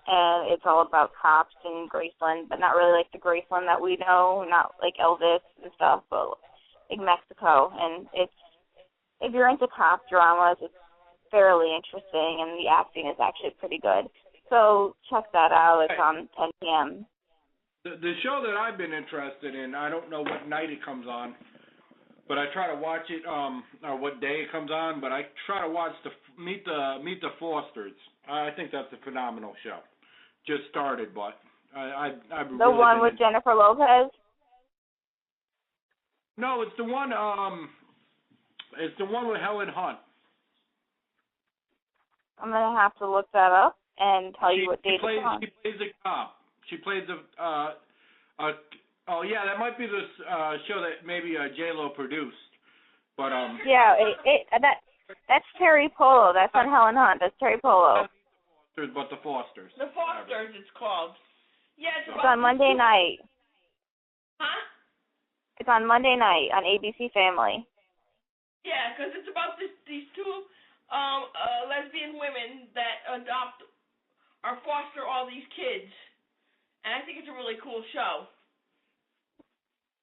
[SPEAKER 5] And it's all about cops in Graceland, but not really like the Graceland that we know, not like Elvis and stuff, but like Mexico. And if you're into cop dramas, it's fairly interesting, and the acting is actually pretty good. So check that out. It's on 10 p.m.
[SPEAKER 4] The show that I've been interested in, I don't know what night it comes on, but I try to watch it, or what day it comes on, but I try to watch Meet the Fosters. I think that's a phenomenal show. Just started, but I've
[SPEAKER 5] the
[SPEAKER 4] really
[SPEAKER 5] one with Jennifer Lopez?
[SPEAKER 4] No, it's the one with Helen Hunt. I'm
[SPEAKER 5] going to have to look that up and tell you what date it's on.
[SPEAKER 4] She plays a cop. She plays oh yeah, that might be the show that maybe J-Lo produced. But
[SPEAKER 5] yeah, that's Terry Polo. That's not Helen Hunt. That's Terry Polo.
[SPEAKER 4] But the Fosters.
[SPEAKER 3] The Fosters, it's called. Yeah, it's
[SPEAKER 5] on Monday night.
[SPEAKER 3] Huh?
[SPEAKER 5] It's on Monday night on ABC Family.
[SPEAKER 3] Yeah, because it's about these two lesbian women that adopt or foster all these kids. And I think it's a really cool show.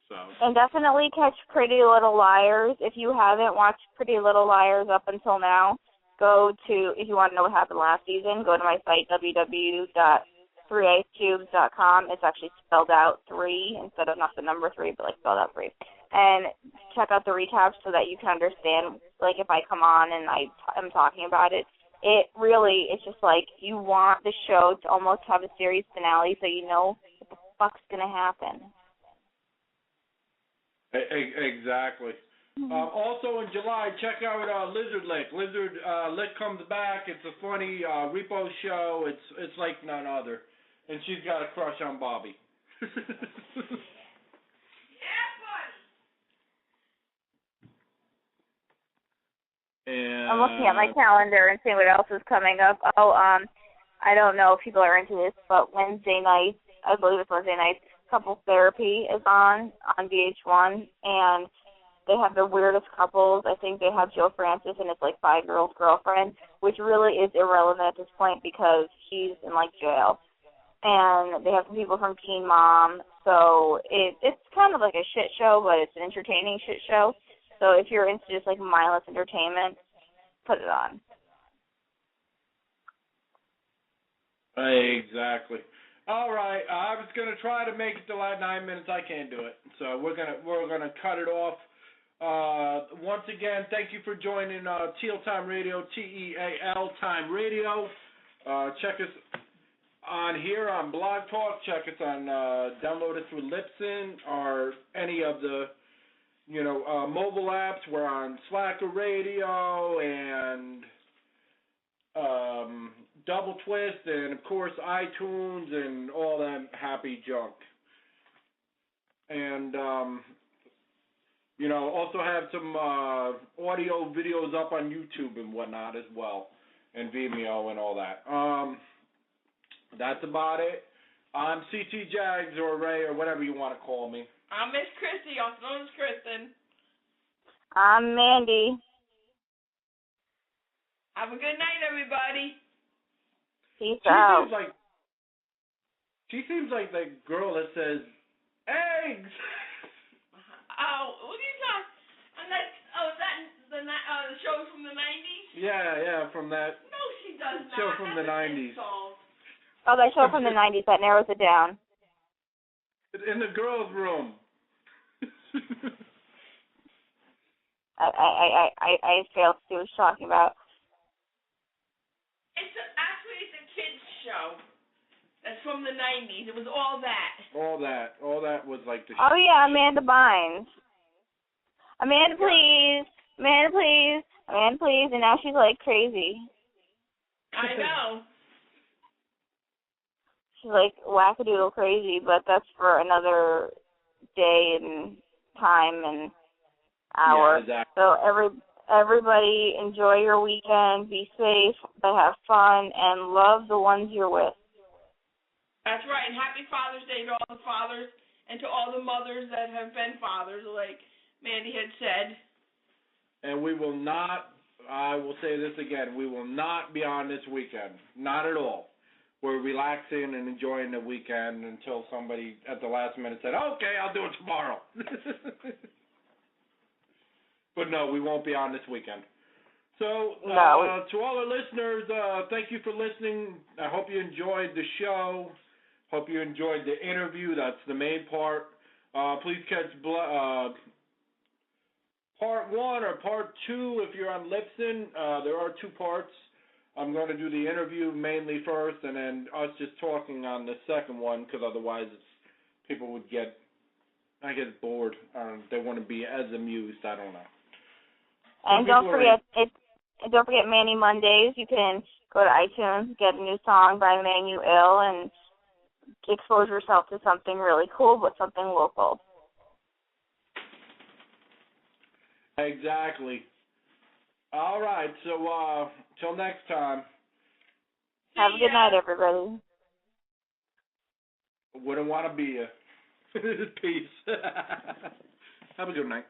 [SPEAKER 4] So.
[SPEAKER 5] And definitely catch Pretty Little Liars. If you haven't watched Pretty Little Liars up until now, if you want to know what happened last season, go to my site, www.3icecubes.com. It's actually spelled out 3 instead of not the number 3, but like spelled out 3. And check out the recaps so that you can understand, like, if I come on and I'm talking about it, it really, it's just like you want the show to almost have a series finale so you know what the fuck's going to happen.
[SPEAKER 4] Exactly. Also in July, check out Lizard Lick. Lizard Lick comes back. It's a funny repo show. It's like none other. And she's got a crush on Bobby. And
[SPEAKER 5] I'm looking at my calendar and seeing what else is coming up. I don't know if people are into this, but Wednesday night, I believe it's Wednesday night, Couples Therapy is on VH1, and they have the weirdest couples. I think they have Joe Francis and his, 5-year-old girlfriend, which really is irrelevant at this point because he's in, jail. And they have some people from Teen Mom, so it's kind of like a shit show, but it's an entertaining shit show. So if you're into just, mindless entertainment, put it on.
[SPEAKER 4] Exactly. All right. I was gonna try to make it the last 9 minutes. I can't do it, so we're gonna cut it off. Once again, thank you for joining Teal Time Radio, TEAL Time Radio. Check us on here on Blog Talk. Check us on download it through Libsyn or any of the mobile apps. We're on Slacker Radio and Double Twist, and of course iTunes and all that happy junk. And also have some audio videos up on YouTube and whatnot as well, and Vimeo and all that. That's about it. I'm CT Jags or Ray or whatever you want to call me.
[SPEAKER 3] I'm Miss Christy, also known as Kristen.
[SPEAKER 5] I'm Mandy.
[SPEAKER 3] Have a good night, everybody.
[SPEAKER 5] Peace out.
[SPEAKER 4] She seems like the girl that says eggs.
[SPEAKER 3] Oh, what are you talking? The show from the 90s?
[SPEAKER 4] Yeah, from that.
[SPEAKER 3] No, she does not.
[SPEAKER 4] Show from the 90s.
[SPEAKER 5] Oh, that show from the 90s, that narrows it down.
[SPEAKER 4] In the girls' room.
[SPEAKER 5] I failed to see what you're talking about.
[SPEAKER 3] It's a kids show. That's from the 90s. It was all that.
[SPEAKER 4] All that was like the.
[SPEAKER 5] Oh yeah, Amanda Bynes. Amanda, please. Amanda, please. Amanda, please. And now she's crazy.
[SPEAKER 3] I know.
[SPEAKER 5] She's wackadoodle crazy, but that's for another day and time and hour.
[SPEAKER 4] Yeah, exactly.
[SPEAKER 5] So everybody enjoy your weekend, be safe, but have fun, and love the ones you're with.
[SPEAKER 3] That's right, and happy Father's Day to all the fathers and to all the mothers that have been fathers, like Mandy had said.
[SPEAKER 4] And we will not, I will say this again, we will not be on this weekend. Not at all. We're relaxing and enjoying the weekend until somebody at the last minute said, okay, I'll do it tomorrow. But no, we won't be on this weekend. So, to all our listeners, thank you for listening. I hope you enjoyed the show. Hope you enjoyed the interview. That's the main part. Please catch part 1 or part 2 if you're on Libsyn. There are 2 parts. I'm going to do the interview mainly first, and then us just talking on the second one, because otherwise people would get, bored. They want to be as amused. I don't know.
[SPEAKER 5] And don't forget Manny Mondays. You can go to iTunes, get a new song by Manuel, and expose yourself to something really cool, but something local.
[SPEAKER 4] Exactly. All right, so till next time.
[SPEAKER 5] Have a good night, everybody.
[SPEAKER 4] Wouldn't want to be you. Peace. Have a good night.